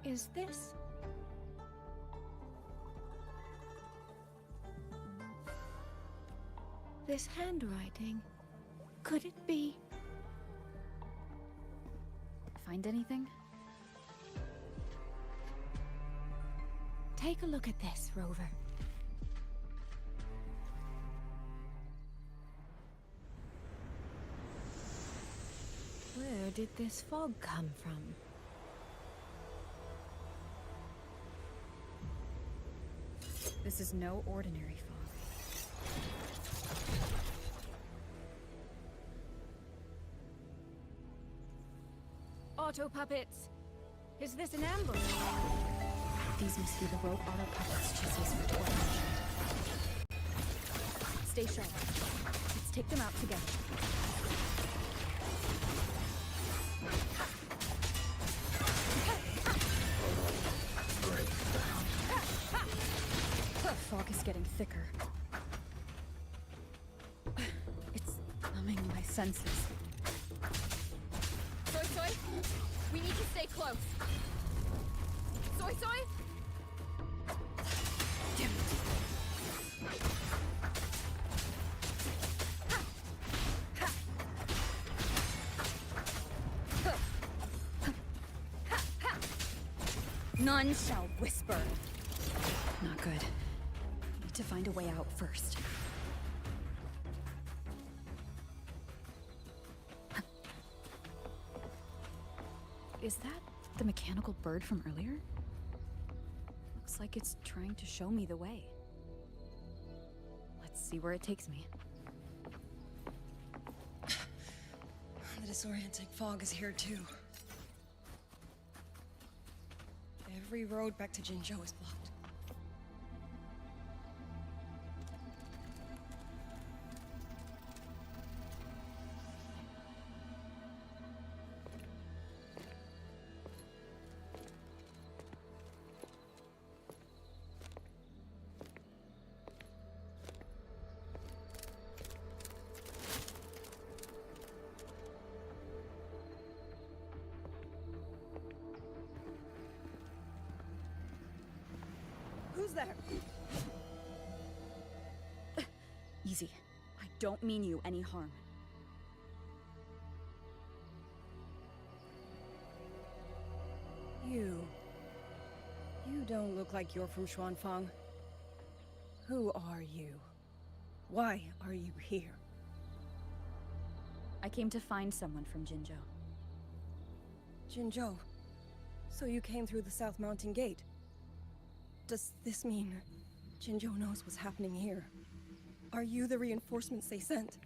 Is this... This handwriting... Could it be... Find anything? Take a look at this, Rover. Where did this fog come from? This is no ordinary fog. Auto puppets! Is this an ambush? These must be the rope auto puppets Jesus retorted. Stay sharp. Let's take them out together. The fog is getting thicker. It's numbing my senses. Soy Soy, we need to stay close. Soy Soy? Damn it. None shall whisper. Not good. Need to find a way out first. Is that the mechanical bird from earlier? Looks like it's trying to show me the way. Let's see where it takes me. The disorienting fog is here too. Every road back to Jinzhou is blocked. Who's there? Easy. I don't mean you any harm. You don't look like you're from Xuanfang. Who are you? Why are you here? I came to find someone from Jinzhou. Jinzhou. So you came through the South Mountain Gate. Does this mean Jinzhou knows what's happening here? Are you the reinforcements they sent?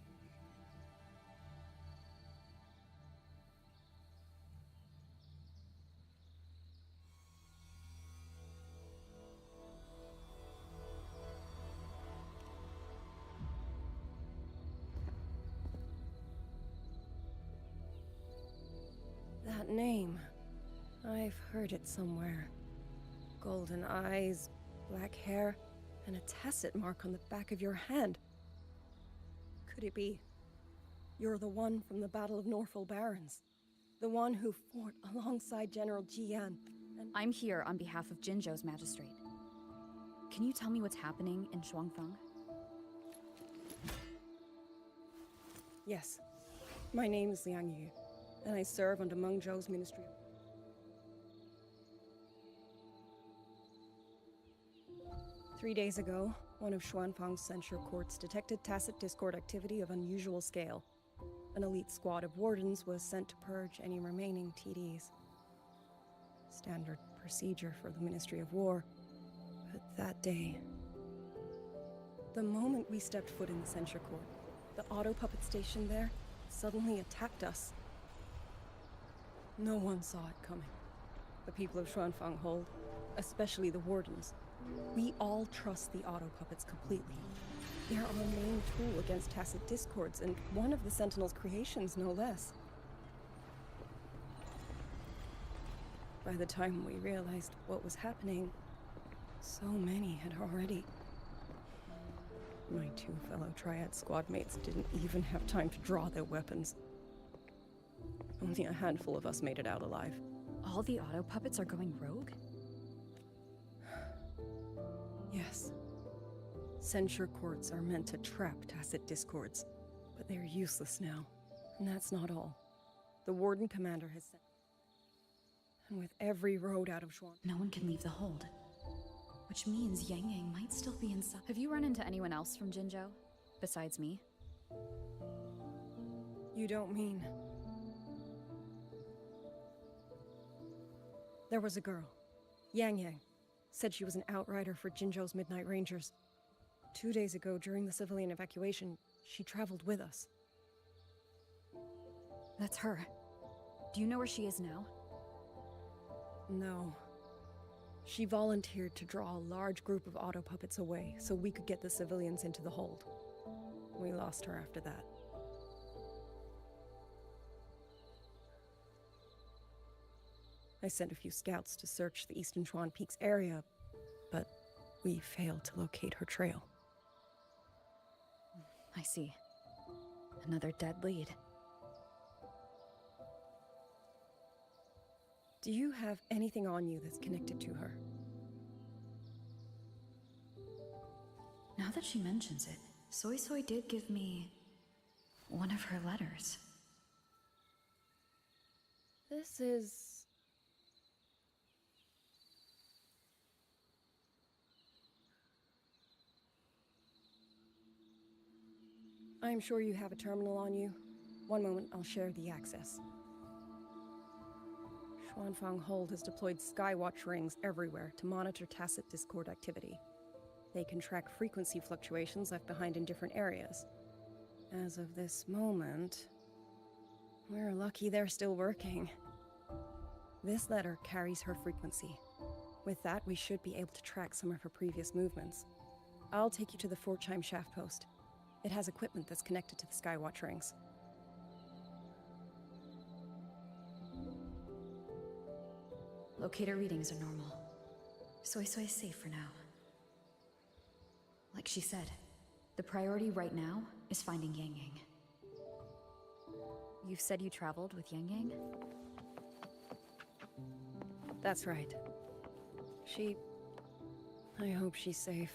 That name. I've heard it somewhere. Golden eyes, black hair, and a tacit mark on the back of your hand. Could it be? You're the one from the Battle of Norfolk Barrens. The one who fought alongside General Jian. And I'm here on behalf of Jinzhou's magistrate. Can you tell me what's happening in Xuanfang? yes, my name is Liang Yu, and I serve under Meng Zhou's Ministry of... 3 days ago, one of Xuanfang's censure courts detected tacit discord activity of unusual scale. An elite squad of wardens was sent to purge any remaining TDs. Standard procedure for the Ministry of War. But that day... The moment we stepped foot in the censure court, the auto puppet station there suddenly attacked us. No one saw it coming. The people of Xuanfang hold, especially the wardens. We all trust the auto puppets completely. They're our main tool against tacit discords, and one of the Sentinel's creations, no less. By the time we realized what was happening, so many had already... My 2 fellow Triad squad mates didn't even have time to draw their weapons. Only a handful of us made it out alive. All the auto puppets are going rogue? Yes. Censure courts are meant to trap tacit discords, but they're useless now. And that's not all. The Warden Commander has sent... And with every road out of Shuan... No one can leave the hold. Which means Yang Yang might still be inside. Have you run into anyone else from Jinzhou? Besides me? You don't mean... There was a girl, Yang Yang. Said she was an outrider for Jinzhou's Midnight Rangers. 2 days ago, during the civilian evacuation, she traveled with us. That's her. Do you know where she is now? No. She volunteered to draw a large group of auto puppets away so we could get the civilians into the hold. We lost her after that. I sent a few scouts to search the Eastern Chuan Peaks area, but we failed to locate her trail. I see. Another dead lead. Do you have anything on you that's connected to her? Now that she mentions it, Soy Soy did give me one of her letters. This is... I'm sure you have a terminal on you. One moment, I'll share the access. Xuanfang Hold has deployed Skywatch rings everywhere to monitor tacit Discord activity. They can track frequency fluctuations left behind in different areas. As of this moment, we're lucky they're still working. This letter carries her frequency. With that, we should be able to track some of her previous movements. I'll take you to the Fort Chime Shaft Post. It has equipment that's connected to the Skywatch rings. Locator readings are normal. Soy Soy is safe for now. Like she said, the priority right now is finding Yang Yang. You've said you traveled with Yang Yang? That's right. I hope she's safe.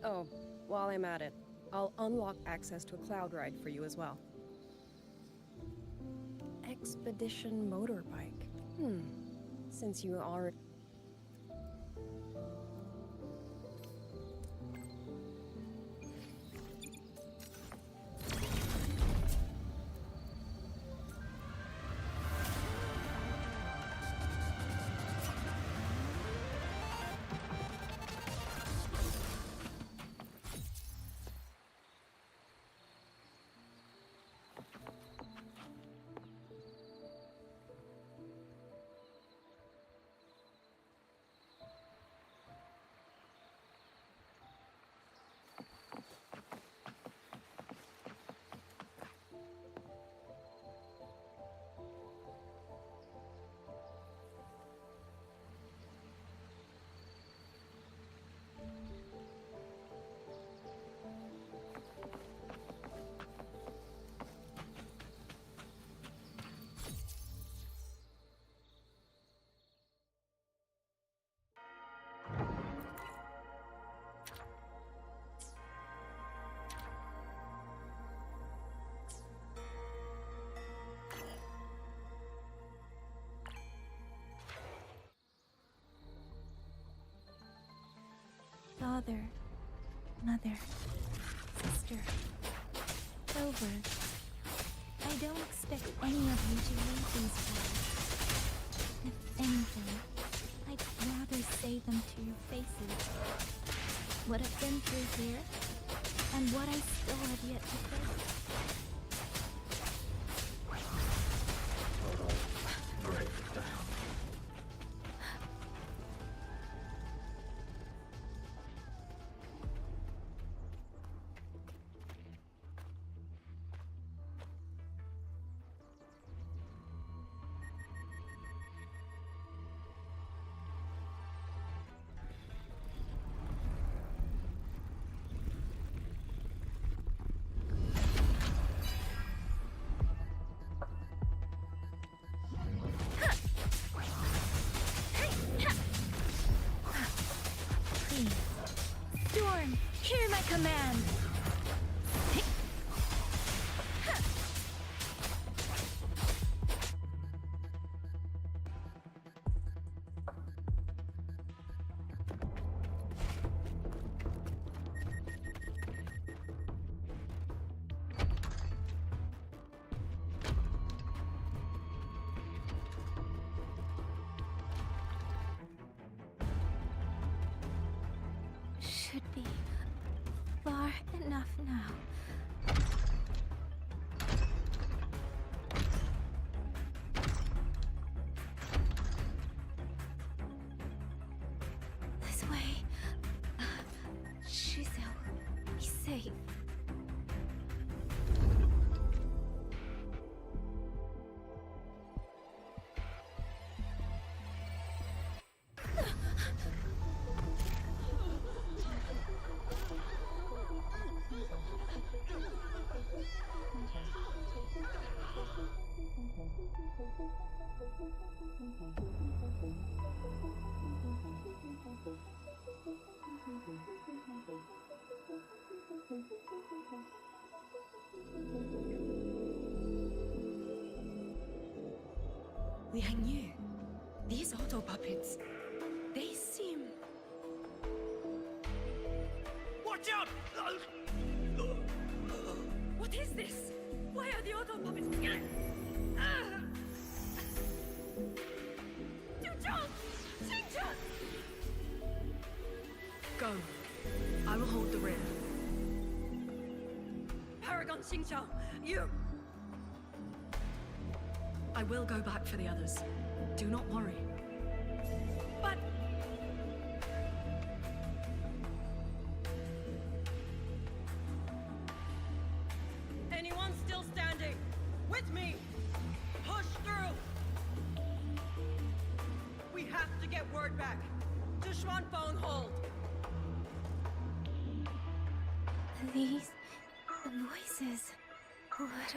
Oh, while I'm at it, I'll unlock access to a cloud ride for you as well. Expedition motorbike. Since you are... Father, mother, sister, over. I don't expect any of you to read these words. If anything, I'd rather say them to your faces. What I've been through here, and what I still have yet to face. Please. Storm, hear my command! Should be far enough now. This way. She'll be safe. Liang Yu, these auto puppets, they seem... Watch out! What is this? Why are the auto puppets... Go. I will hold the rear. Paragon Xingqiao, you... I will go back for the others. Do not worry. But... Anyone still standing? With me! Push through! We have to get word back. To Xuanfeng hold! These voices. What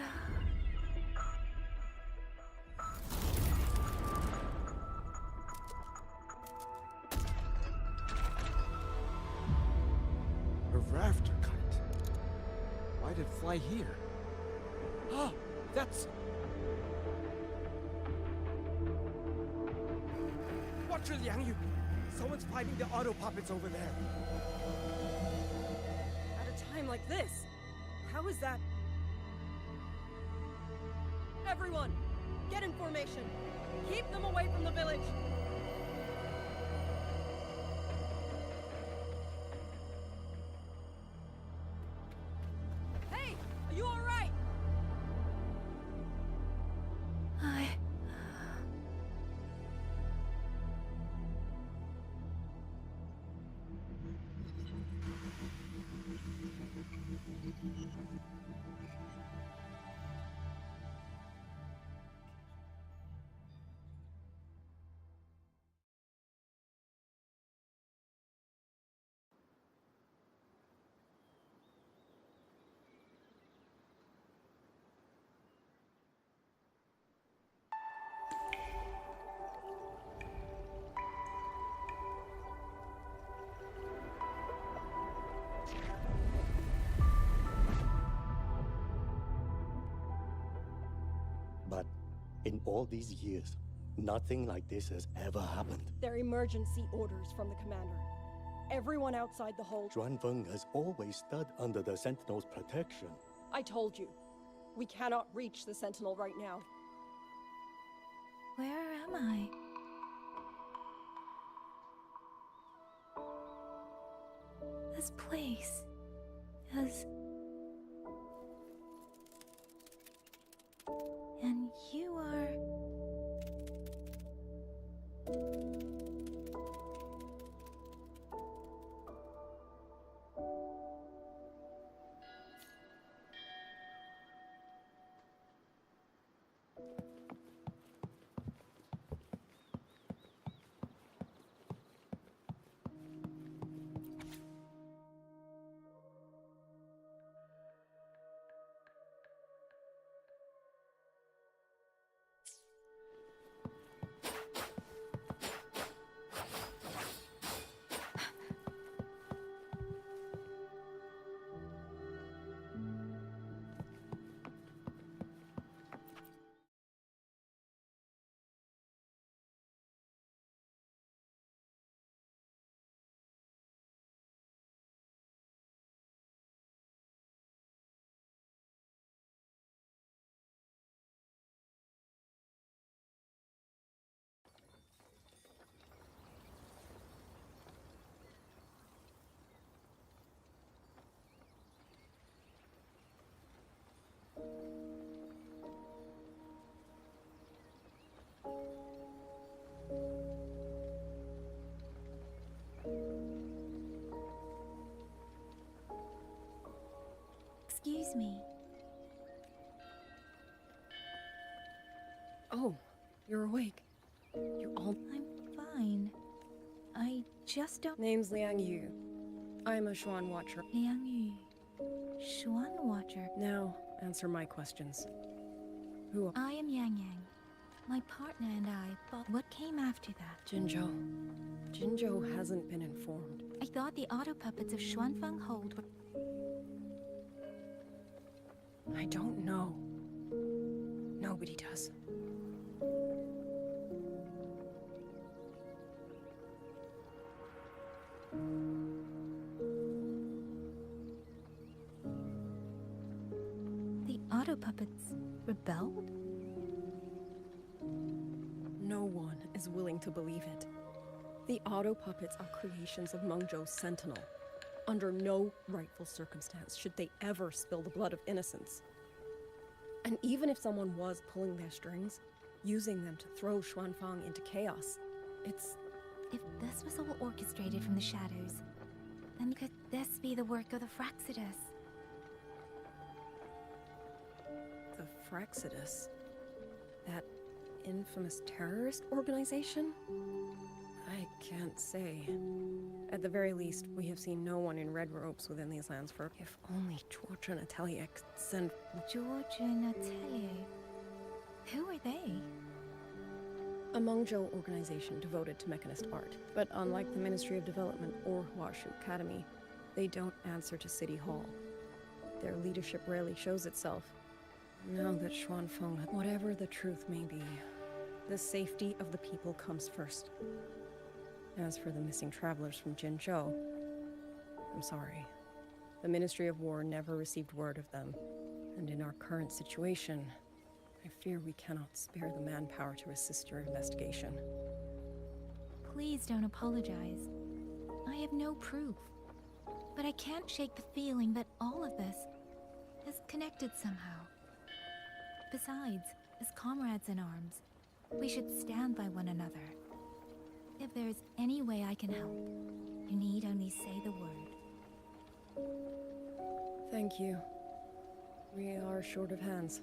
A rafter kite. Why'd it fly here? Ah, that's... Watch your Liang Yu! Someone's fighting the auto puppets over there. At a time like this, how is that... Everyone, get in formation. Keep them away from the village. Hey, are you all right? But in all these years, nothing like this has ever happened. They're emergency orders from the commander. Everyone outside the hold... Xuanfeng has always stood under the Sentinel's protection. I told you. We cannot reach the Sentinel right now. Where am I? This place has... And you are... me. Oh, you're awake. You all. I'm fine. I just don't. Name's Liang Yu. I'm a Xuan Watcher. Liang Yu. Xuan Watcher. Now, answer my questions. Who are. I am Yang Yang. My partner and I thought what came after that. Jinzhou. Jinzhou hasn't been informed. I thought the auto puppets of Xuanfeng Hold were. I don't know. Nobody does. The auto puppets rebelled? No one is willing to believe it. The auto puppets are creations of Mengzhou's Sentinel. Under no rightful circumstance should they ever spill the blood of innocents. And even if someone was pulling their strings, using them to throw Xuanfang into chaos, it's... If this was all orchestrated from the shadows, then could this be the work of the Fraxidus? the Fraxidus. That infamous terrorist organization? I can't say. At the very least, we have seen no one in red robes within these lands for... If only George and Atelier could send... George and Atelier? Who are they? A Mengzhou organization devoted to mechanist art. But unlike the Ministry of Development or Huashu Academy, they don't answer to City Hall. Their leadership rarely shows itself. Now that Xuanfeng... Whatever the truth may be, the safety of the people comes first. As for the missing travelers from Jinzhou, I'm sorry. The Ministry of War never received word of them. And in our current situation, I fear we cannot spare the manpower to assist your investigation. Please don't apologize. I have no proof. But I can't shake the feeling that all of this is connected somehow. Besides, as comrades in arms, we should stand by one another. If there's any way I can help, you need only say the word. Thank you. We are short of hands.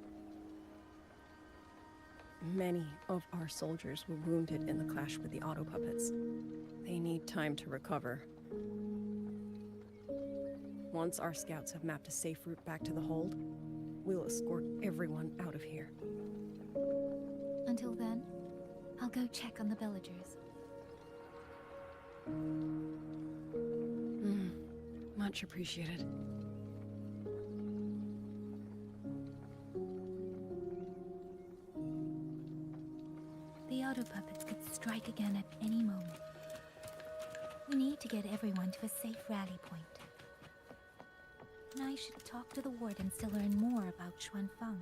Many of our soldiers were wounded in the clash with the auto puppets. They need time to recover. Once our scouts have mapped a safe route back to the hold, we'll escort everyone out of here. Until then, I'll go check on the villagers. Much appreciated. The auto puppets could strike again at any moment. We need to get everyone to a safe rally point. And I should talk to the wardens to learn more about Xuanfeng.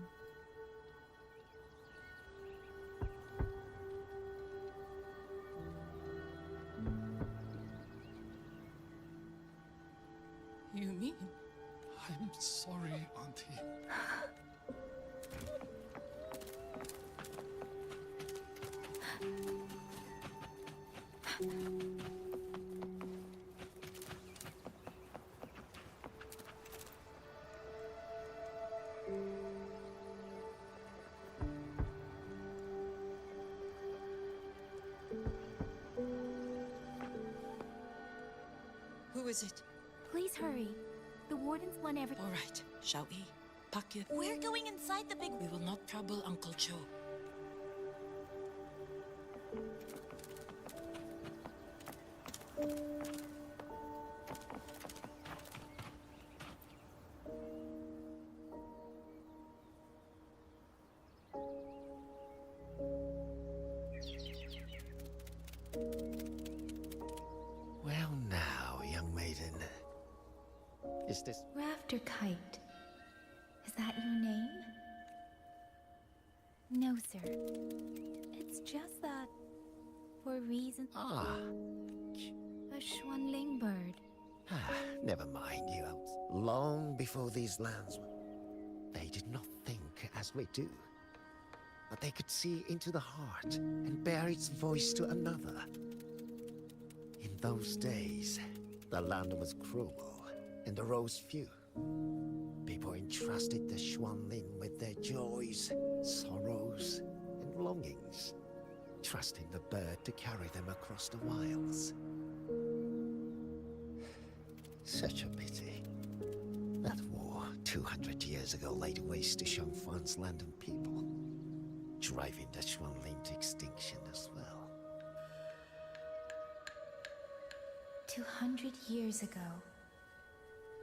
You mean? I'm sorry, Auntie. Who is it? Please hurry. The wardens want every— All right, shall we? Pack it. We're going inside the big... We will not trouble Uncle Joe. Well now, young maiden. Is this... Rafter Kite. Is that your name? No, sir. It's just that, for reasons... Ah. A Xuanling bird. Never mind, you elves. Long before these lands, they did not think as we do. But they could see into the heart and bear its voice to another. In those days, the land was cruel and the roads few. People entrusted the Xuanling with their joys, sorrows, and longings, trusting the bird to carry them across the wilds. Such a pity. That war 200 years ago laid waste to Shangfan's land and people, driving the Xuanling to extinction as well. 200 years ago.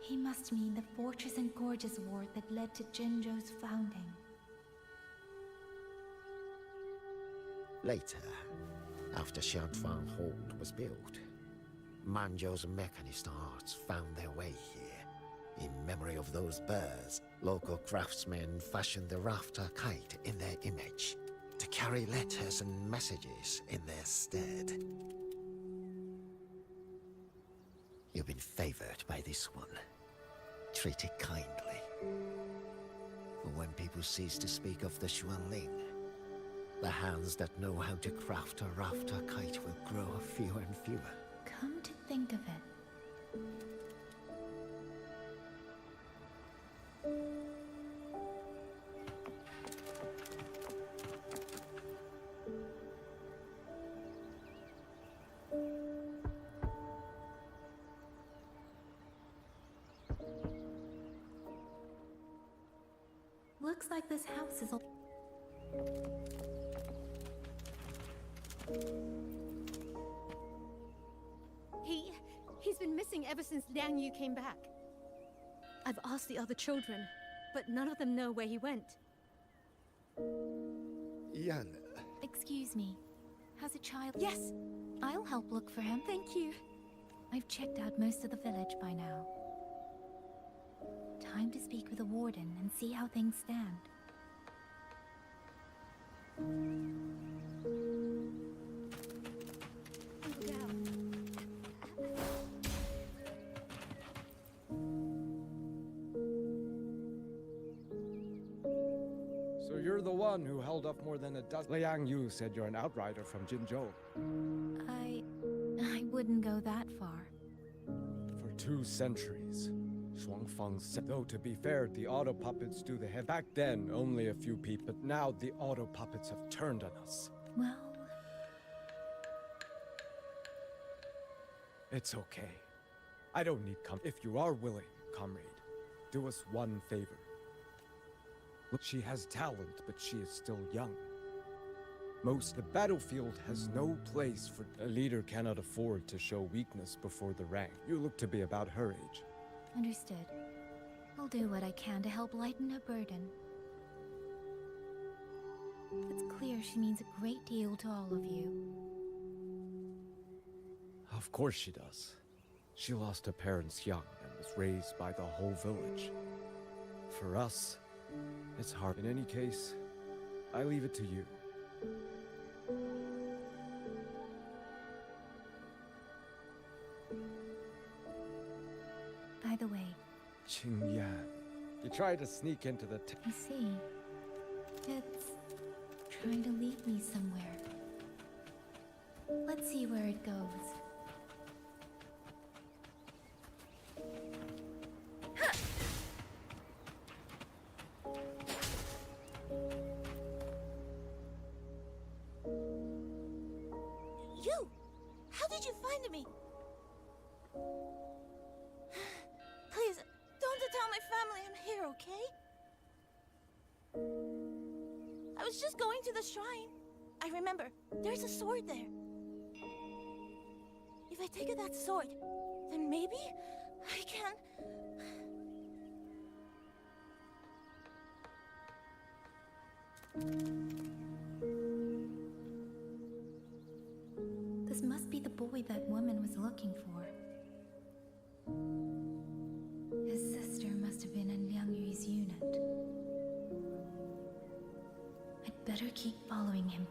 He must mean the Fortress and Gorges War that led to Jinzhou's founding. Later, after Xianfang Hold was built, Manzhou's mechanist arts found their way here. In memory of those birds, local craftsmen fashioned the rafter kite in their image to carry letters and messages in their stead. You've been favored by this one. Treat it kindly. For when people cease to speak of the Xuanling, the hands that know how to craft a rafter kite will grow fewer and fewer. Come to think of it. Looks like this house is He's been missing ever since Liang Yu came back. I've asked the other children, but none of them know where he went. Yan. Excuse me. Has a child? Yes! I'll help look for him. Thank you. I've checked out most of the village by now. Time to speak with the warden and see how things stand. So you're the one who held up more than a dozen. Liang Yu said you're an outrider from Jinzhou. I wouldn't go that far. For 2 centuries, Shuangfang said, though to be fair, the auto puppets do the head. Back then, only a few people, but now the auto puppets have turned on us. Well, It's okay. I don't need If you are willing, comrade, do us one favor. Look, she has talent, but she is still young. The battlefield has no place for a leader cannot afford to show weakness before the rank. You look to be about her age. understood. I'll do what I can to help lighten her burden. It's clear she means a great deal to all of you. Of course she does. She lost her parents young and was raised by the whole village. For us, it's hard. In any case, I leave it to you. By the way, Qingyan, you tried to sneak into the I see. It's trying to lead me somewhere. Let's see where it goes. You! How did you find me? Please, don't tell my family I'm here, okay? I was just going to the shrine. I remember, there's a sword there. If I take that sword, then maybe I can... This must be the boy that woman was looking for. His sister must have been in Liang Yu's unit. I'd better keep following him.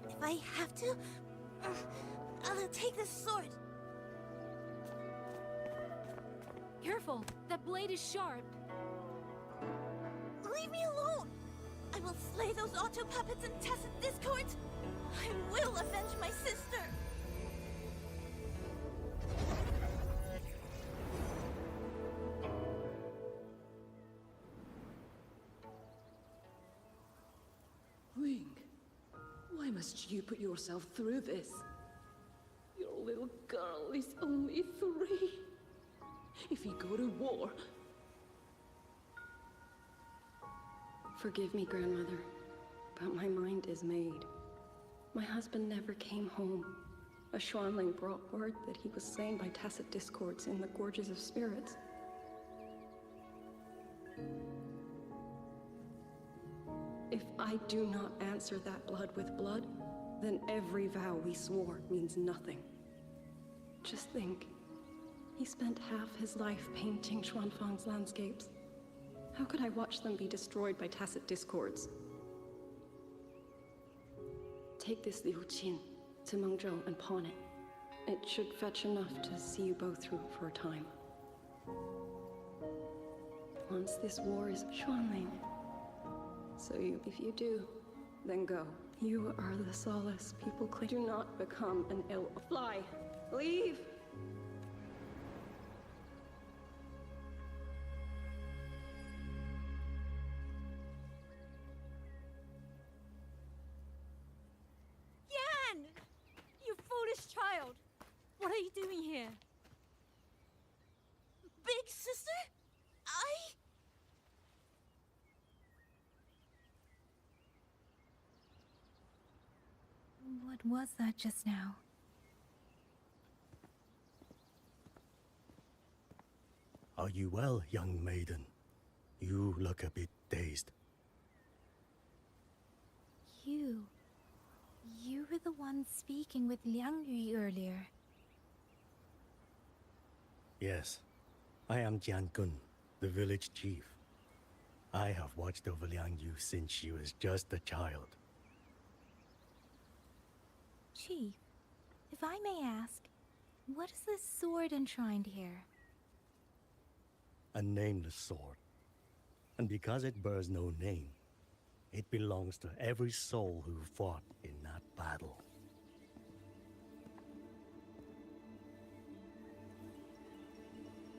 If I have to, I'll take this sword. Careful! That blade is sharp! Leave me alone! I will slay those auto puppets and tacit discords! I will avenge my sister! Wing, why must you put yourself through this? Your little girl is only 3. If you go to war... Forgive me, grandmother, but my mind is made. My husband never came home. A Xuanling brought word that he was slain by tacit discords in the Gorges of Spirits. If I do not answer that blood with blood, then every vow we swore means nothing. Just think, he spent half his life painting Xuanfang's landscapes. How could I watch them be destroyed by tacit discords? Take this Liu Qin to Mengzhou and pawn it. It should fetch enough to see you both through for a time. Once this war is Xuanling, so if you do, then go. You are the solace people claim. Do not become an ill. Fly! Leave! Yan! You foolish child! What are you doing here? Big sister? What was that just now? Are you well, young maiden? You look a bit dazed. You were the one speaking with Liang Yu earlier. Yes, I am Jian Gun, the village chief. I have watched over Liang Yu since she was just a child. Chief, if I may ask, what is this sword enshrined here? A nameless sword. And because it bears no name, it belongs to every soul who fought in that battle.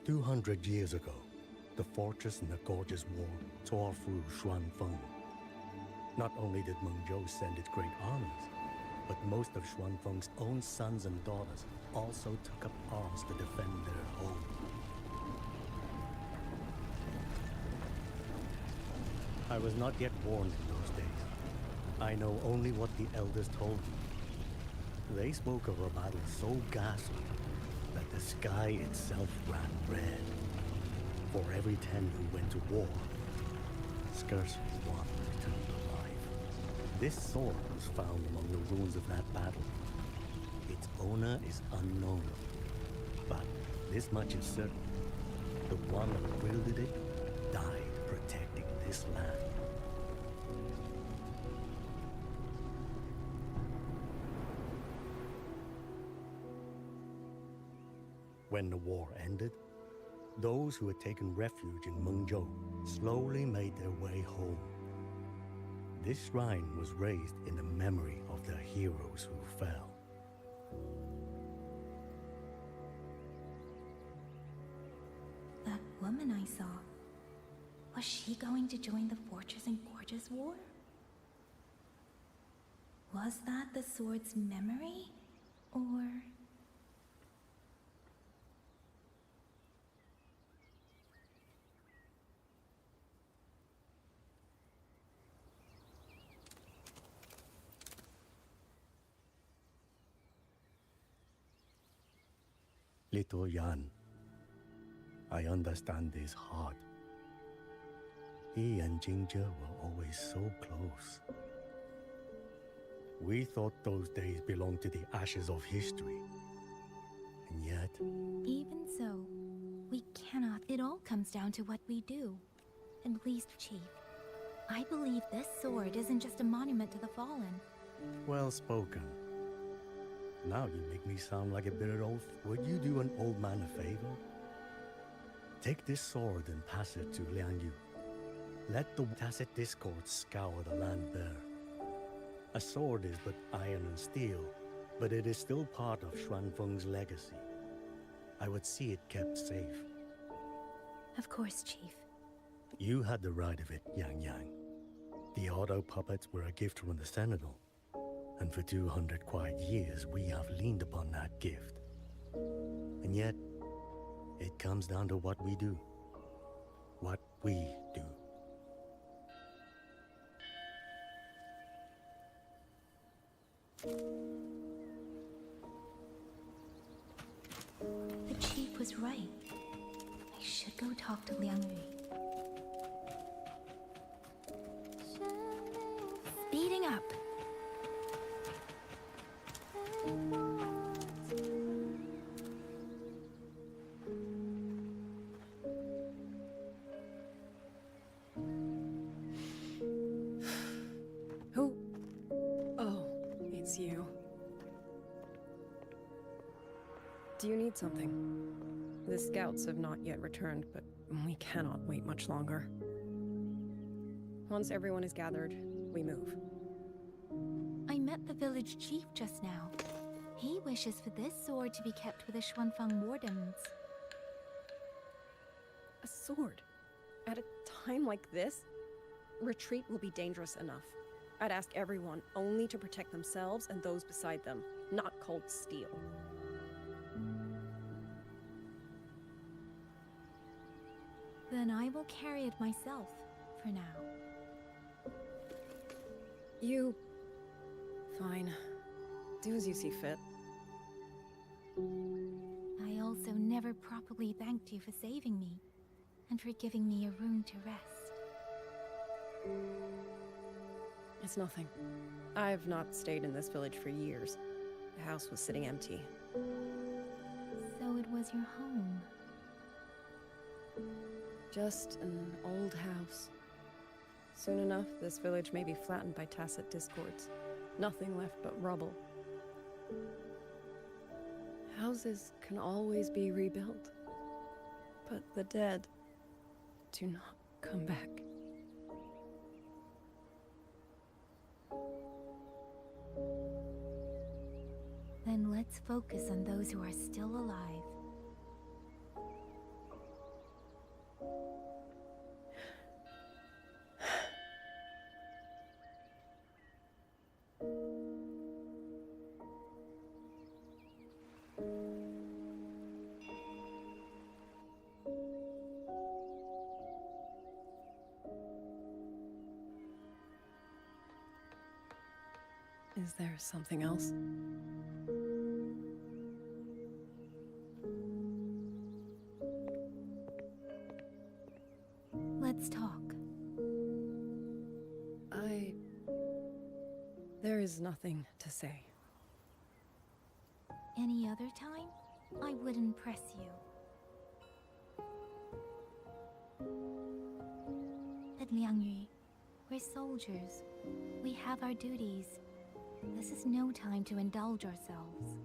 "200 years ago, the fortress in the Gorges War tore through Xuanfeng. Not only did Mengzhou send its great armies, but most of Xuanfeng's own sons and daughters also took up arms to defend their home. I was not yet born in those days. I know only what the elders told me. They spoke of a battle so ghastly that the sky itself ran red. For every 10 who went to war, scarcely one returned alive. This sword was found among the ruins of that battle. Its owner is unknown, but this much is certain. The one who wielded it died protecting this land. When the war ended, those who had taken refuge in Mengzhou slowly made their way home. This shrine was raised in the memory of the heroes who fell. That woman I saw, was she going to join the Fortress and Gorges War? Was that the sword's memory, or... Little Yan, I understand his heart. He and Ginger were always so close. We thought those days belonged to the ashes of history. And yet... Even so, we cannot. It all comes down to what we do. At least, Chief, I believe this sword isn't just a monument to the fallen, Well spoken. Now you make me sound like a bitter oaf. Would you do an old man a favor? Take this sword and pass it to Liang Yu. Let the tacit discord scour the land bare. A sword is but iron and steel, but it is still part of Xuanfeng's legacy. I would see it kept safe. Of course, Chief. You had the right of it, Yang Yang. The auto puppets were a gift from the Sentinel, and for 200 quiet years we have leaned upon that gift. And yet, it comes down to what we do. What we do. The chief was right. I should go talk to Liang Yu. Speeding up. Who? Oh, it's you. Do you need something? The scouts have not yet returned, but we cannot wait much longer. Once everyone is gathered, we move. I met the village chief just now. He wishes for this sword to be kept with the Xuanfeng wardens. A sword? At a time like this? Retreat will be dangerous enough. I'd ask everyone only to protect themselves and those beside them, not cold steel. Then I will carry it myself, for now. You... Fine. Do as you see fit. I also never properly thanked you for saving me, and for giving me a room to rest. It's nothing. I've not stayed in this village for years. The house was sitting empty. So it was your home. Just an old house. Soon enough, this village may be flattened by tacit discords. Nothing left but rubble. Houses can always be rebuilt, but the dead do not come back. Then let's focus on those who are still alive. Is there something else? Let's talk. There is nothing to say. Any other time, I wouldn't press you. But Liang Yu, we're soldiers. We have our duties. This is no time to indulge ourselves.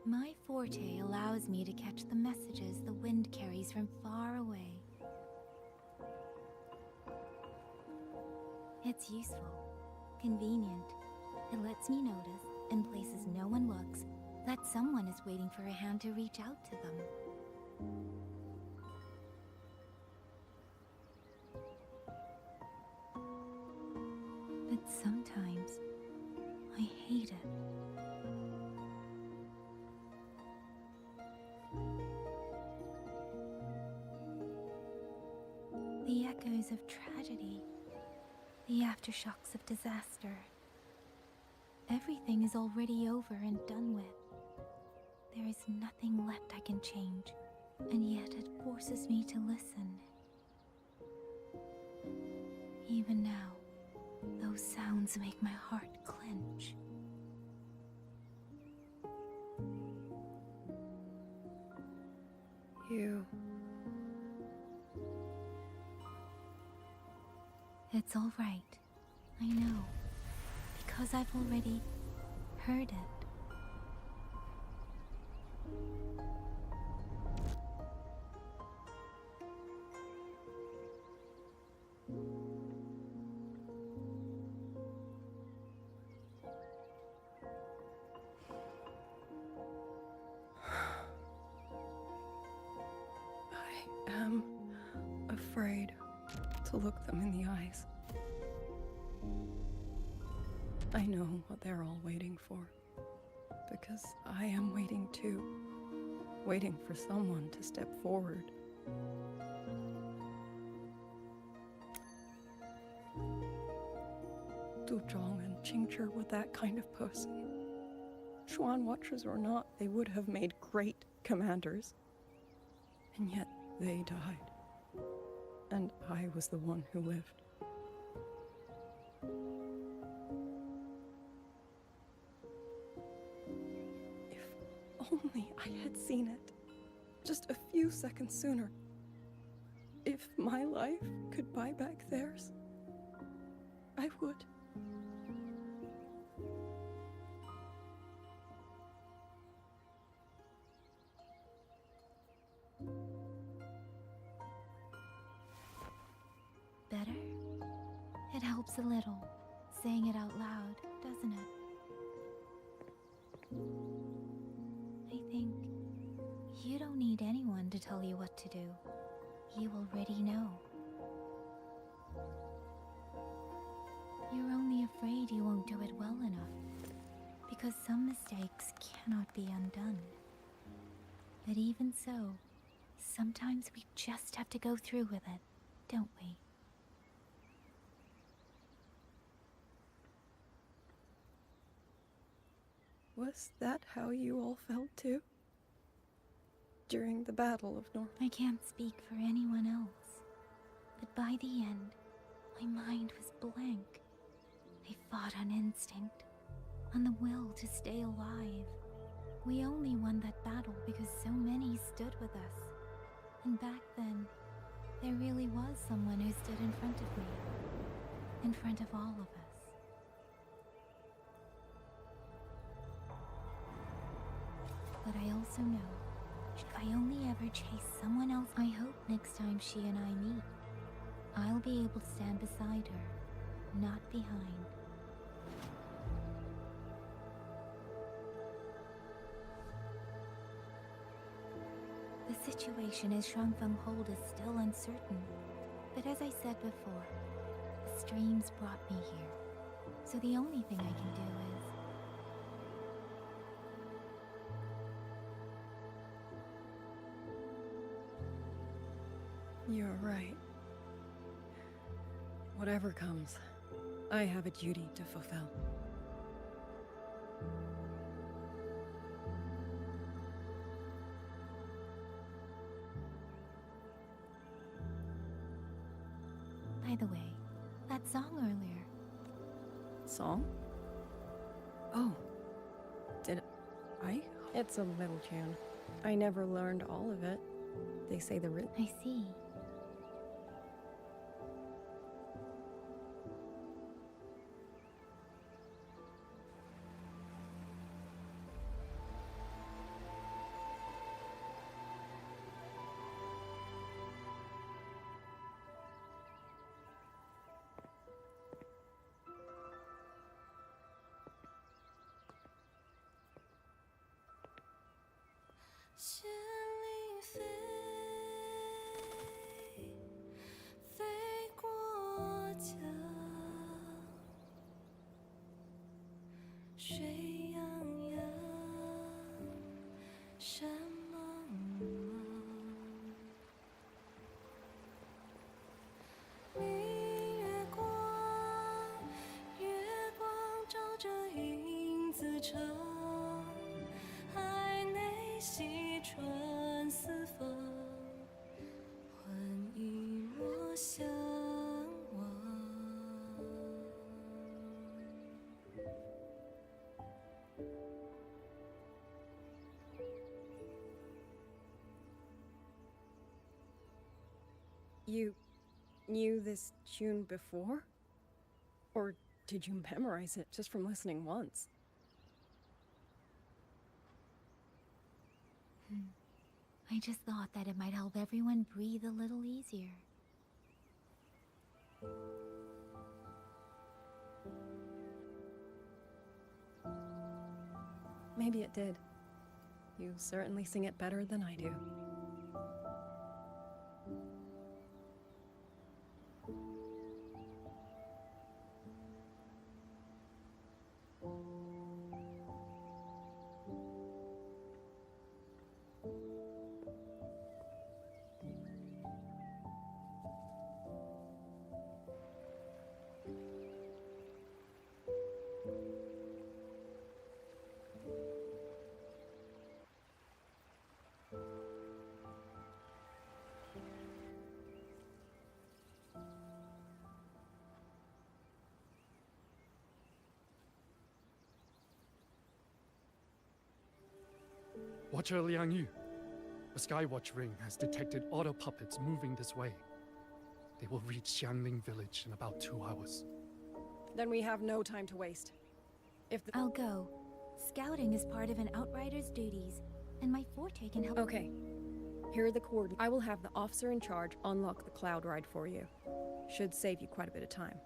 My forte allows me to catch the messages the wind carries from far away. It's useful, convenient. It lets me notice, in places no one looks, that someone is waiting for a hand to reach out to them. But sometimes, I hate it. The echoes of tragedy, the aftershocks of disaster. Everything is already over and done with. There is nothing left I can change. and yet it forces me to listen. Even now, those sounds make my heart clench. You... It's all right. I know. Because I've already heard it. I am afraid to look them in the eyes. I know what they're all waiting for, because I am waiting too. Waiting for someone to step forward. Du Zhong and Qingzhi were that kind of person. Xuan Watchers or not, they would have made great commanders. And yet they died. And I was the one who lived. If only I had seen it. Just a few seconds sooner. If my life could buy back theirs, I would. Better? It helps a little, saying it out loud, doesn't it? I think you don't need anyone to tell you what to do. You already know. You're only afraid you won't do it well enough, because some mistakes cannot be undone. But even so, sometimes we just have to go through with it, don't we? Was that how you all felt too? During the Battle of North? I can't speak for anyone else, but by the end, my mind was blank. I fought on instinct, on the will to stay alive. We only won that battle because so many stood with us. And back then, there really was someone who stood in front of me, in front of all of us. But I also know, if I only ever chase someone else, I hope next time she and I meet, I'll be able to stand beside her, not behind. The situation as Shuangfeng hold is still uncertain, but as I said before, the streams brought me here, so the only thing I can do is... You're right. Whatever comes, I have a duty to fulfill. By the way, that song earlier. Song? Oh. Did I? It's a little tune. I never learned all of it. They say the rhythm. I see. You knew this tune before? Or did you memorize it just from listening once? I just thought that it might help everyone breathe a little easier. Maybe it did. You certainly sing it better than I do. Watcher Liang Yu, the Skywatch Ring has detected auto puppets moving this way. They will reach Xiangling village in about 2 hours. Then we have no time to waste. I'll go. Scouting is part of an outrider's duties, and my forte can help. Okay. Here are the coordinates. I will have the officer in charge unlock the cloud ride for you. Should save you quite a bit of time.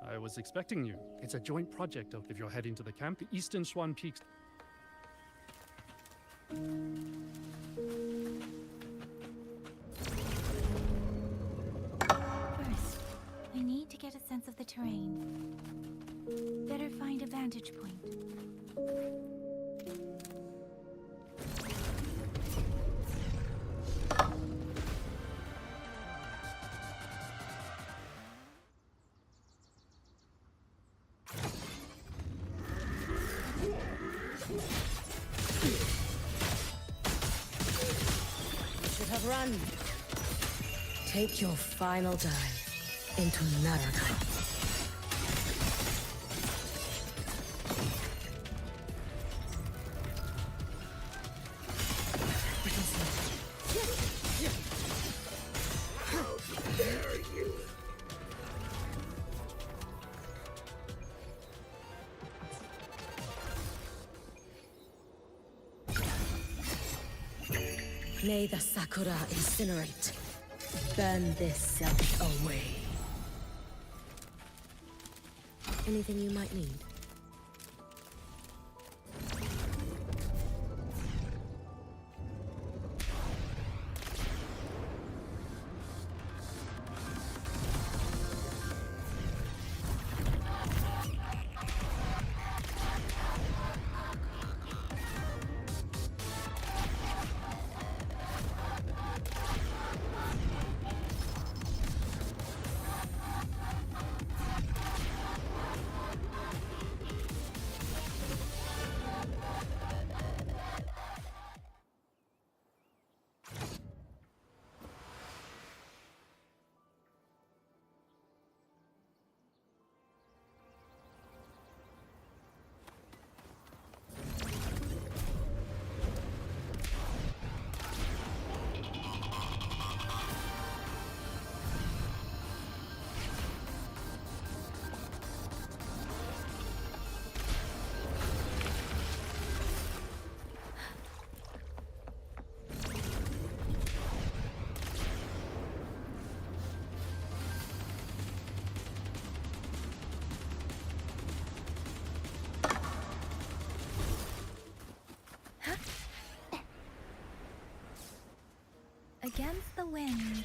I was expecting you. It's a joint project of if you're heading to the camp, the Eastern Swan Peaks. First, I need to get a sense of the terrain. Better find a vantage point. Should have run. Take your final dive into Naraka. May the Sakura incinerate. Burn this self away. Anything you might need? Against the wind.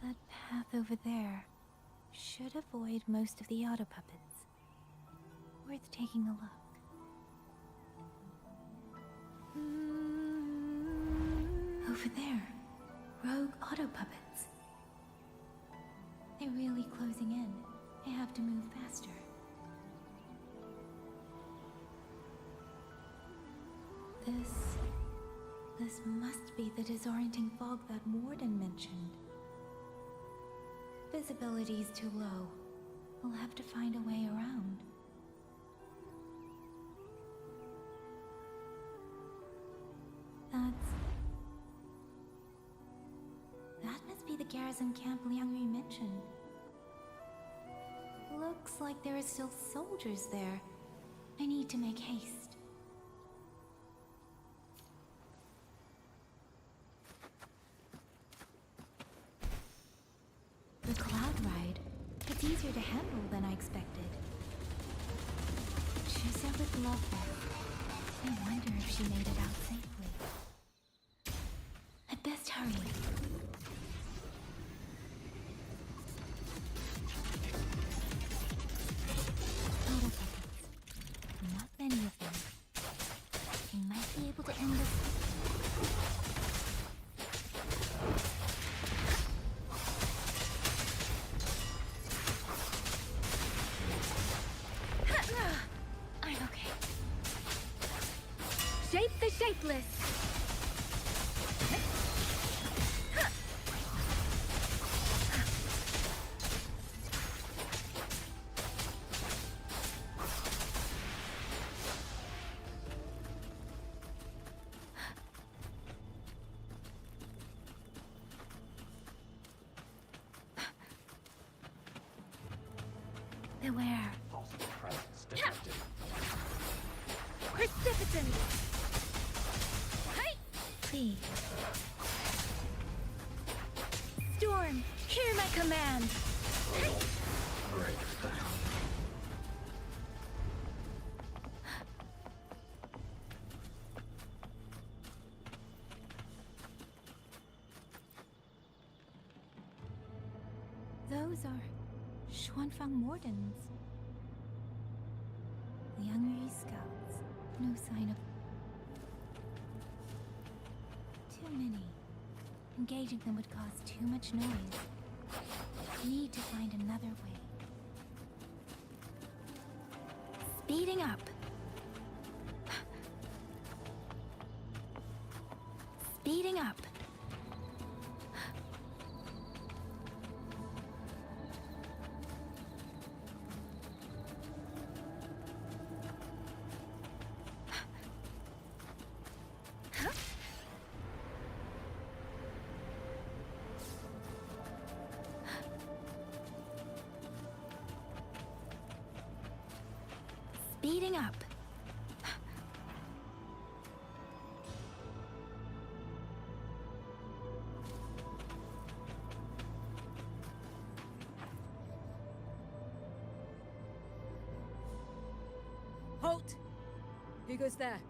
That path over there. Should avoid most of the auto puppets. Worth taking a look. Over there, rogue auto puppets. They're really closing in. I have to move faster. This must be the disorienting fog that Warden mentioned. Visibility's too low. We'll have to find a way around. That must be the garrison camp Liang Yu mentioned. Looks like there are still soldiers there. I need to make haste. The cloud ride. It's easier to handle than I expected. Giselle would love that. I wonder if she made it out safely. I'd best hurry. Auto puppets. Not many of them. We might be able to end this. I'm okay. Shape the shapeless! Beware. Precipitant! Hey! Please. Storm, hear my command! Hey! Those are Xuanfang Wardens. Liang Yu scouts. No sign of... Too many. Engaging them would cause too much noise. Need to find another way. Speeding up. Speeding up. Speeding up. Halt! Who goes there?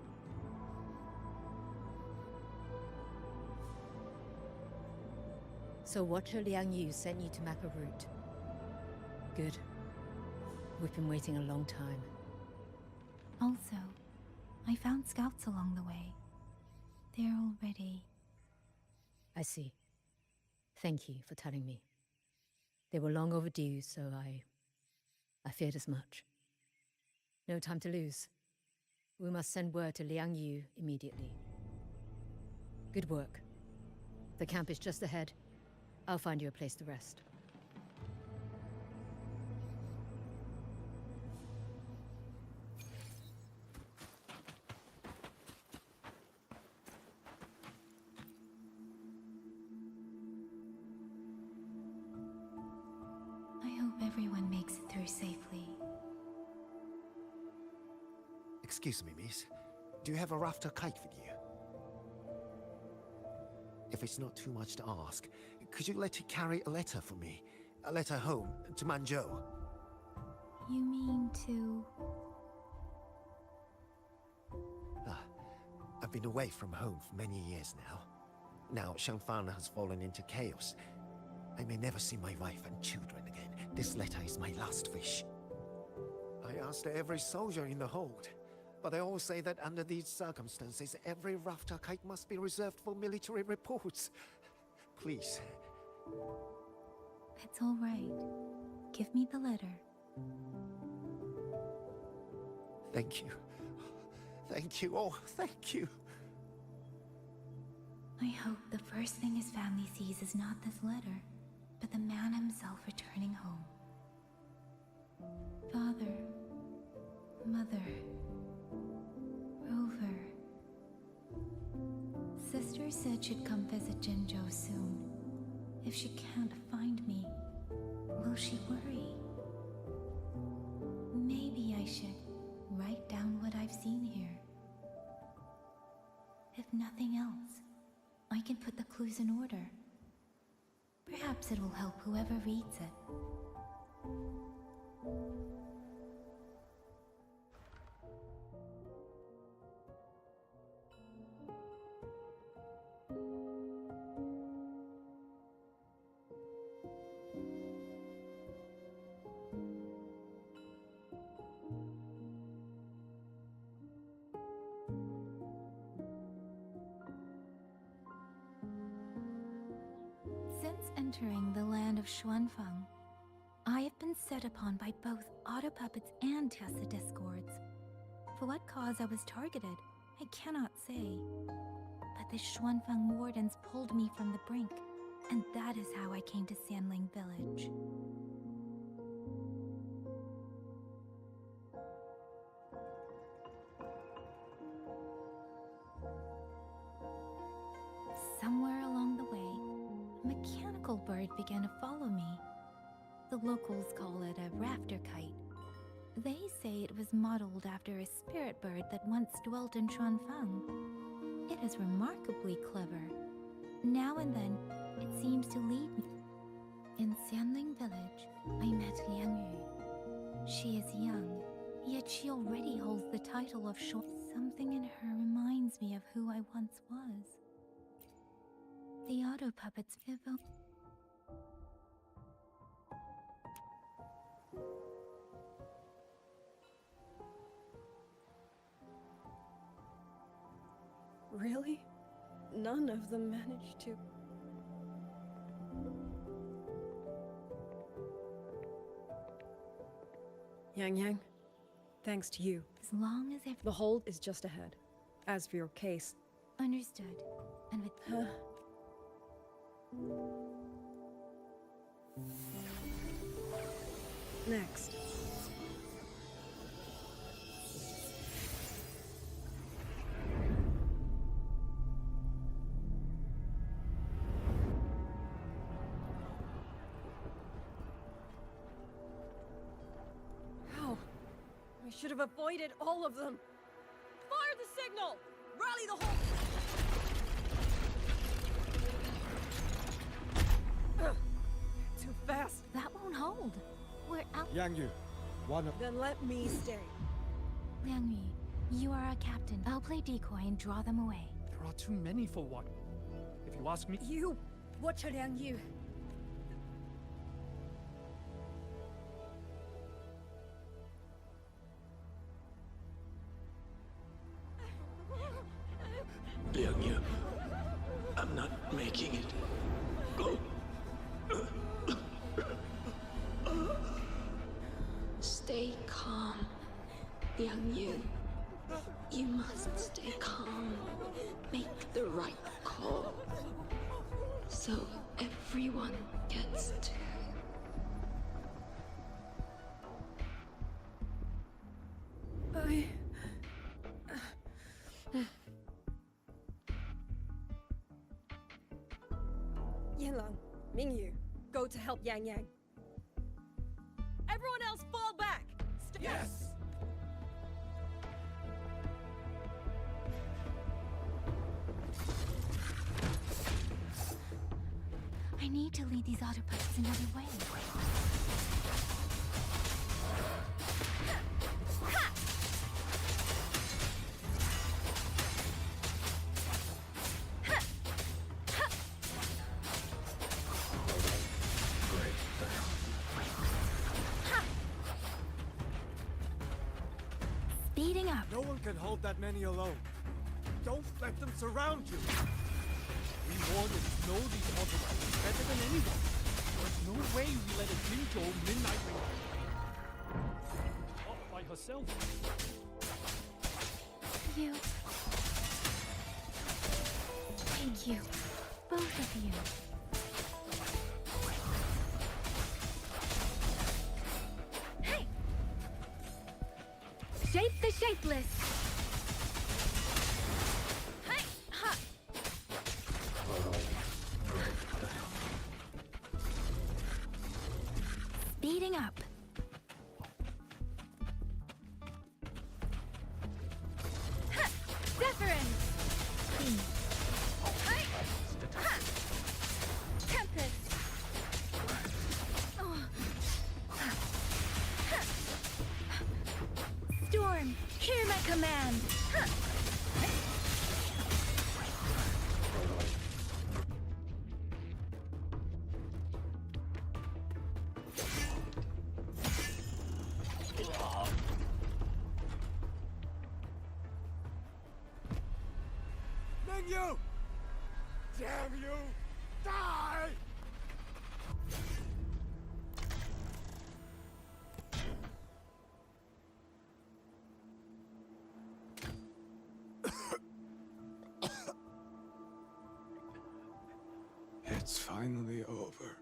So Watcher Liang Yu sent you to map a route. Good. We've been waiting a long time. Also, I found scouts along the way. They're already... I see. Thank you for telling me. They were long overdue, so I feared as much. No time to lose. We must send word to Liang Yu immediately. Good work. The camp is just ahead. I'll find you a place to rest. I hope everyone makes it through safely. Excuse me, miss. Do you have a rafter kite with you? If it's not too much to ask, could you let it carry a letter for me? A letter home, to Manzhou. You mean to... I've been away from home for many years now. Now Shangfan has fallen into chaos. I may never see my wife and children again. This letter is my last wish. I asked every soldier in the hold, but they all say that under these circumstances, every rafter kite must be reserved for military reports. Please. It's all right. Give me the letter. Thank you. Thank you. Oh, thank you. I hope the first thing his family sees is not this letter, but the man himself returning home. Father, Mother, Rover. Sister said she'd come visit Jinzhou soon. If she can't find me, will she worry? Maybe I should write down what I've seen here. If nothing else, I can put the clues in order. Perhaps it will help whoever reads it. Since entering the land of Xuanfang, I have been set upon by both auto puppets and Tessa discords. For what cause I was targeted, I cannot say. But the Xuanfang wardens pulled me from the brink, and that is how I came to Sanling Village. Somewhere along the way, a mechanical bird began to follow me. The locals call it a rafter kite. They say it was modeled after a spirit bird that once dwelt in Xuanfang. It is remarkably clever. Now and then, it seems to lead me. In Sanling Village, I met Liang Yu. She is young, yet she already holds the title of Shuan. Something in her reminds me of who I once was. The auto puppets evoke. Really? None of them managed to... Yang, thanks to you. As long as if... The hold is just ahead. As for your case... Understood. And with... Next. How? We should have avoided all of them. Fire the signal! Rally the whole... Too fast. That won't hold. We're out. Yang Yu, one of... Then let me stay. Liang Yu, you are our captain. I'll play decoy and draw them away. There are too many for one. If you ask me... You! Watch Liang Yu. Liang Yu, I'm not making it. Go. Stay calm, Liang Yu. You must stay calm. Make the right call. So everyone gets to... Yanlang, Mingyu, go to help Yang Yang. Everyone else fall back! Yes! I need to lead these auto puppets another way. Speeding up. No one can hold that many alone. Don't let them surround you. We wardens know these automations better than anyone. There's no way we let a Jinzhou midnight ring off by herself. You. Thank you. Both of you. Hey! Shape the shapeless! Hey! Ha! Speeding up. Ha! Deference! Hey! Ha! Tempest! Oh. Ha! Ha! Storm, hear my command! Ha! Mingyu! Damn you! Die! It's finally over.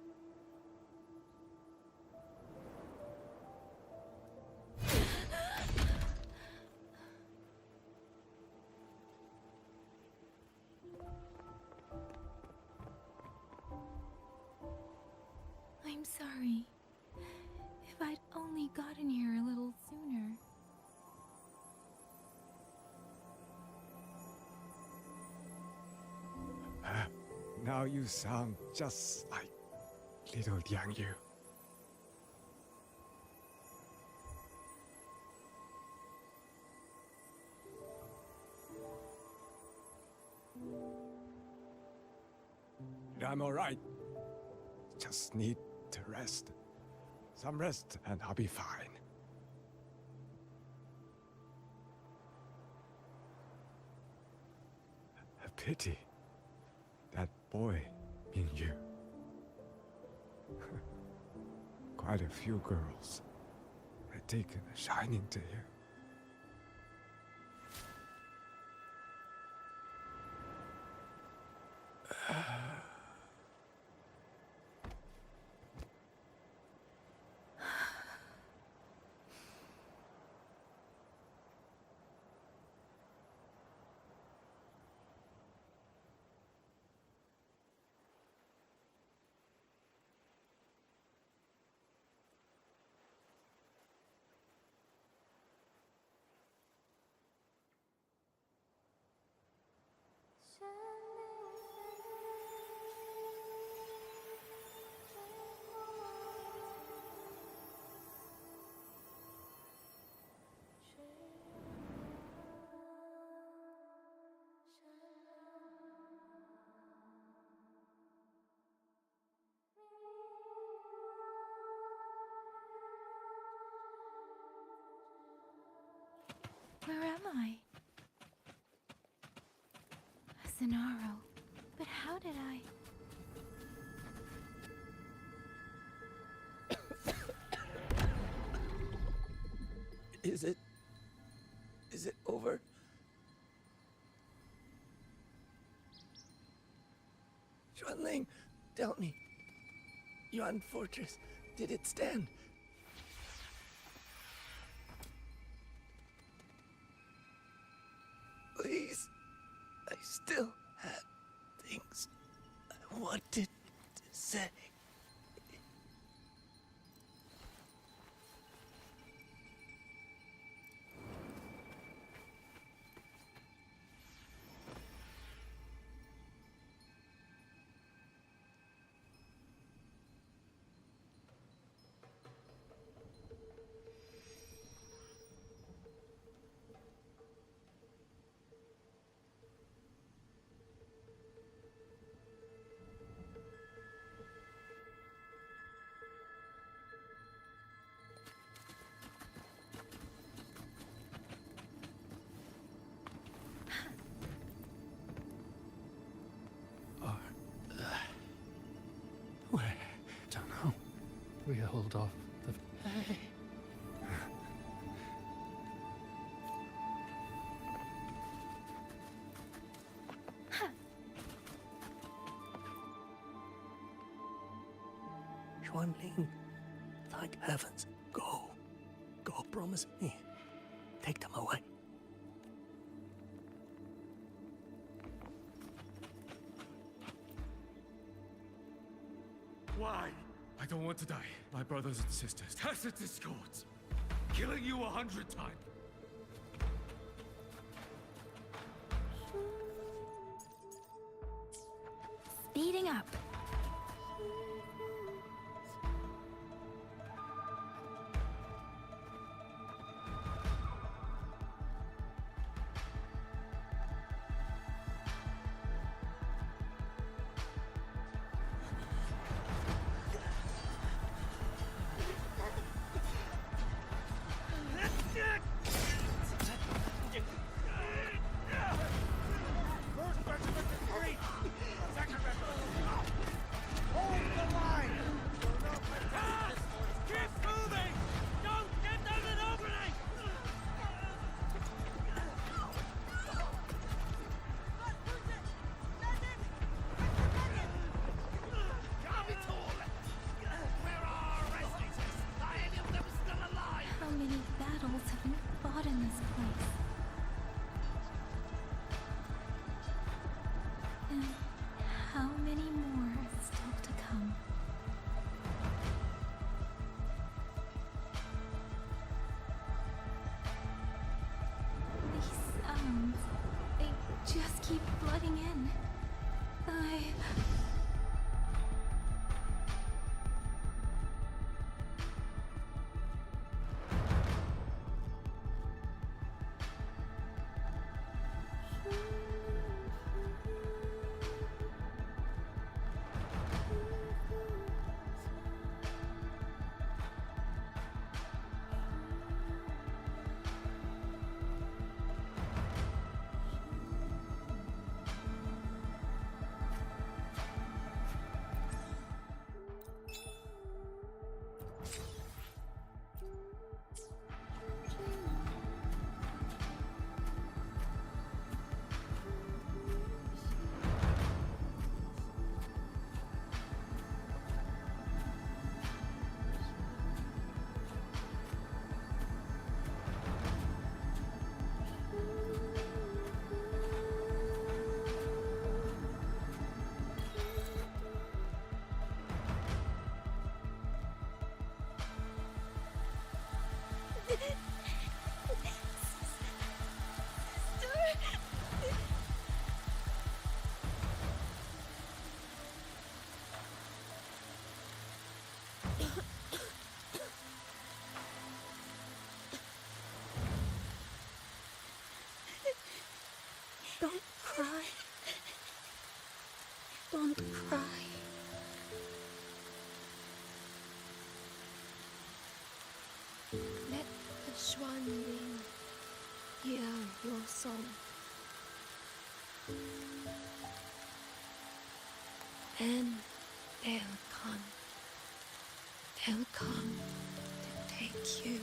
I'm sorry. If I'd only gotten here a little sooner. Now you sound just like little Liang Yu. I'm all right. Just need to rest. Some rest and I'll be fine. A pity. That boy, Mingyu. Quite a few girls had taken a shining to him. Where am I? Zenaro. But how did I... Is it over? Xuanling, tell me. Yuan Fortress, did it stand? Please, I still had things I wanted to say. we hold off the. Hey. Xuanling, thank heavens. Go. Go, promise me. Take them away. Why? I don't want to die. My brothers and sisters. Tacit discords. Killing you 100 times. Speeding up. How many battles have been fought in this place? And how many more are still to come? These sounds, they just keep flooding in. Don't cry. Don't cry. Let the Xuanling hear your song. Then they'll come. They'll come to take you home.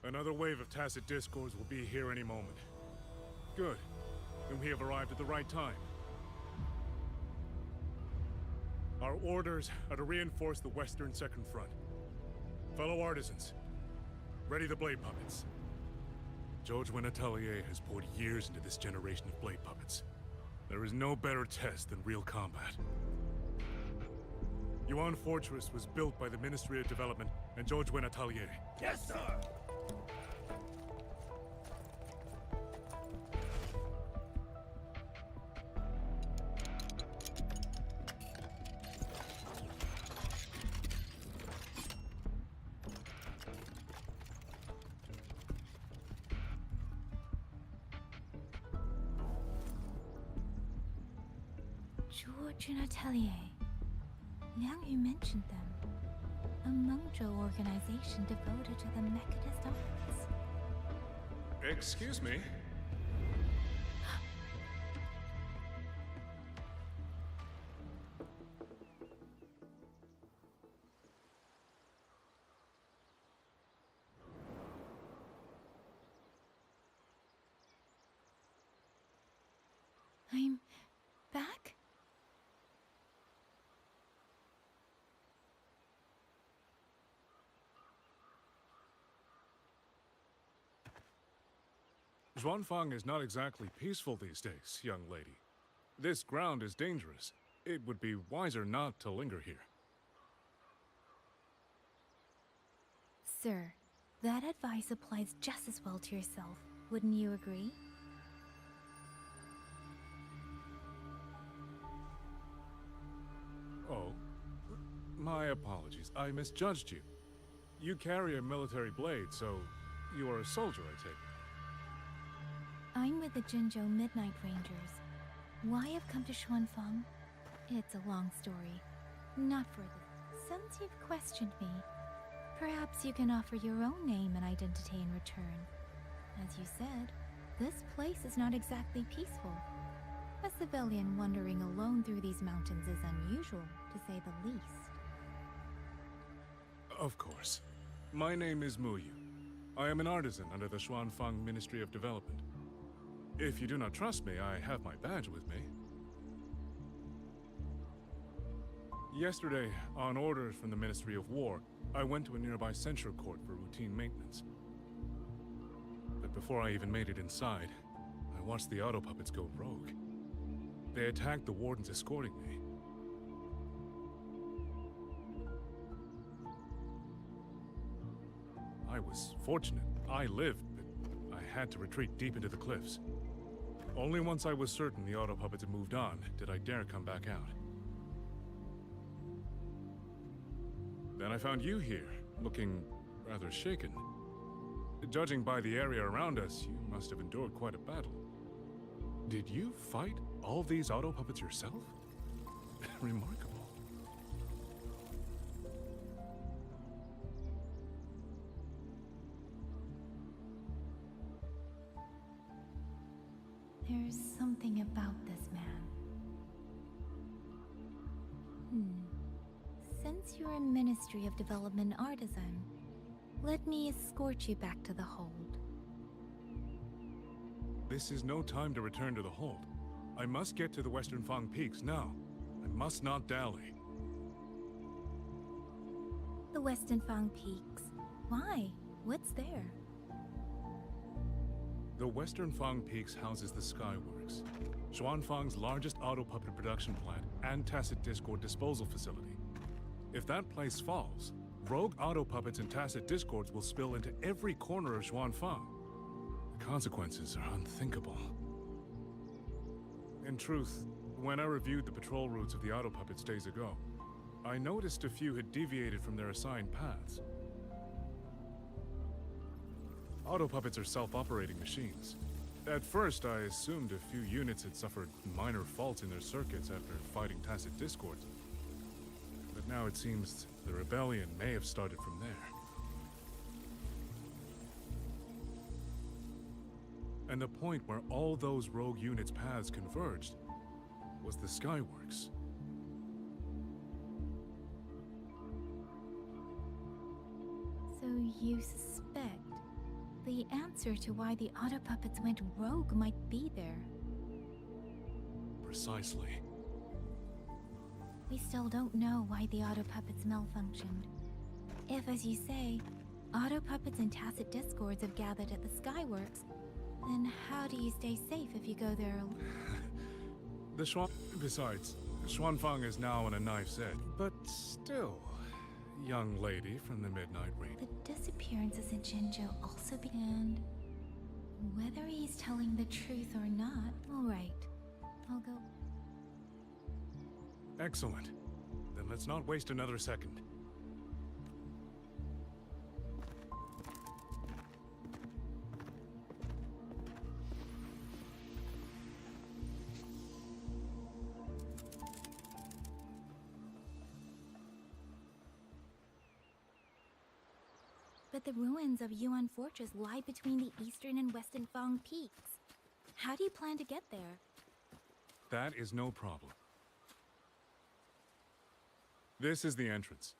Another wave of tacit discords will be here any moment. Good. Then we have arrived at the right time. Our orders are to reinforce the western second front. Fellow artisans, ready the blade puppets. George Atelier has poured years into this generation of blade puppets. There is no better test than real combat. Yuan Fortress was built by the Ministry of Development and George Atelier. Yes, sir! George and Atelier. Liang Yu mentioned them. A Mengzhou organization devoted to the mechanist arts. Excuse me? I'm back? Zhuanfang is not exactly peaceful these days, young lady. This ground is dangerous. It would be wiser not to linger here. Sir, that advice applies just as well to yourself. Wouldn't you agree? Oh, my apologies. I misjudged you. You carry a military blade, so you are a soldier, I take it. I'm with the Jinzhou Midnight Rangers. Why I've come to Xuanfang? It's a long story. Not further. Since you've questioned me, perhaps you can offer your own name and identity in return. As you said, this place is not exactly peaceful. A civilian wandering alone through these mountains is unusual, to say the least. Of course. My name is Mu Yu. I am an artisan under the Xuanfang Ministry of Development. If you do not trust me, I have my badge with me. Yesterday, on orders from the Ministry of War, I went to a nearby censure court for routine maintenance. But before I even made it inside, I watched the auto puppets go rogue. They attacked the wardens escorting me. I was fortunate. I lived, but I had to retreat deep into the cliffs. Only once I was certain the auto puppets had moved on did I dare come back out. Then I found you here, looking rather shaken. Judging by the area around us, you must have endured quite a battle. Did you fight all these auto puppets yourself? Remarkable. There's something about this man. Since you're a Ministry of Development artisan, let me escort you back to the hold. This is no time to return to the hold. I must get to the Western Fang Peaks now. I must not dally. The Western Fang Peaks. Why? What's there? The Western Fang Peaks houses the Skyworks, Xuanfang's largest auto puppet production plant and tacit discord disposal facility. If that place falls, rogue auto puppets and tacit discords will spill into every corner of Xuanfang. The consequences are unthinkable. In truth, when I reviewed the patrol routes of the auto puppets days ago, I noticed a few had deviated from their assigned paths. Auto puppets are self-operating machines. At first, I assumed a few units had suffered minor faults in their circuits after fighting tacit discords. But now it seems the rebellion may have started from there. And the point where all those rogue units' paths converged was the Skyworks. So you suspect the answer to why the auto puppets went rogue might be there. Precisely. We still don't know why the auto puppets malfunctioned. If, as you say, auto puppets and tacit discords have gathered at the Skyworks, then how do you stay safe if you go there? Besides, Xuanfang is now on a knife's edge, but still, young lady from the Midnight Raid. The disappearances in Jinzhou also began. Whether he's telling the truth or not, all right, I'll go. Excellent. Then let's not waste another second. But the ruins of Yuan Fortress lie between the eastern and western Fang Peaks. How do you plan to get there? That is no problem. This is the entrance.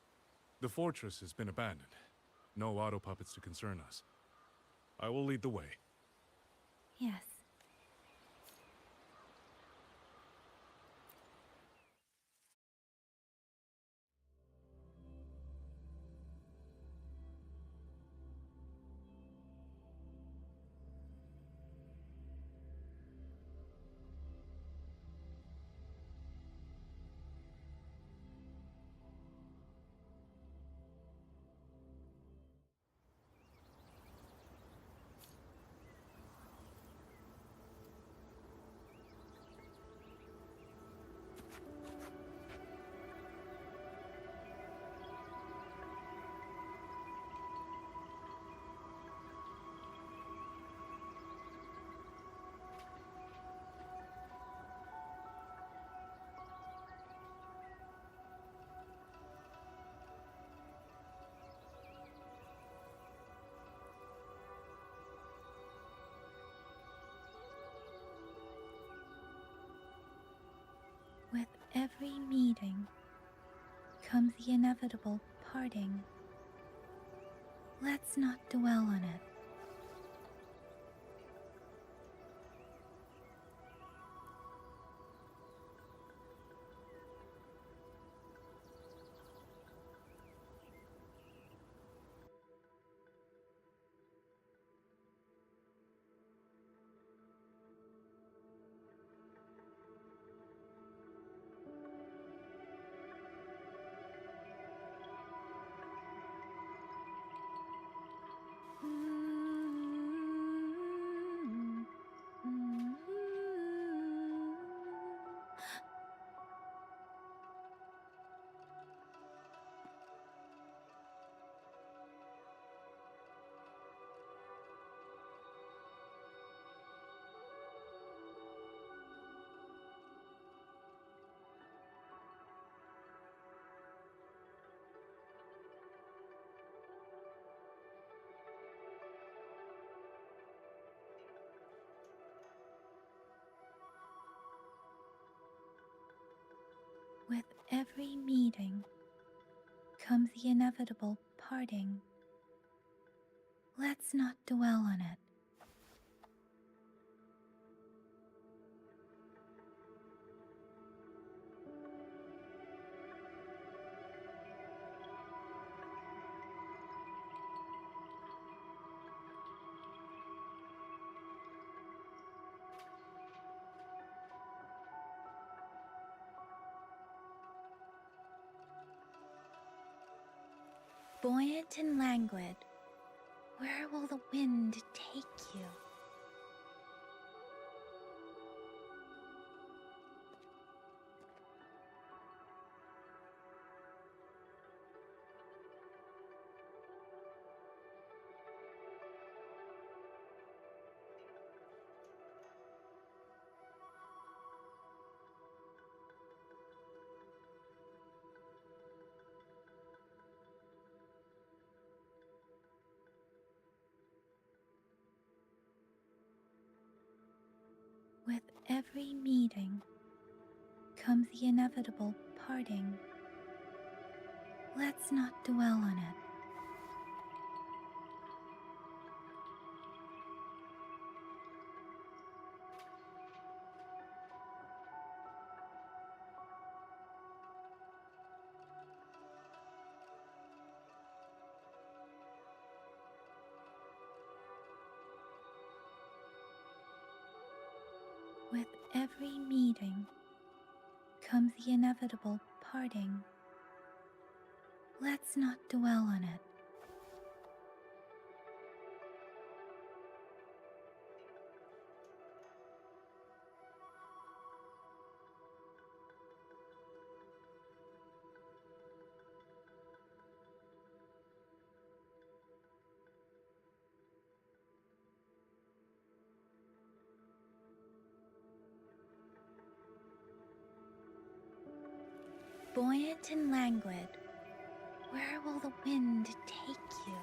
The fortress has been abandoned. No auto puppets to concern us. I will lead the way. Yes. With every meeting comes the inevitable parting. Let's not dwell on it. With every meeting comes the inevitable parting. Let's not dwell on it. Buoyant and languid, where will the wind take you? With every meeting comes the inevitable parting. Let's not dwell on it. With every meeting comes the inevitable parting. Let's not dwell on it. Buoyant and languid, where will the wind take you?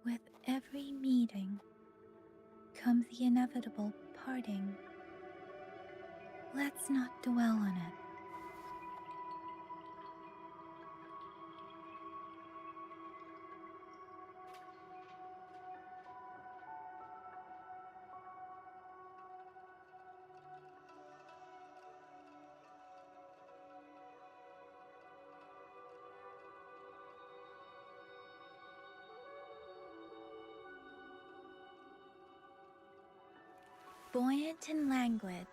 With every meeting comes the inevitable parting. Let's not dwell on it. Buoyant and languid,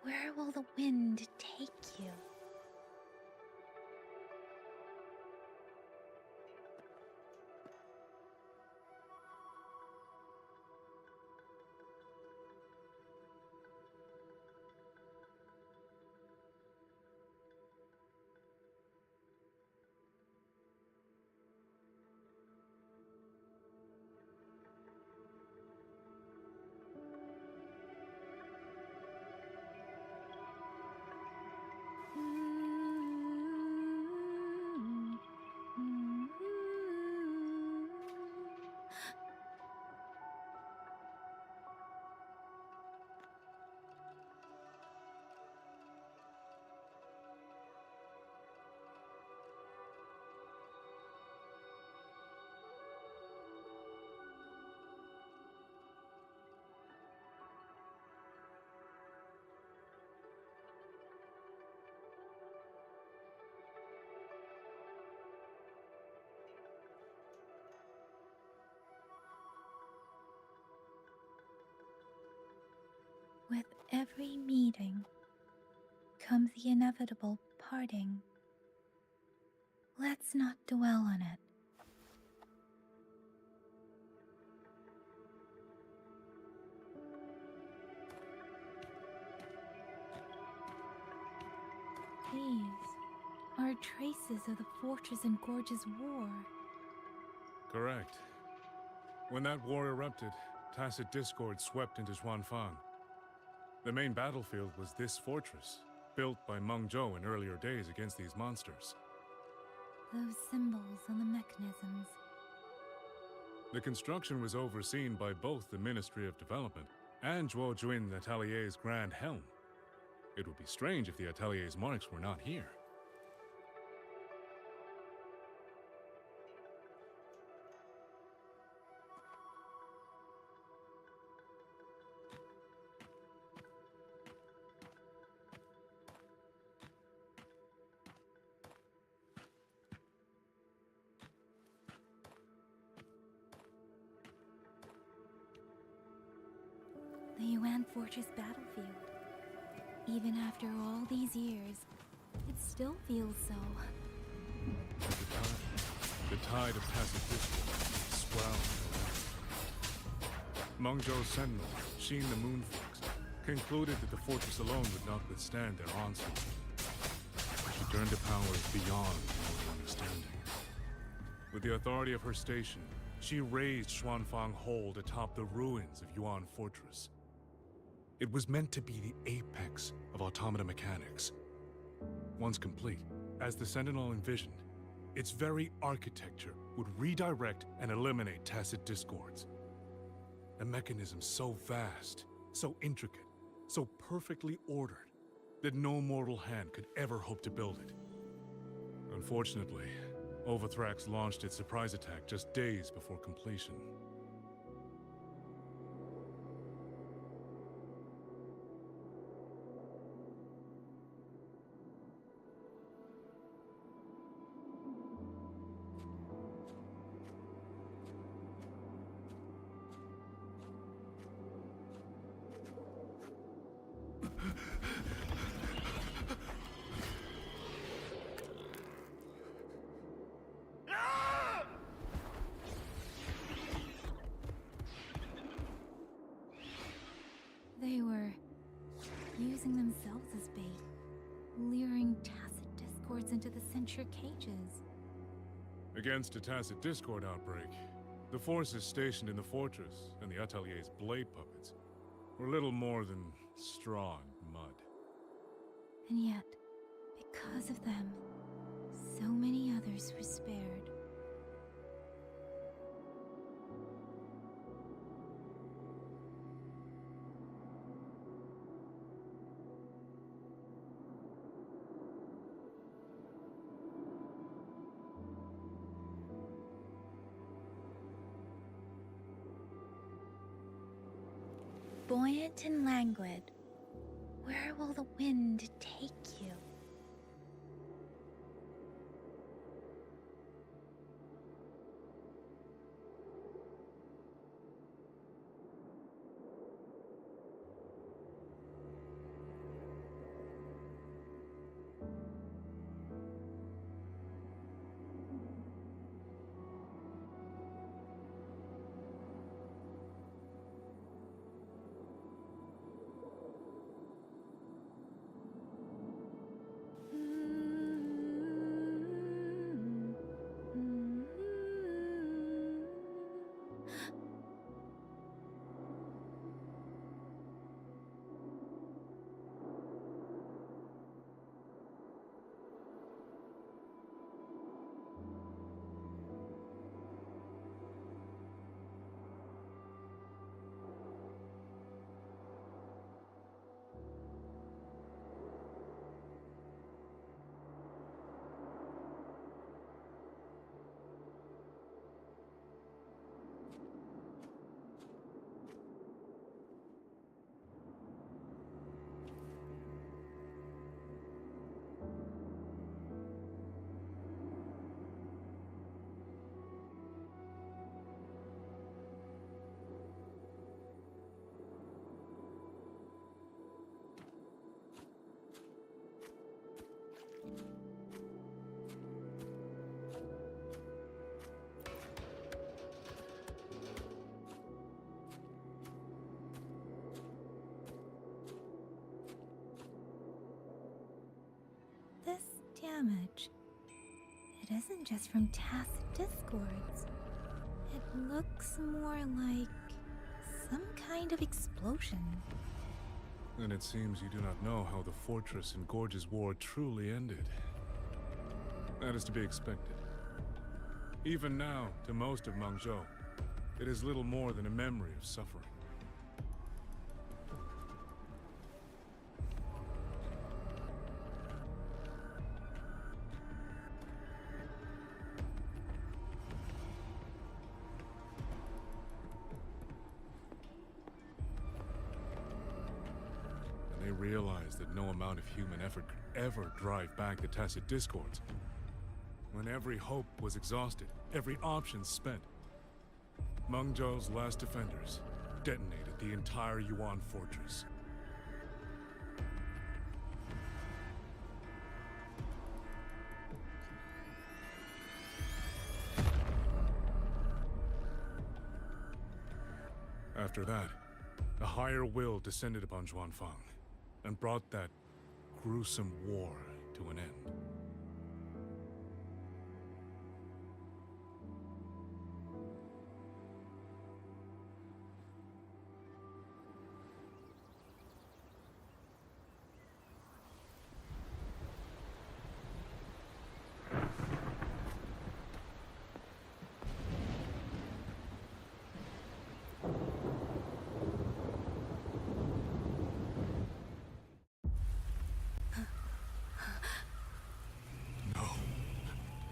where will the wind take you? With every meeting comes the inevitable parting. Let's not dwell on it. These are traces of the Fortress and Gorge's war. Correct. When that war erupted, tacit discord swept into Xuanfang. The main battlefield was this fortress, built by Meng Zhou in earlier days against these monsters. Those symbols on the mechanisms. The construction was overseen by both the Ministry of Development and Zhuo Jun Atelier's Grand Helm. It would be strange if the Atelier's marks were not here. The Yuan Fortress battlefield. Even after all these years, it still feels so. The tide of tacit discord swelled. Meng Zhou's sentinel, Sheen the Moonfox, concluded that the fortress alone would not withstand their onslaught. She turned to powers beyond mortal understanding. With the authority of her station, she raised Xuanfang Hold atop the ruins of Yuan Fortress. It was meant to be the apex of automata mechanics. Once complete, as the Sentinel envisioned, its very architecture would redirect and eliminate tacit discords. A mechanism so vast, so intricate, so perfectly ordered, that no mortal hand could ever hope to build it. Unfortunately, Overthrax launched its surprise attack just days before completion. They were using themselves as bait, luring tacit discords into the censure cages. Against a tacit discord outbreak, the forces stationed in the fortress and the Atelier's blade puppets were little more than straw and mud. And yet, because of them, so many others were spared. Buoyant and languid, where will the wind take you? damage. It isn't just from tacit discords. It looks more like some kind of explosion. Then it seems you do not know how the fortress and Gorge's war truly ended. That is to be expected. Even now, to most of Mangzhou, it is little more than a memory of suffering. And they realized that no amount of human effort could ever drive back the tacit discords. When every hope was exhausted, every option spent, Mengzhou's last defenders detonated the entire Yuan fortress. After that, a higher will descended upon Xuanfang and brought that gruesome war to an end.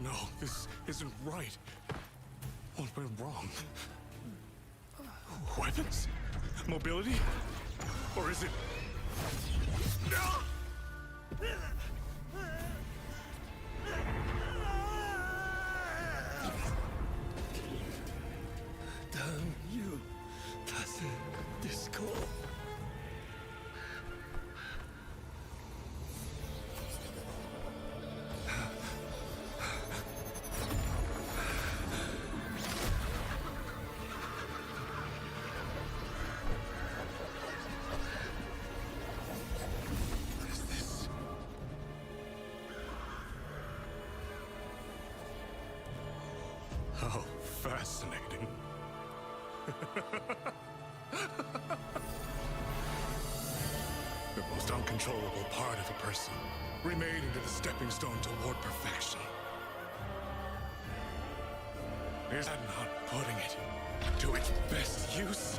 No, this isn't right. What went wrong? Weapons? Mobility? Or is it... Damn you, tacit discord. How fascinating. The most uncontrollable part of a person, remade into the stepping stone toward perfection. Is that not putting it to its best use?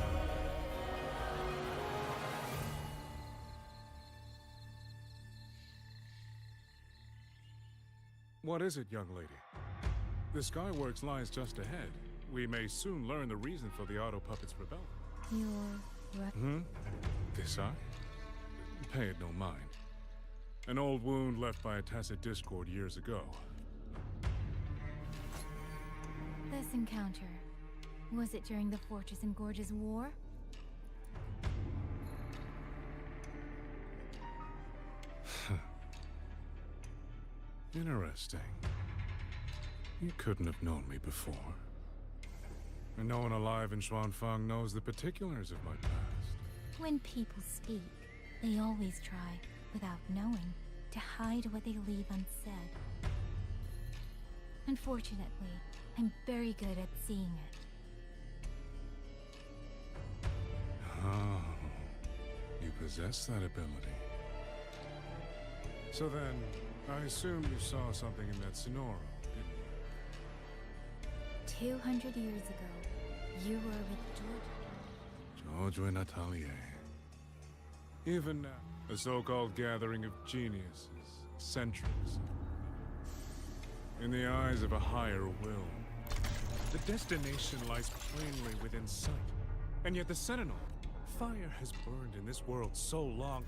What is it, young lady? The Skyworks lies just ahead. We may soon learn the reason for the auto puppet's rebellion. You're right. This eye? Pay it no mind. An old wound left by a tacit discord years ago. This encounter, was it during the Fortress and Gorge's war? Interesting. You couldn't have known me before. And no one alive in Xuanfang knows the particulars of my past. When people speak, they always try, without knowing, to hide what they leave unsaid. Unfortunately, I'm very good at seeing it. Oh, you possess that ability. So then, I assume you saw something in that Sonoro, didn't you? 200 years ago, you were with George. George and Atelier. Even now, a so-called gathering of geniuses, eccentrics. In the eyes of a higher will, the destination lies plainly within sight. And yet the Sentinel, fire has burned in this world so long.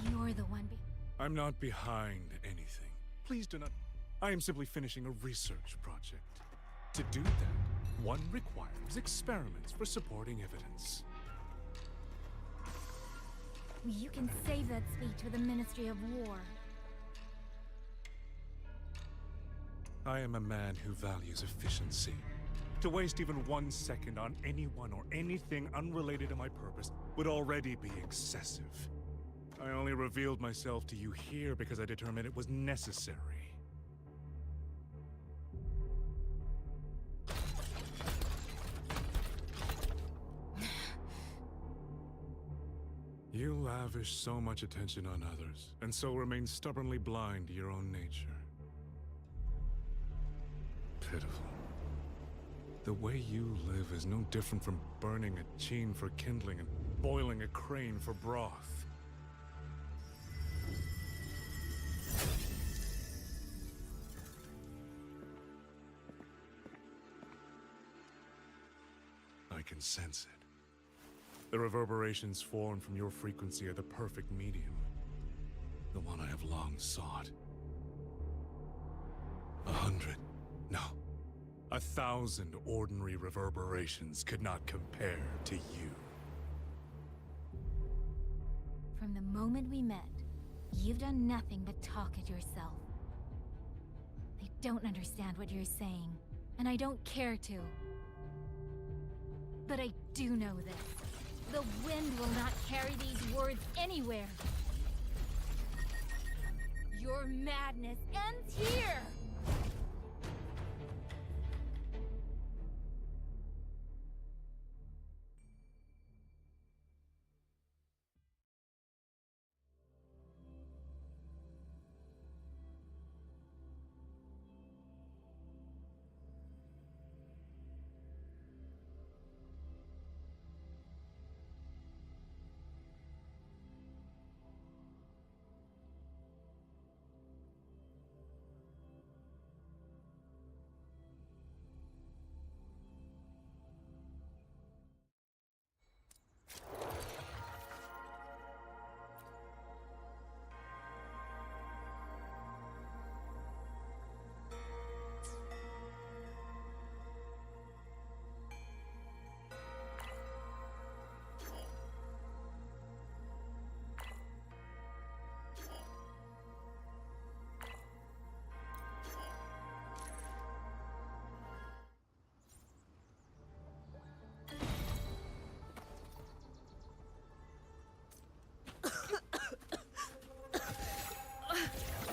You're the one I'm not behind anything. Please do not. I am simply finishing a research project. To do that, one requires experiments for supporting evidence. You can save that speech for the Ministry of War. I am a man who values efficiency. To waste even 1 second on anyone or anything unrelated to my purpose would already be excessive. I only revealed myself to you here because I determined it was necessary. You lavish so much attention on others, and so remain stubbornly blind to your own nature. Pitiful. The way you live is no different from burning a cheen for kindling and boiling a crane for broth. I can sense it. The reverberations formed from your frequency are the perfect medium. The one I have long sought. 100, no, 1,000 ordinary reverberations could not compare to you. From the moment we met, you've done nothing but talk at yourself. I don't understand what you're saying, and I don't care to. But I do know this. The wind will not carry these words anywhere. Your madness ends here!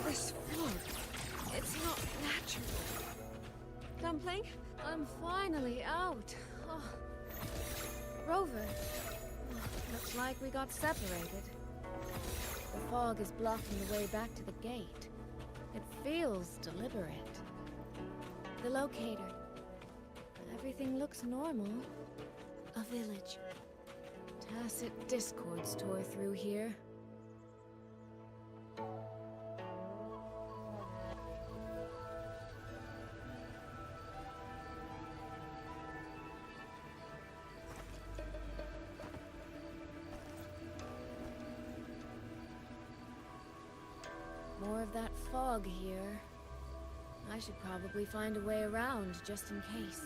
This fog, it's not natural. Dumpling, I'm finally out. Oh. Rover, looks like we got separated. The fog is blocking the way back to the gate. It feels deliberate. The locator. Everything looks normal. A village. Tacit discords tore through here. More of that fog here. I should probably find a way around just in case.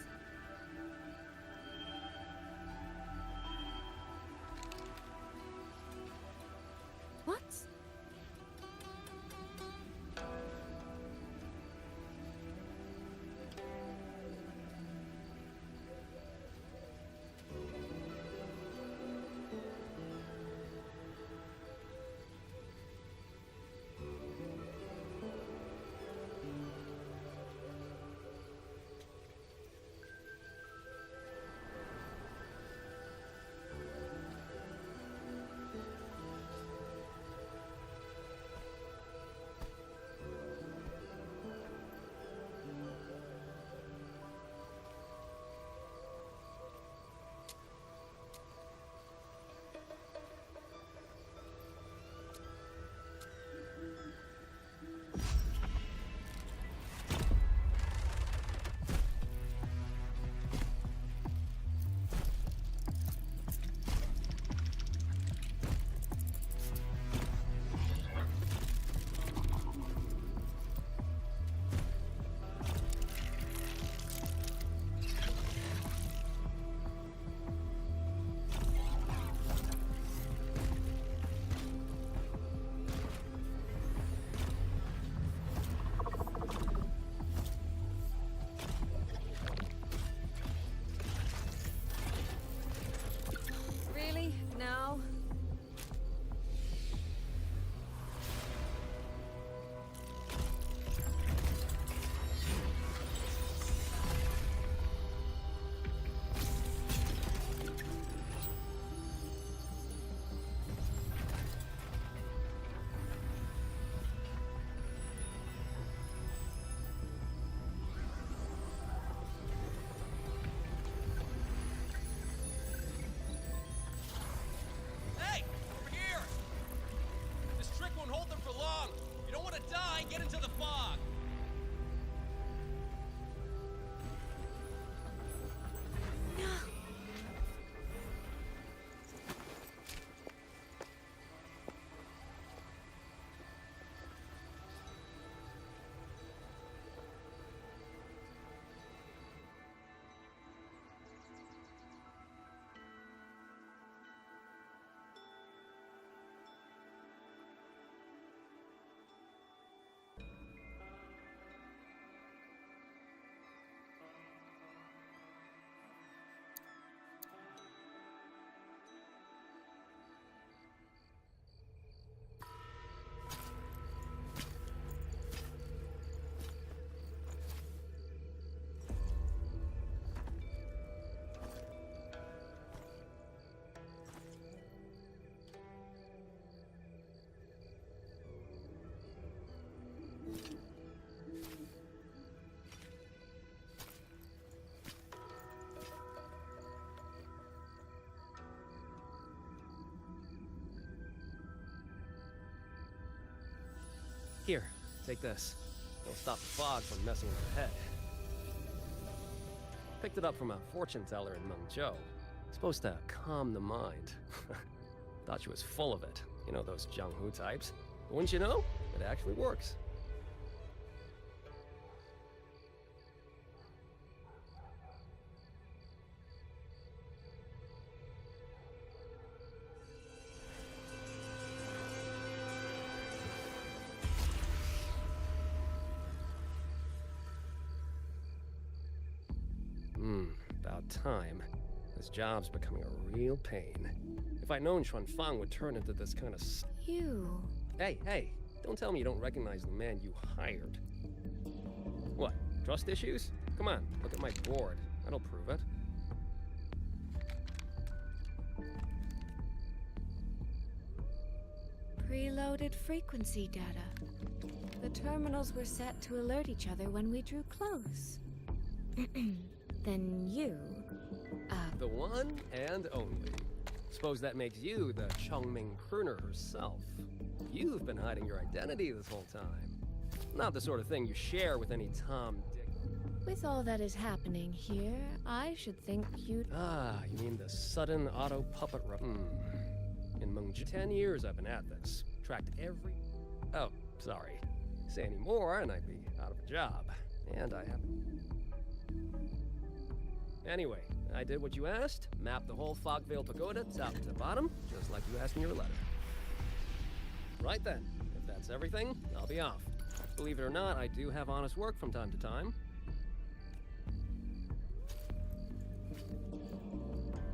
What? hold them for long. You don't want to die, get into the fog. Here, take this. It'll stop the fog from messing with your head. Picked it up from a fortune teller in Mengzhou. Supposed to calm the mind. Thought she was full of it. You know those Jianghu types. But wouldn't you know? It actually works. About time. This job's becoming a real pain. If I'd known Xuanfang would turn into this kind of You. Hey, don't tell me you don't recognize the man you hired. What, trust issues? Come on, look at my board. That'll prove it. Preloaded frequency data. The terminals were set to alert each other when we drew close. Then you, The one and only. Suppose that makes you the Chongming crooner herself. You've been hiding your identity this whole time. Not the sort of thing you share with any Tom, Dick. with all that is happening here, I should think you'd... Ah, you mean the sudden auto puppet In Mengzhou, 10 years I've been at this. Tracked every... Oh, sorry. Say any more and I'd be out of a job. And I haven't... Anyway, I did what you asked, mapped the whole Fogvale Pagoda top to bottom, just like you asked in your letter. Right then, if that's everything, I'll be off. Believe it or not, I do have honest work from time to time.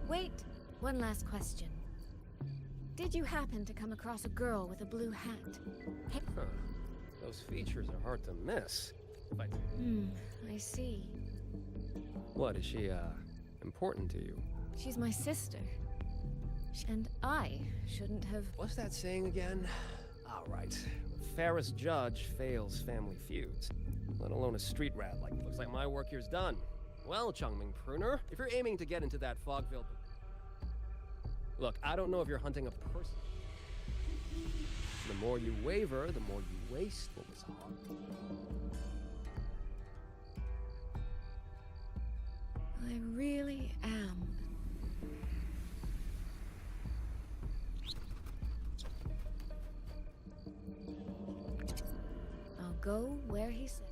Wait, one last question. Did you happen to come across a girl with a blue hat? Huh. Those features are hard to miss. If I... I see. What, is she, important to you? She's my sister. And I shouldn't have... What's that saying again? All right. Fairest judge fails family feuds. Let alone a street rat like me. Looks like my work here's done. Well, Chongming Pruner, if you're aiming to get into that Fogvale... Look, I don't know if you're hunting a person. The more you waver, the more you waste what was hard. I really am. I'll go where he said.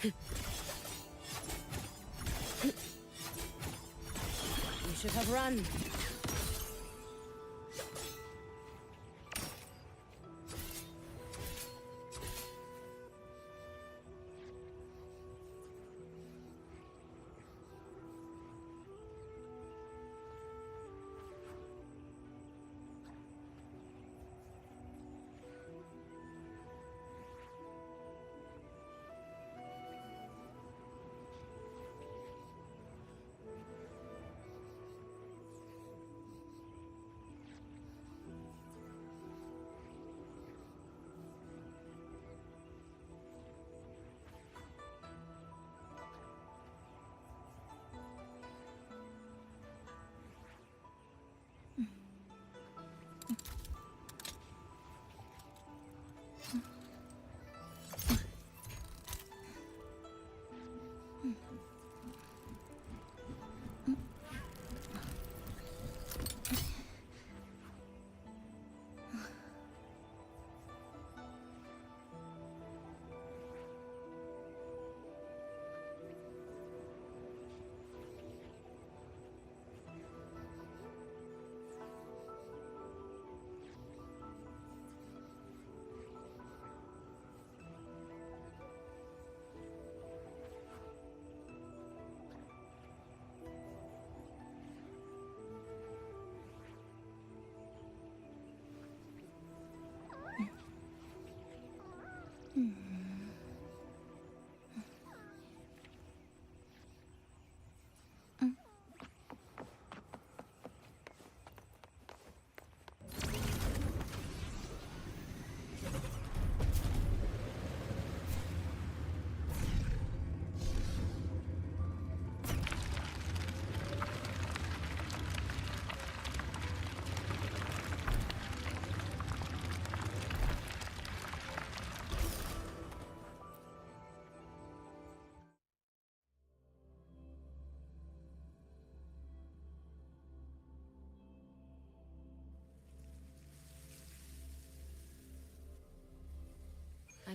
You should have run.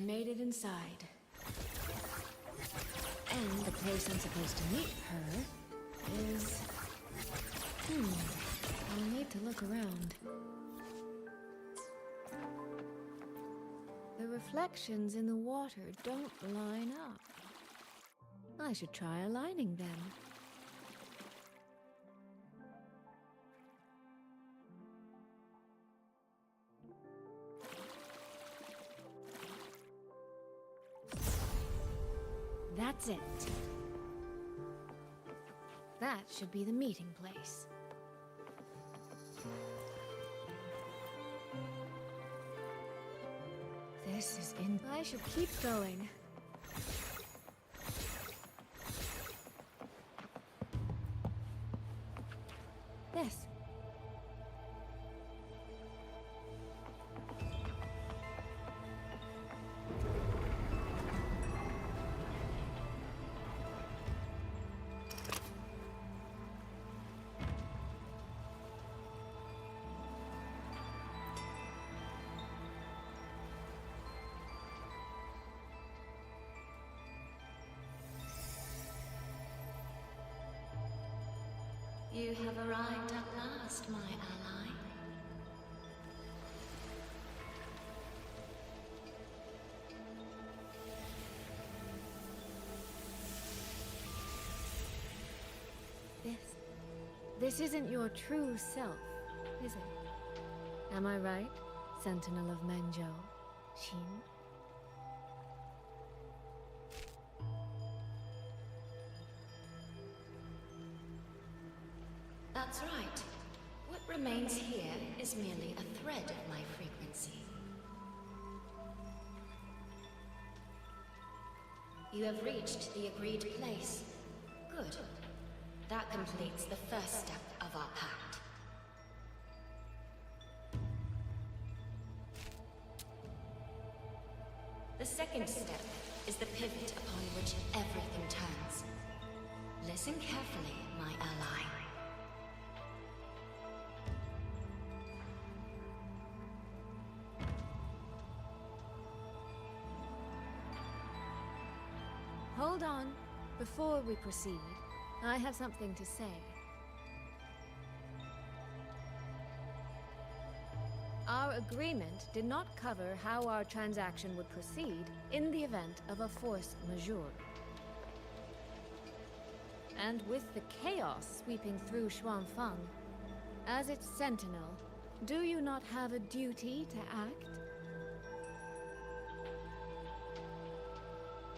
made it inside. And the place I'm supposed to meet her is... I'll need to look around. The reflections in the water don't line up. I should try aligning them. That's it. That should be the meeting place. This is in... I should keep going. This. You have arrived at last, my ally. This isn't your true self, is it? Am I right, Sentinel of Mengzhou, Xin? That's right. What remains here is merely a thread of my frequency. You have reached the agreed place. Good. That completes the first step of our pact. The second step is the pivot upon which everything turns. Listen carefully, my ally. Hold on. Before we proceed, I have something to say. Our agreement did not cover how our transaction would proceed in the event of a force majeure. And with the chaos sweeping through Xuanfeng, as its sentinel, do you not have a duty to act?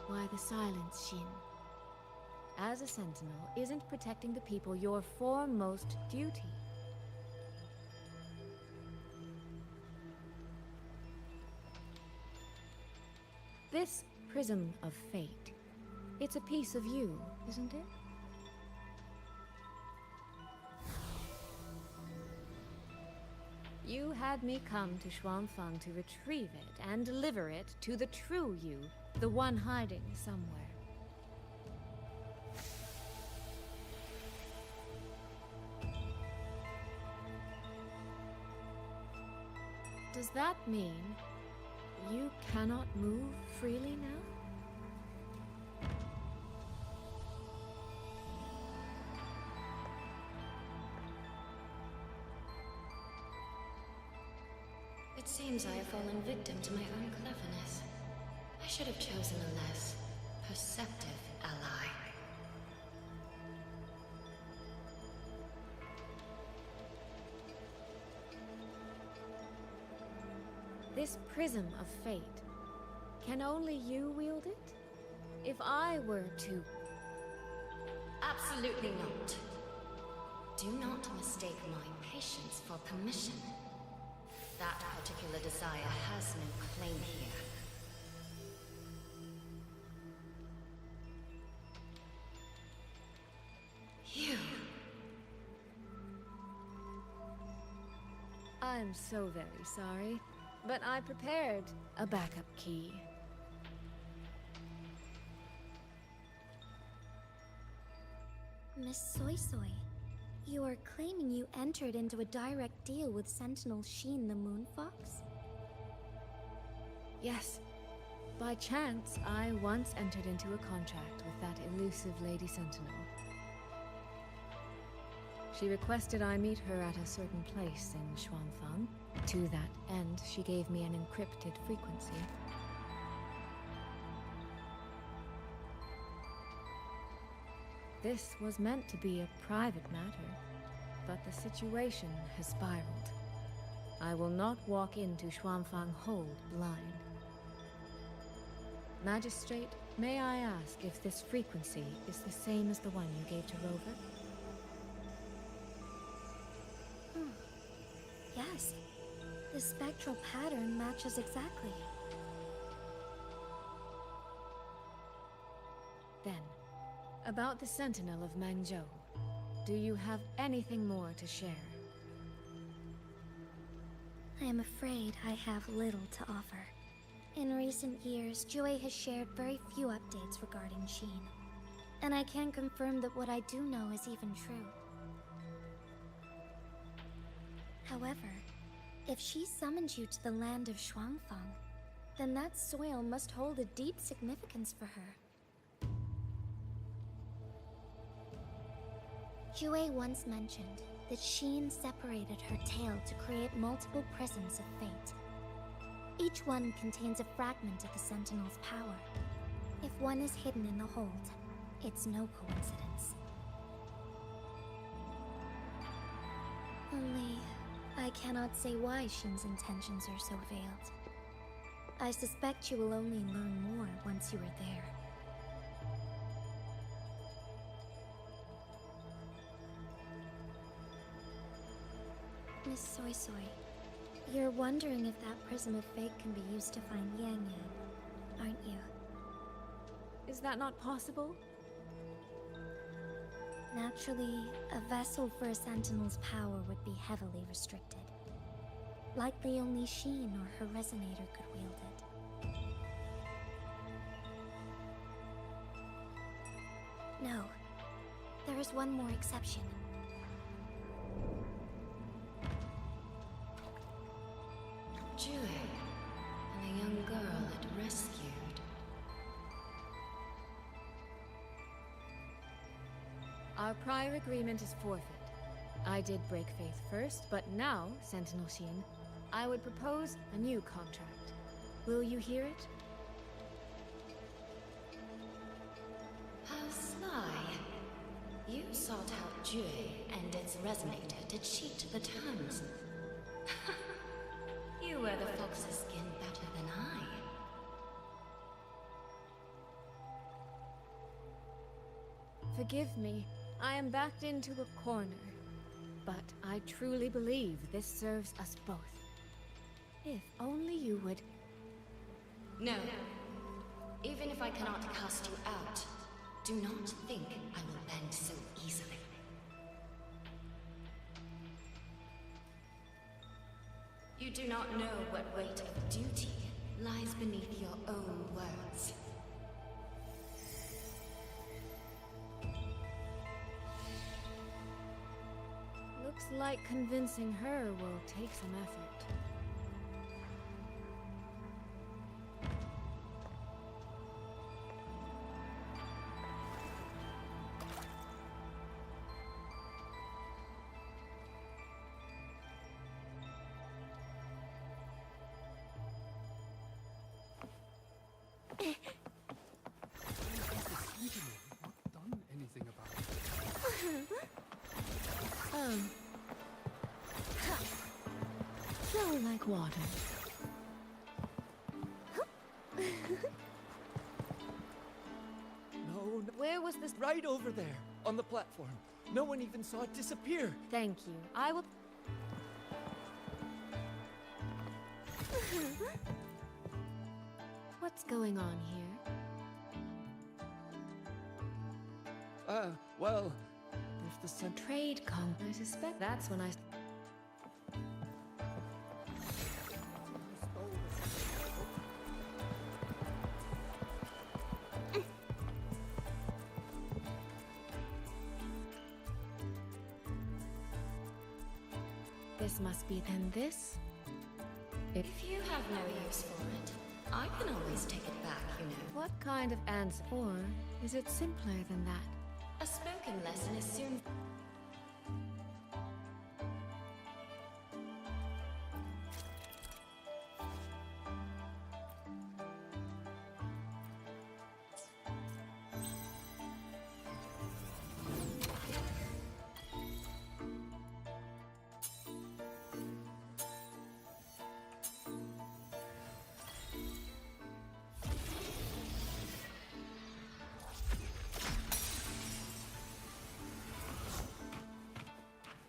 Why the silence, Xin? As a sentinel, isn't protecting the people your foremost duty? This prism of fate, it's a piece of you, isn't it? You had me come to Xuanfeng to retrieve it and deliver it to the true you, the one hiding somewhere. Does that mean you cannot move freely now? It seems I have fallen victim to my own cleverness. I should have chosen a less perceptive ally. This prism of fate, can only you wield it? If I were to... Absolutely not. Do not mistake my patience for permission. That particular desire has no claim here. You... I'm so very sorry, but I prepared a backup key. Miss Soy Soy, you are claiming you entered into a direct deal with Sentinel Sheen the Moon Fox? Yes, By chance, I once entered into a contract with that elusive Lady Sentinel. She requested I meet her at a certain place in Xuanfang. To that end, she gave me an encrypted frequency. This was meant to be a private matter, but the situation has spiraled. I will not walk into Xuanfang Hold blind. Magistrate, may I ask if this frequency is the same as the one you gave to Rover? Yes. The spectral pattern matches exactly. Then, about the Sentinel of Mangzhou, do you have anything more to share? I am afraid I have little to offer. In recent years, Joy has shared very few updates regarding Sheen. And I can confirm that what I do know is even true. However, if she summoned you to the land of Xuanfang, then that soil must hold a deep significance for her. Jue once mentioned that Sheen separated her tail to create multiple prisms of fate. Each one contains a fragment of the Sentinel's power. If one is hidden in the hold, it's no coincidence. Only, I cannot say why Sheen's intentions are so veiled. I suspect you will only learn more once you are there. Miss Soy Soy, you're wondering if that prism of fate can be used to find Yang Yang, aren't you? Is that not possible? Naturally, a vessel for a Sentinel's power would be heavily restricted. Likely only Sheen or her resonator could wield it. No. There is one more exception. Jue, and the young girl it rescued. Our prior agreement is forfeit. I did break faith first, but now, Sentinel Sheen, I would propose a new contract. Will you hear it? How sly. You sought out Jue and its resonator to cheat the terms. You wear the fox's skin better than I. Forgive me. I am backed into a corner. But I truly believe this serves us both. If only you would... No. Even if I cannot cast you out, do not think I will bend so easily. You do not know what weight of duty lies beneath your own words. Looks like convincing her will take some effort. Flow like water. No, where was this? Right over there, on the platform. No one even saw it disappear. Thank you. I will... What's going on here? Well, if the trade I suspect that's when I... This must be then this? If you have no use for it, I can always take it back, you know. What kind of answer? Or is it simpler than that? A spoken lesson is soon.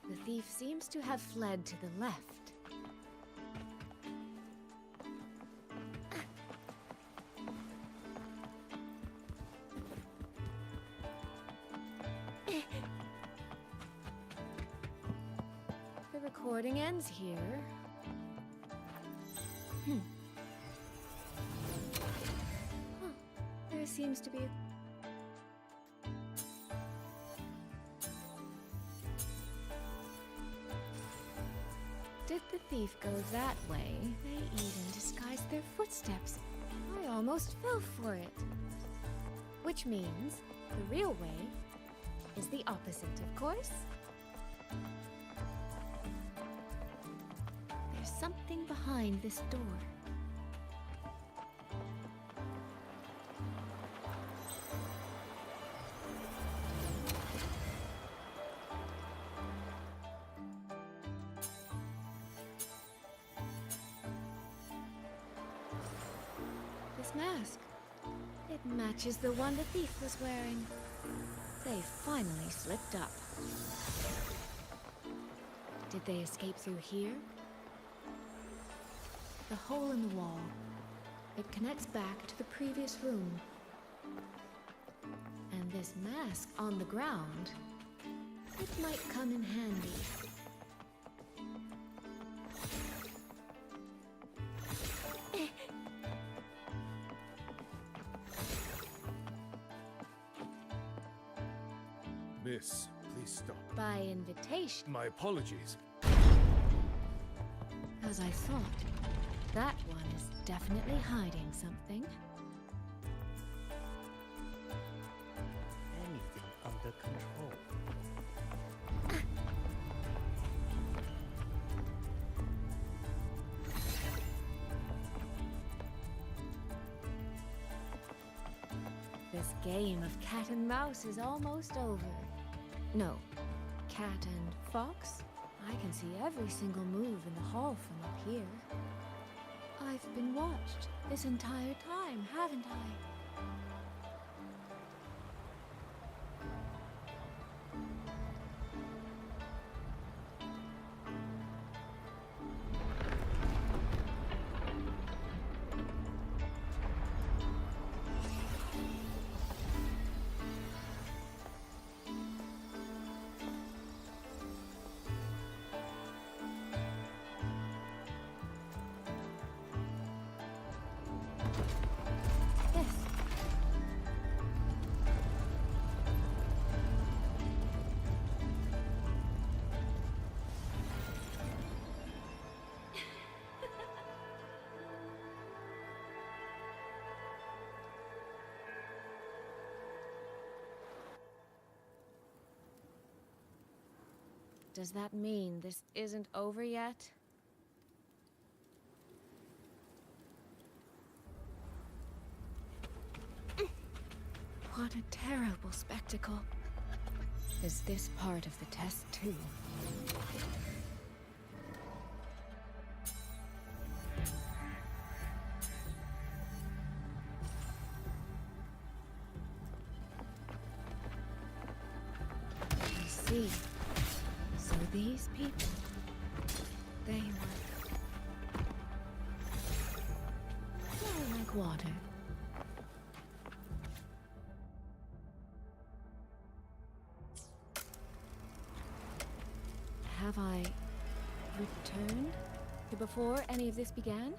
The thief seems to have fled to the left. The recording ends here. Huh. There seems to be a... Did the thief go that way? They even disguised their footsteps. I almost fell for it. Which means the real way is the opposite, of course. There's something behind this door. This mask. It matches the one the thief was wearing. They finally slipped up. Did they escape through here? The hole in the wall. It connects back to the previous room. And this mask on the ground, it might come in handy. Miss, please stop. By invitation. My apologies. As I thought, that one is definitely hiding something. Anything under control. This game of cat and mouse is almost over. No, cat and fox? I can see every single move in the hall from up here. I've been watched this entire time, haven't I? Yes. Does that mean this isn't over yet? What a terrible spectacle. Is this part of the test too? I see. So these people, they were... They're like water. Have I returned to before any of this began?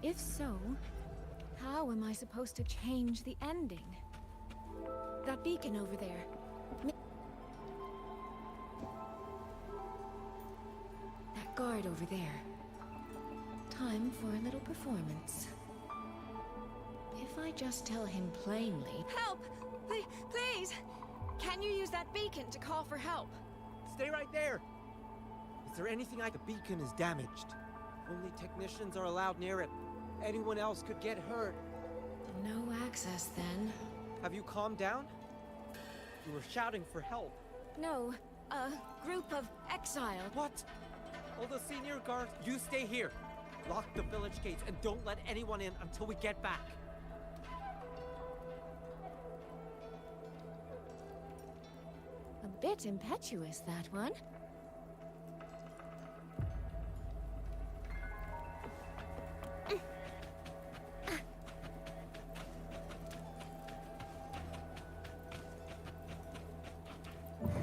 If so, how am I supposed to change the ending? That beacon over there. That guard over there. Time for a little performance. I just tell him plainly? Help! Please! Can you use that beacon to call for help? Stay right there! Is there anything The beacon is damaged. Only technicians are allowed near it. Anyone else could get hurt. No access, then. Have you calmed down? You were shouting for help. No, a group of exile. What? All the senior guards, you stay here. Lock the village gates and don't let anyone in until we get back. A bit impetuous, that one.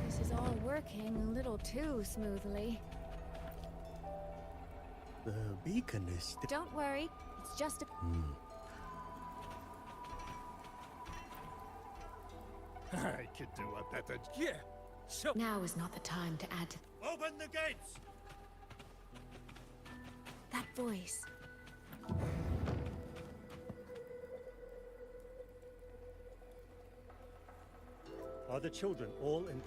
This is all working a little too smoothly. The beacon is... Don't worry, it's just a... I could do a better... Yeah! So... Now is not the time to add to... Open the gates! That voice. Are the children all in...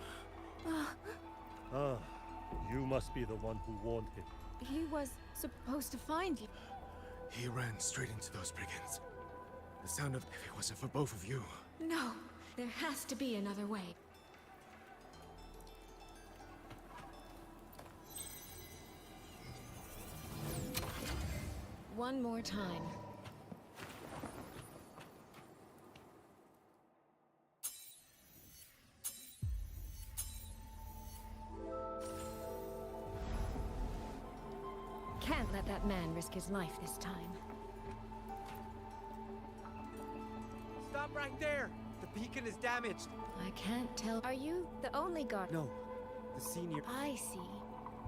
Ah, you must be the one who warned him. He was supposed to find you. He ran straight into those brigands. The sound of... If it wasn't for both of you... No, there has to be another way. One more time. Can't let that man risk his life this time. Stop right there! The beacon is damaged. I can't tell. Are you the only guard? No, the senior... I see.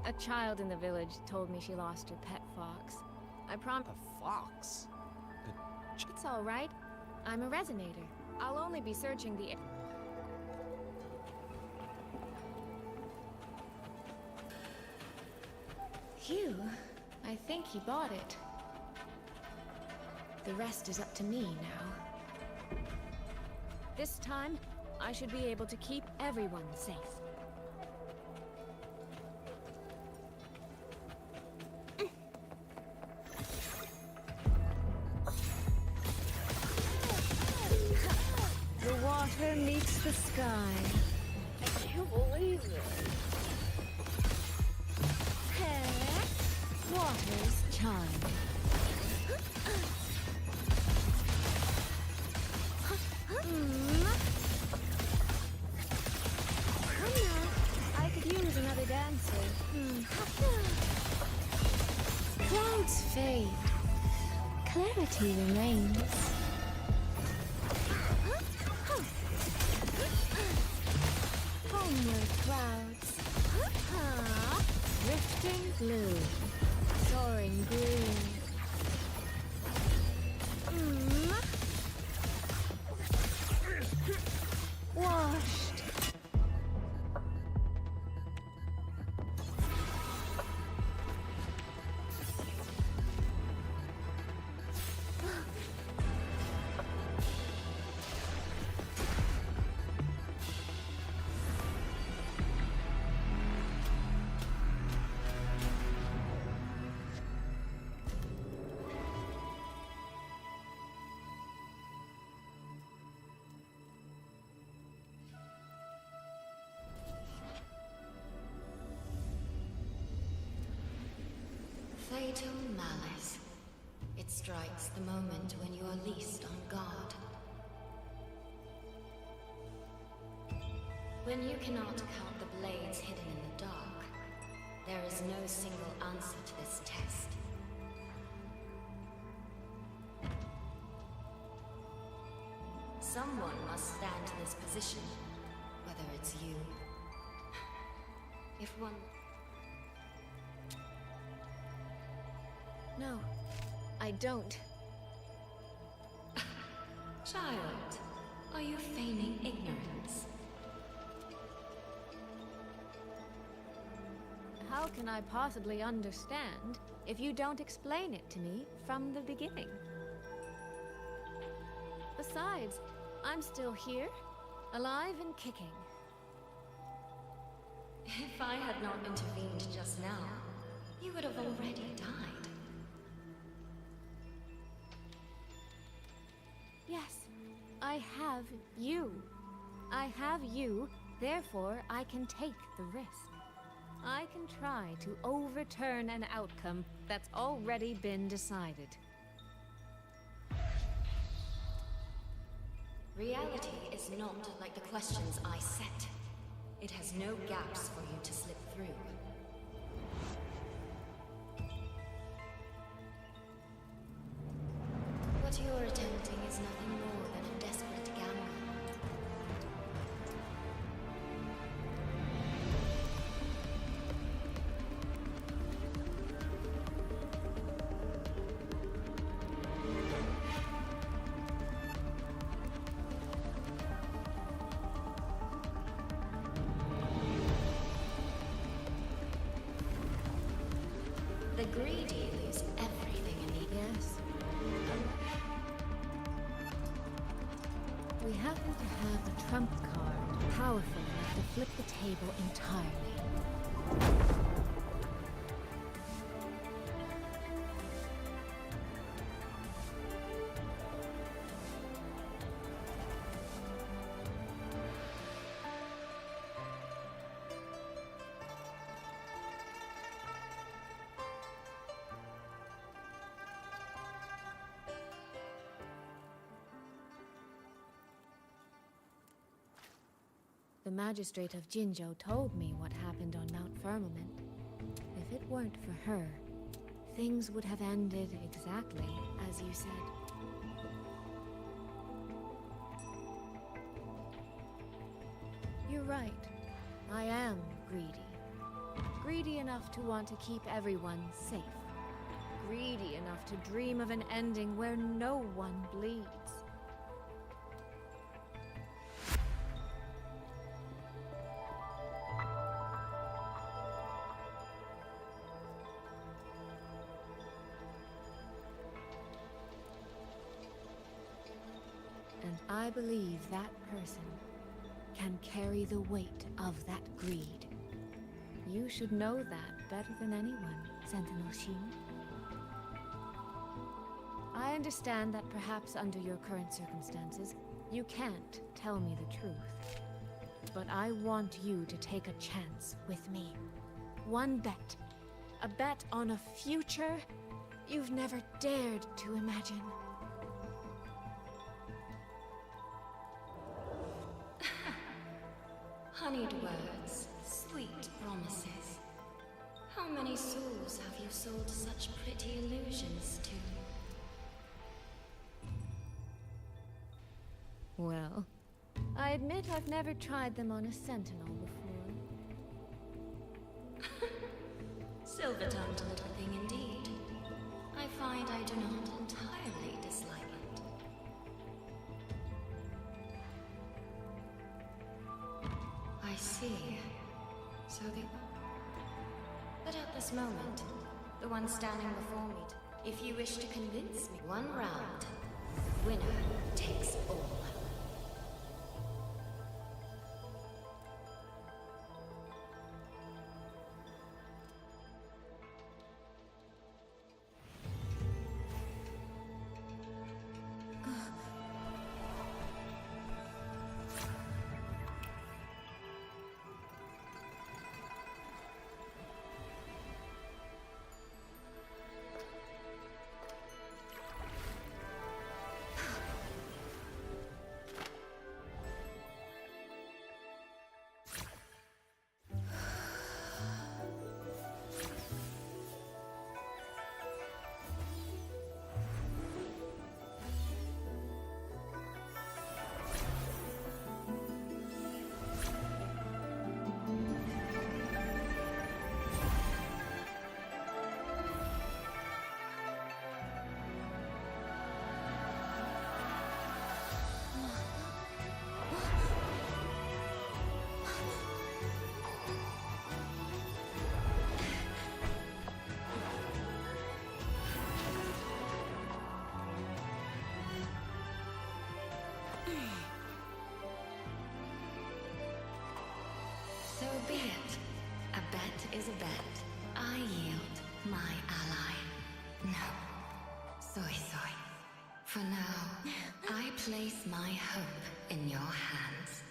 A child in the village told me she lost her pet fox. I promise. A fox? It's all right. I'm a resonator. I'll only be searching the... Phew. I think he bought it. The rest is up to me now. This time, I should be able to keep everyone safe. The water meets the sky. Can you believe it? Water's chime. I could use another dancer. Clouds fade. Clarity remains. Homeward clouds. Drifting blue. Soaring green. Washed. Fatal malice. It strikes the moment when you are least on guard. When you cannot count the blades hidden in the dark, there is no single answer to this test. Someone must stand in this position, whether it's you. If one... No, I don't. Child, are you feigning ignorance? How can I possibly understand if you don't explain it to me from the beginning? Besides, I'm still here, alive and kicking. If I had not intervened just now, you would have already died. Yes, I have you. I have you, therefore I can take the risk. I can try to overturn an outcome that's already been decided. Reality is not like the questions I set. It has no gaps for you to slip through. What you're attempting is nothing more than a desperate gamble. The greedy lose everything in the Yes. We happen to have a trump card powerful enough to flip the table entirely. The magistrate of Jinzhou told me what happened on Mount Firmament. If it weren't for her, things would have ended exactly as you said. You're right. I am greedy. Greedy enough to want to keep everyone safe. Greedy enough to dream of an ending where no one bleeds. And I believe that person can carry the weight of that greed. You should know that better than anyone, Sentinel Xin. I understand that perhaps under your current circumstances, you can't tell me the truth. But I want you to take a chance with me. One bet. A bet on a future you've never dared to imagine. Honeyed words, sweet promises. How many souls have you sold such pretty illusions to? Well, I admit I've never tried them on a sentinel before. Silver-tongued little thing indeed. I find I do not entirely dislike it. I see. So But at this moment, the one standing before me, if you wish to convince me, one round, winner takes all. So be it. A bet is a bet. I yield my ally. No. Soy soy. For now, I place my hope in your hands.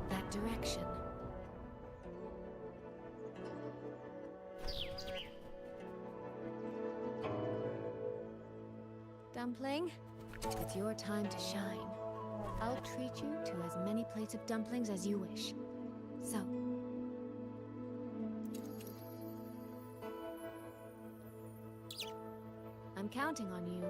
That direction. Dumpling, it's your time to shine. I'll treat you to as many plates of dumplings as you wish. So, I'm counting on you.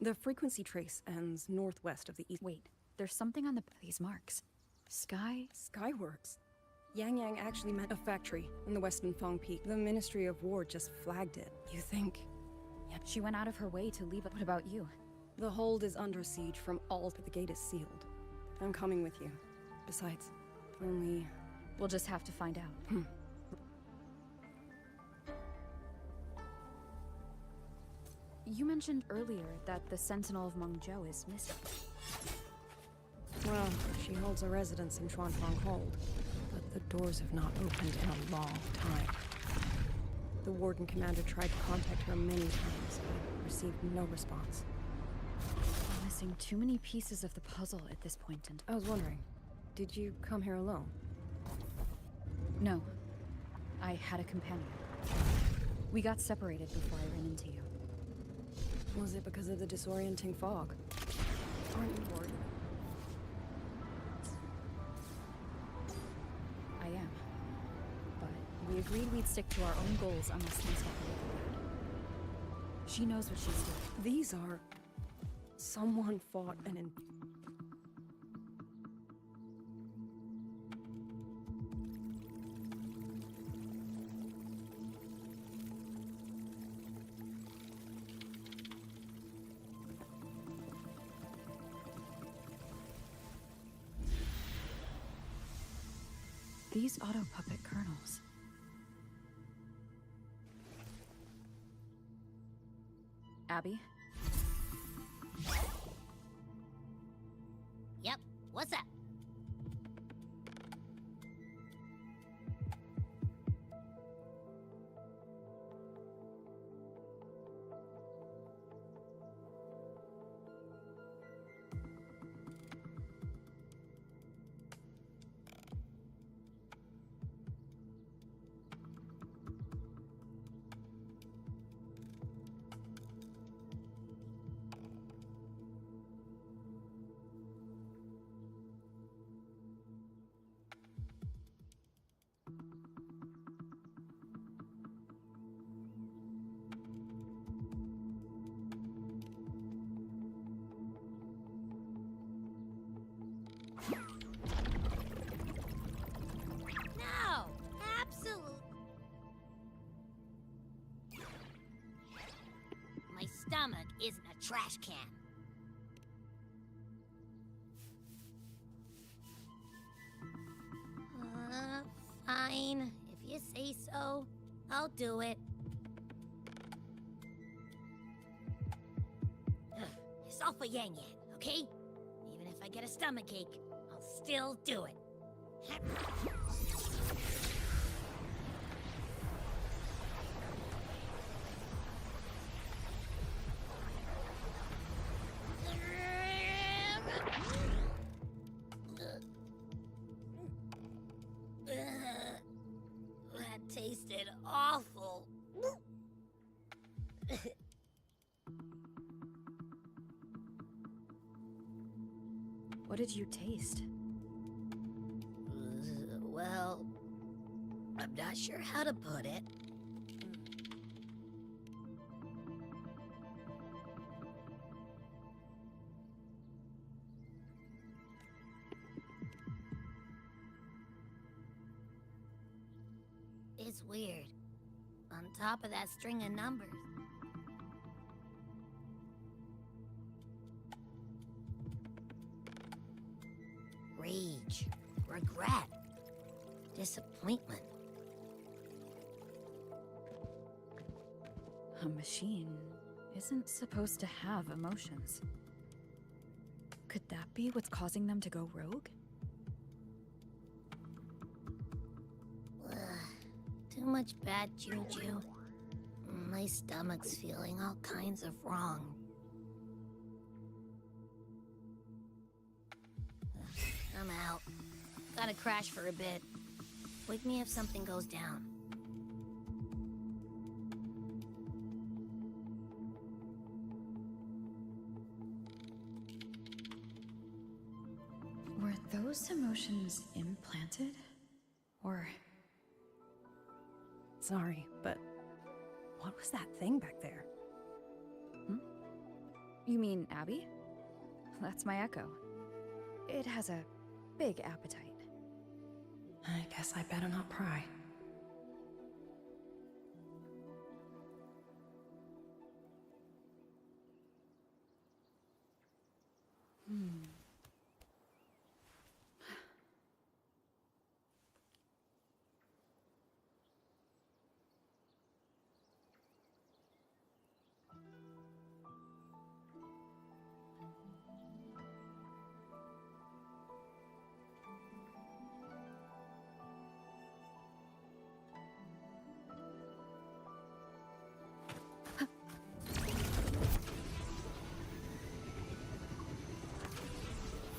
The frequency trace ends northwest of the east. Wait, there's something on these marks. Skyworks. Yang Yang actually meant a factory in the Western Fong Peak. The Ministry of War just flagged it. You think? Yep, she went out of her way to leave it. What about you? The hold is under siege from all, but the gate is sealed. I'm coming with you. Besides, only... We'll just have to find out. You mentioned earlier that the Sentinel of Mengzhou is missing. Well, she holds a residence in Chuanfang Hold, but the doors have not opened in a long time. The Warden Commander tried to contact her many times, but received no response. I'm missing too many pieces of the puzzle at this point, and... I was wondering, did you come here alone? No. I had a companion. We got separated before I ran into you. Was it because of the disorienting fog? Aren't you worried? I am. But we agreed we'd stick to our own goals unless things got really bad. She knows what she's doing. These are... Someone fought an... These auto-puppet kernels. Abby? Yep, what's up? stomach isn't a trash can. Fine. If you say so, I'll do it. It's all for Yang Yang, okay? Even if I get a stomachache, I'll still do it. That tasted awful. What did you taste? Well, I'm not sure how to put it. It's weird. On top of that string of numbers. Rage, regret, disappointment. A machine isn't supposed to have emotions. Could that be what's causing them to go rogue? Too much bad juju. My stomach's feeling all kinds of wrong. I'm out. Gotta crash for a bit. Wake me if something goes down. Were those emotions implanted? Or... Sorry, but what was that thing back there? You mean Abby? That's my echo. It has a big appetite. I guess I better not pry.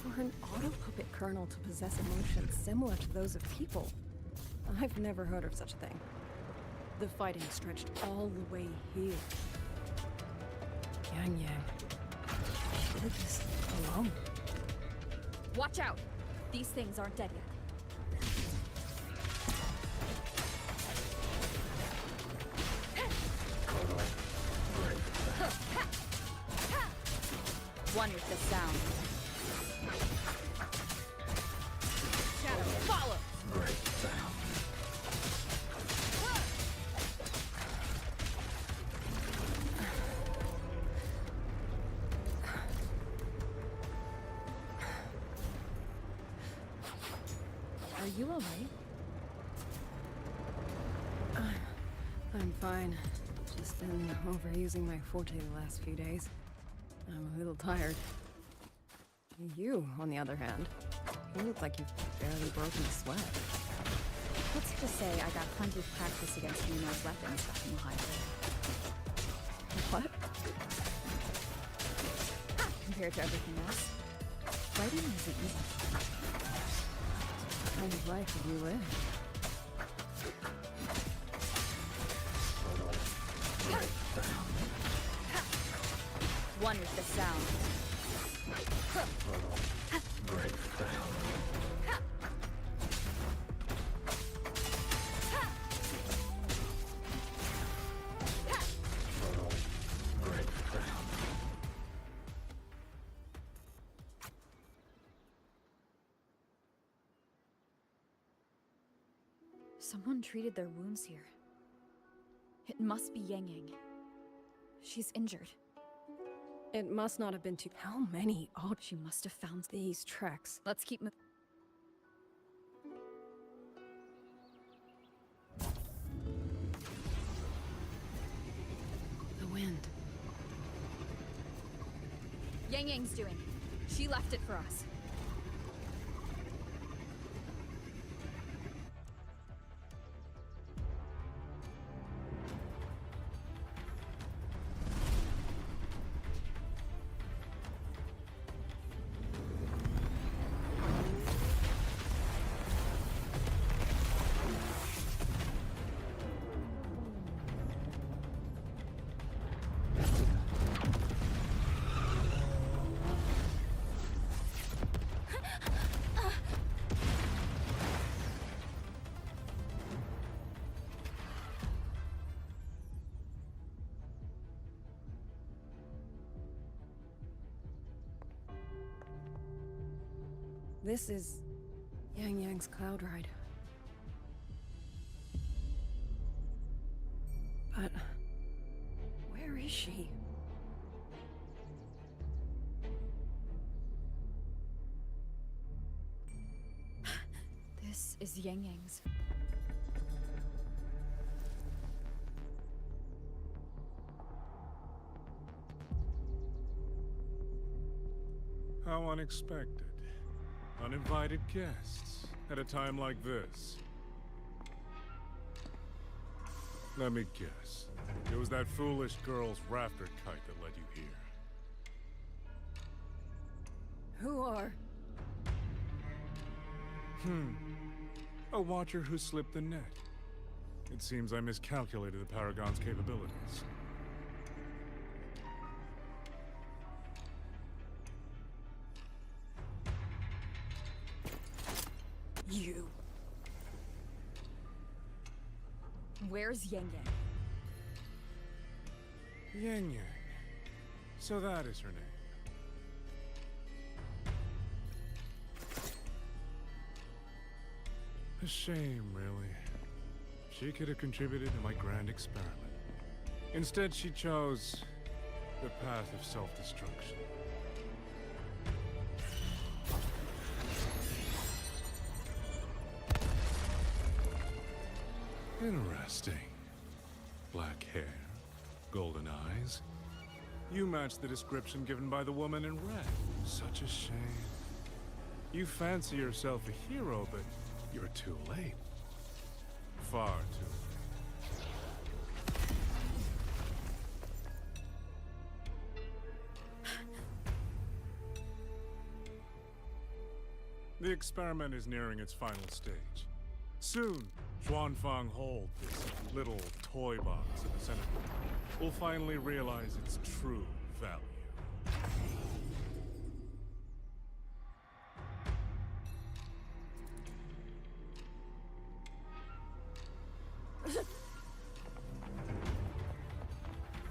For an auto-puppet kernel to possess emotions similar to those of people, I've never heard of such a thing. The fighting stretched all the way here. Yang Yang. She did this alone. Watch out! These things aren't dead yet. One with the sound. Shadow, follow! Great sound. Are you alright? I'm fine. Just been overusing my forte the last few days. I'm a little tired. You, on the other hand, you look like you've barely broken a sweat. Let's just say I got plenty of practice against Nino's weapons back in Ohio. What? Compared to everything else, fighting isn't easy. What kind of life have you lived? One with the sound. Great sound. Great sound. Someone treated their wounds here. It must be Yang Yang. She's injured. It must not have been too. How many? Oh, she must have found these tracks. Let's keep moving. The wind. Yang Yang's doing. She left it for us. This is Yang Yang's cloud ride. But where is she? This is Yang Yang's. How unexpected. Uninvited guests at a time like this. Let me guess. It was that foolish girl's rafter kite that led you here. Who are? A watcher who slipped the net. It seems I miscalculated the Paragon's capabilities. You. Where's Yang Yang? Yang Yang. So that is her name. A shame, really. She could have contributed to my grand experiment. Instead, she chose the path of self-destruction. Interesting. Black hair, golden eyes. You match the description given by the woman in red. Such a shame. You fancy yourself a hero, but you're too late. Far too late. The experiment is nearing its final stage. Soon, Xuanfang Hold, this little toy box in the center, will finally realize its true value.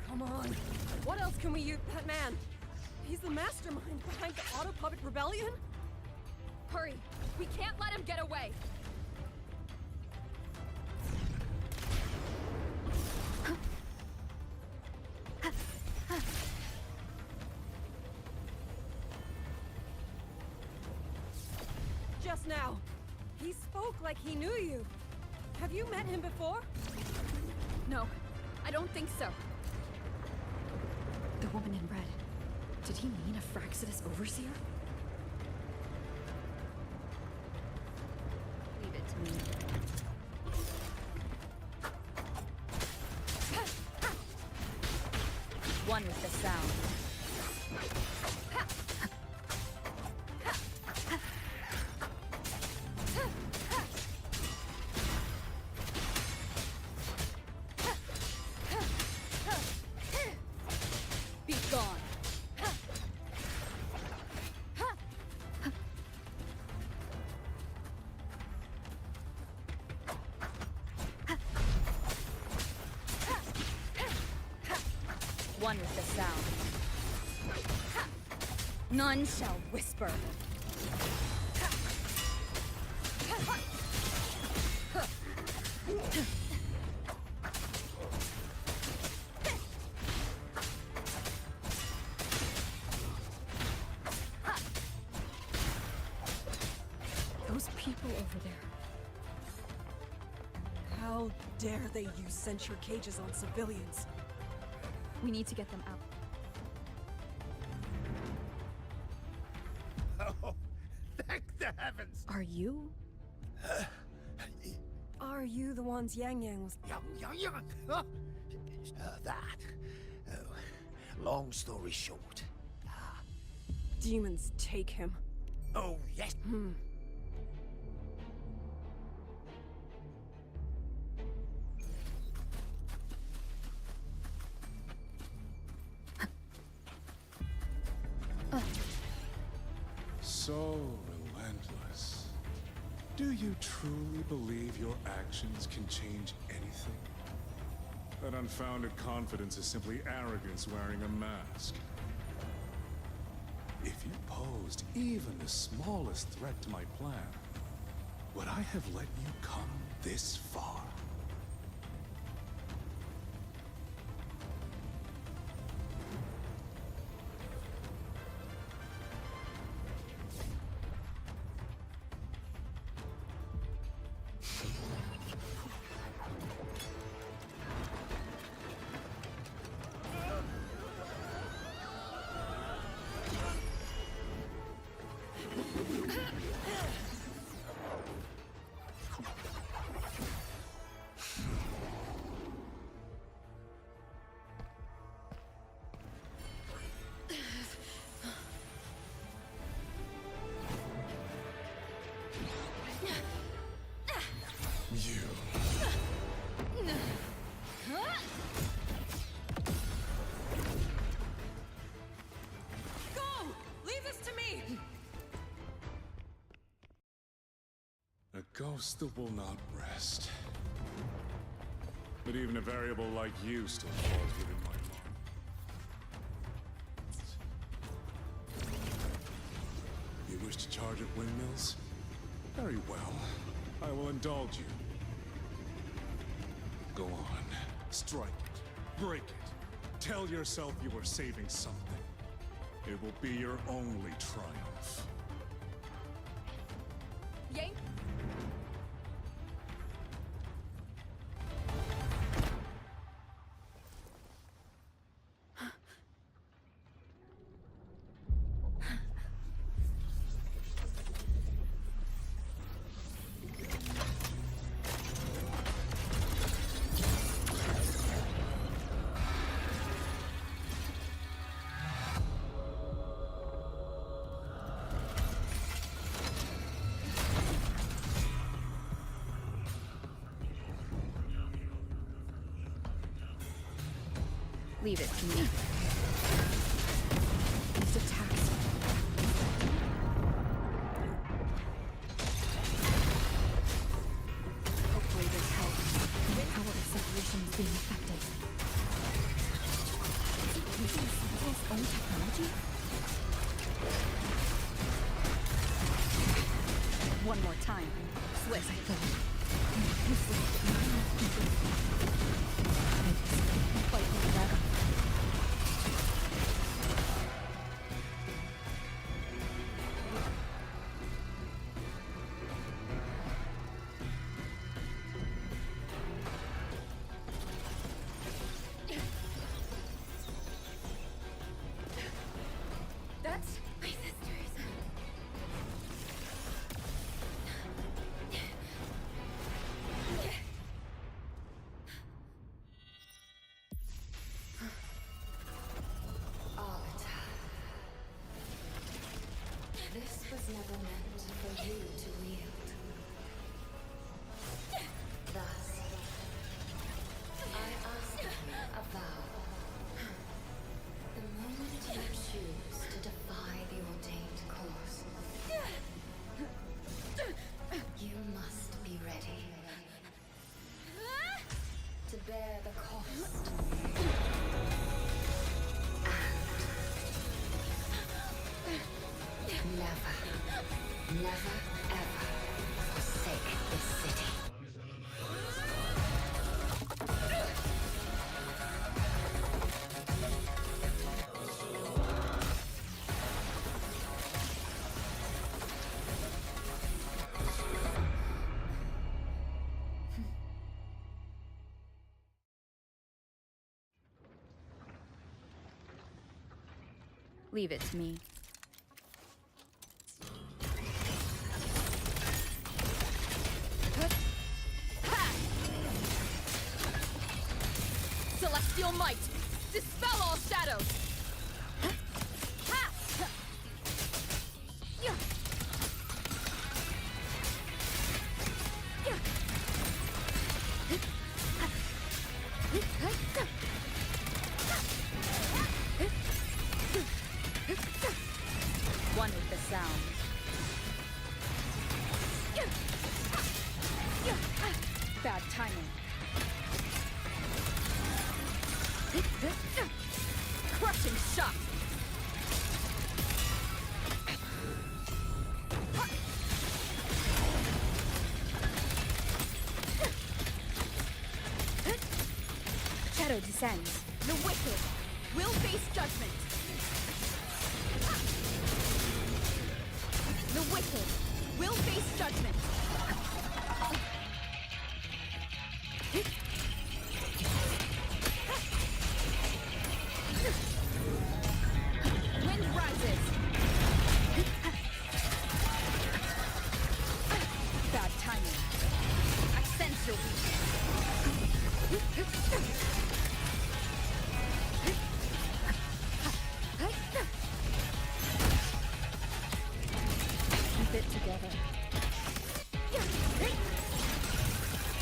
Come on. What else can we use? That man. He's the mastermind behind the Auto Puppet Rebellion? Hurry! We can't let him get away! Just now, he spoke like he knew you. Have you met him before? No, I don't think so. The woman in red. Did he mean a Fraxidus overseer? Leave it to me. One with the sound. Be gone. One with the sound. None shall whisper. How dare they use censure cages on civilians? We need to get them out. Oh, thank the heavens! Are you? Are you the ones Yang Yang was... That. Oh, long story short. Demons take him. Oh, yes. So relentless. Do you truly believe your actions can change anything? That unfounded confidence is simply arrogance wearing a mask. If you posed even the smallest threat to my plan, would I have let you come this far? A ghost that will not rest. But even a variable like you still falls within my mind. You wish to charge at windmills? Very well. I will indulge you. Go on. Strike it. Break it. Tell yourself you are saving something. It will be your only triumph. Yang? Leave it to me. These attacks. Hopefully this helps. The power of separation is being affected. Is it using Sentinel's own technology? One more time. Swift. Fight with the dragon. That's my sisters. This was never meant for you to wield. Thus, I ask you a vow. The moment you choose to defy the ordained course, you must be ready to bear the cost. Never, never, ever forsake this city. Leave it to me. Celestial might! Dispel all shadows! One with the sound. Bad timing. Crushing shot! Shadow descends. The wicked will face judgment! The wicked will face judgment! Wind rises! Bad timing. I sense your Keep it together.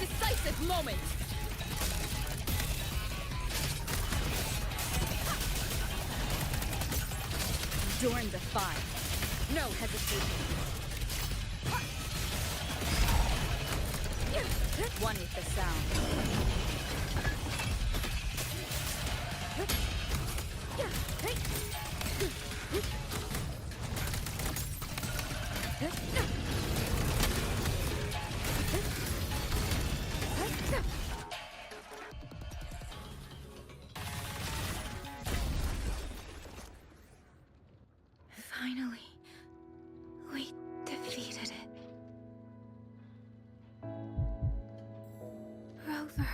decisive moment! During the fire. No hesitation. One with the sound. Finally, we defeated it. Rover.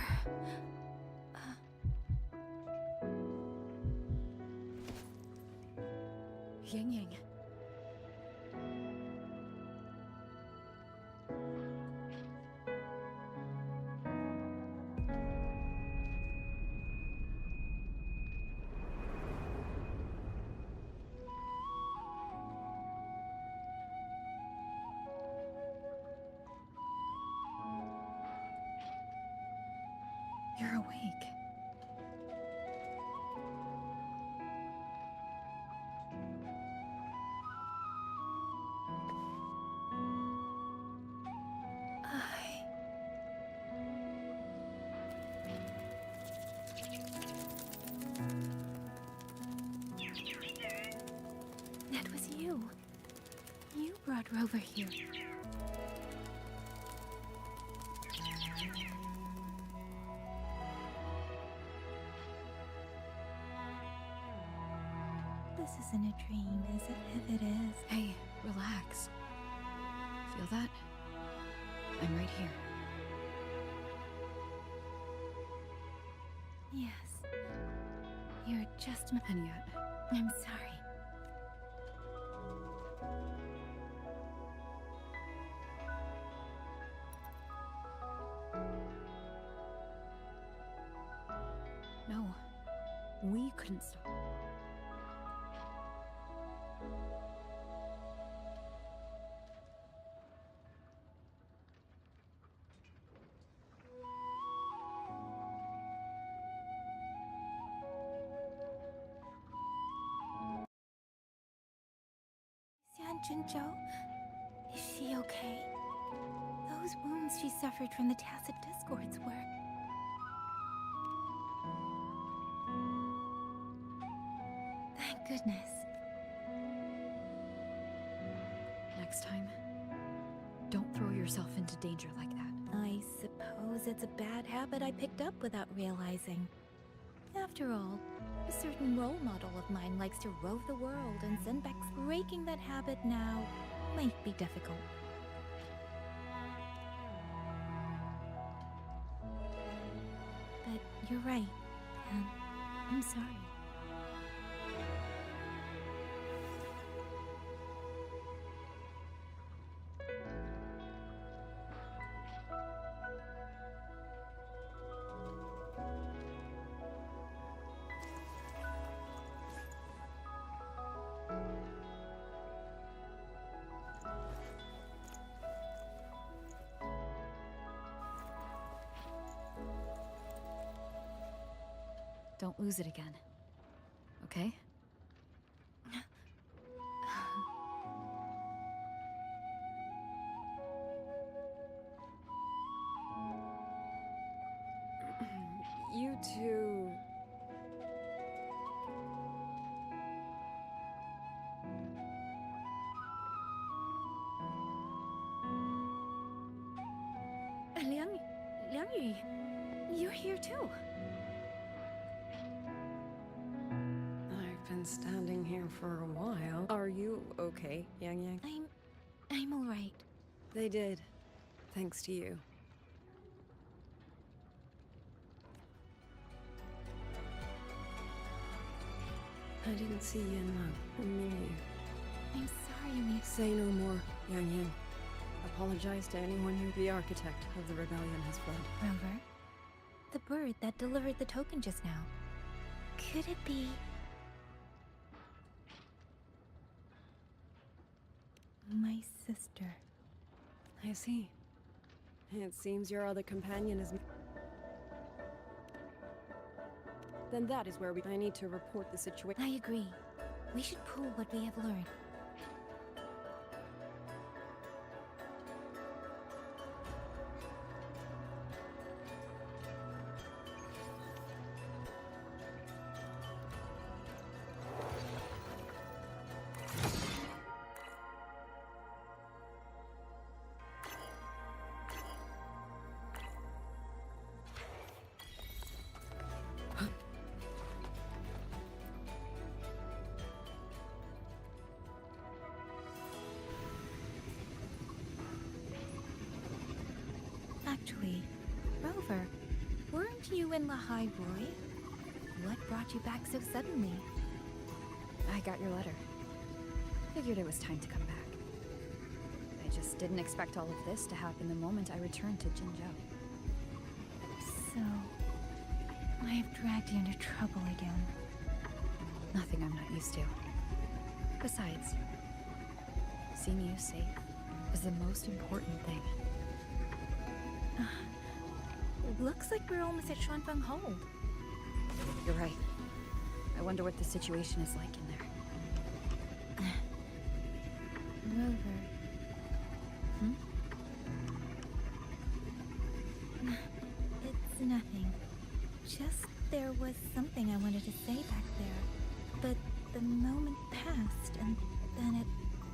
Ying Ying. You're awake. That was you. You brought Rover here. This isn't a dream, is it? If it is. Hey, relax. Feel that? I'm right here. Yes. You're just And yet, I'm sorry. no. We couldn't stop. Junjo, is she okay? Those wounds she suffered from the tacit discords were... Thank goodness. Next time, don't throw yourself into danger like that. I suppose it's a bad habit I picked up without realizing. After all, a certain role model of mine likes to rove the world, and Zenbeck's breaking that habit now might be difficult. But you're right, and I'm sorry. Don't lose it again. Okay? You two... Liang Yi, you're here too. I've been standing here for a while. Are you okay, Yang Yang? I'm all right. They did. Thanks to you. I didn't see Yin Ming. I'm sorry we... Say no more, Yang Yang. Apologize to anyone who the architect of the rebellion has fled. Rover, the bird that delivered the token just now. Could it be... my sister? I see. It seems your other companion is... Then that is where I need to report the situation. I agree. We should pool what we have learned. Actually, Rover, weren't you in Lahai Roy? What brought you back so suddenly? I got your letter. Figured it was time to come back. I just didn't expect all of this to happen the moment I returned to Jinzhou. So, I have dragged you into trouble again. Nothing I'm not used to. Besides, seeing you safe is the most important thing. Looks like we're almost at Xuanfeng Hold. You're right. I wonder what the situation is like in there. Rover. It's nothing. Just there was something I wanted to say back there. But the moment passed, and then it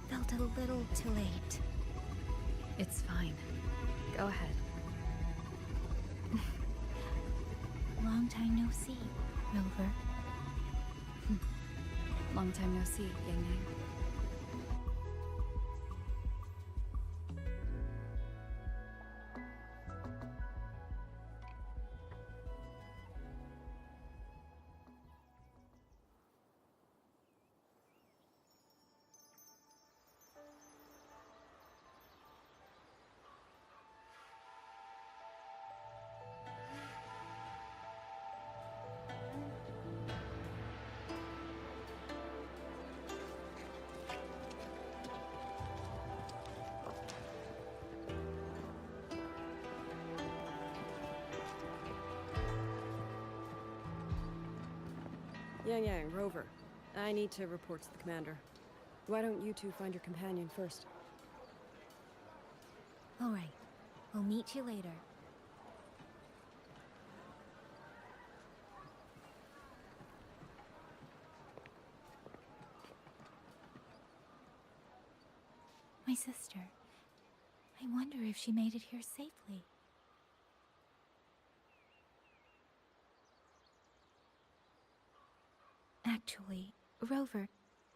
felt a little too late. It's fine. Go ahead. Long time no see, Rover. Long time no see, Yang Yang. Yang Yang, Rover. I need to report to the commander. Why don't you two find your companion first? All right. We'll meet you later. My sister. I wonder if she made it here safely. Actually, Rover,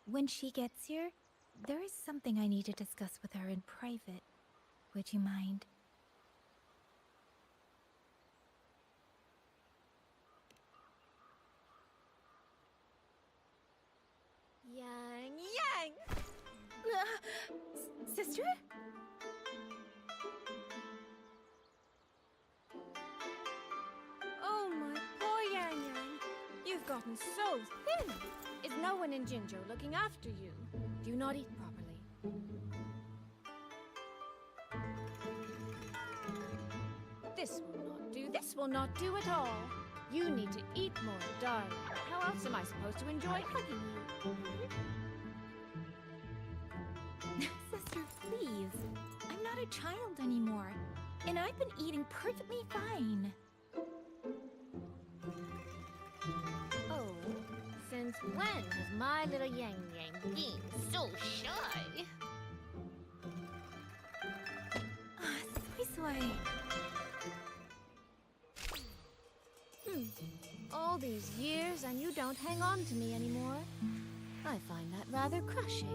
when she gets here, there is something I need to discuss with her in private. Would you mind? Yang Yang! Sister? Oh, my poor Yang Yang. You've gotten so thin. Is no one in Jinzhou looking after you? Do you not eat properly? This will not do. This will not do at all. You need to eat more, darling. How else am I supposed to enjoy hugging you? Sister, please. I'm not a child anymore, and I've been eating perfectly fine. Oh, since when has my little Yang Yang been so shy? Soy. All these years and you don't hang on to me anymore. I find that rather crushing.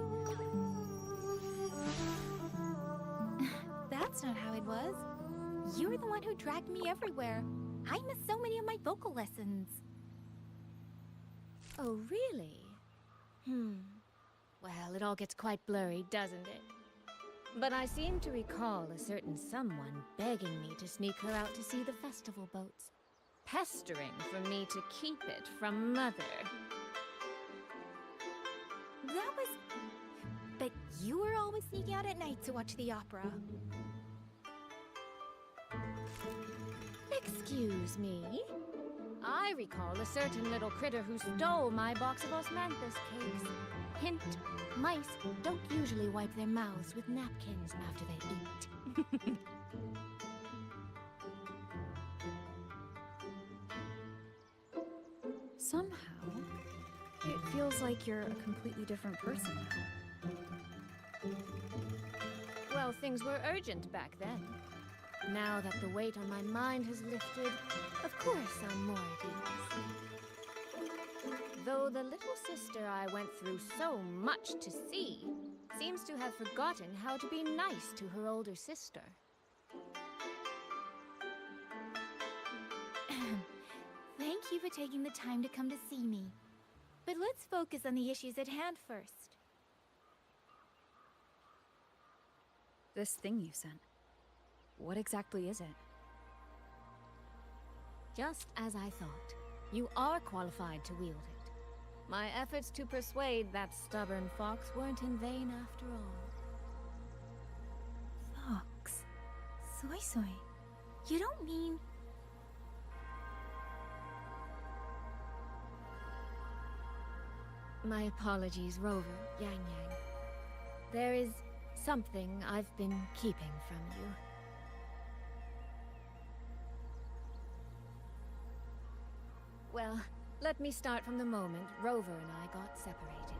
That's not how it was. You were the one who dragged me everywhere. I missed so many of my vocal lessons. Oh, really? Well, it all gets quite blurry, doesn't it? But I seem to recall a certain someone begging me to sneak her out to see the festival boats, pestering for me to keep it from Mother. That was... But you were always sneaking out at night to watch the opera. Excuse me? I recall a certain little critter who stole my box of osmanthus cakes. Hint, mice don't usually wipe their mouths with napkins after they eat. Somehow, it feels like you're a completely different person now. Well, things were urgent back then. Now that the weight on my mind has lifted, of course I'm more at ease. Though the little sister I went through so much to see seems to have forgotten how to be nice to her older sister. Thank you for taking the time to come to see me. But let's focus on the issues at hand first. This thing you sent. What exactly is it? Just as I thought. You are qualified to wield it. My efforts to persuade that stubborn fox weren't in vain after all. Fox? Soy. You don't mean... My apologies, Rover, Yang Yang. There is something I've been keeping from you. Well, let me start from the moment Rover and I got separated.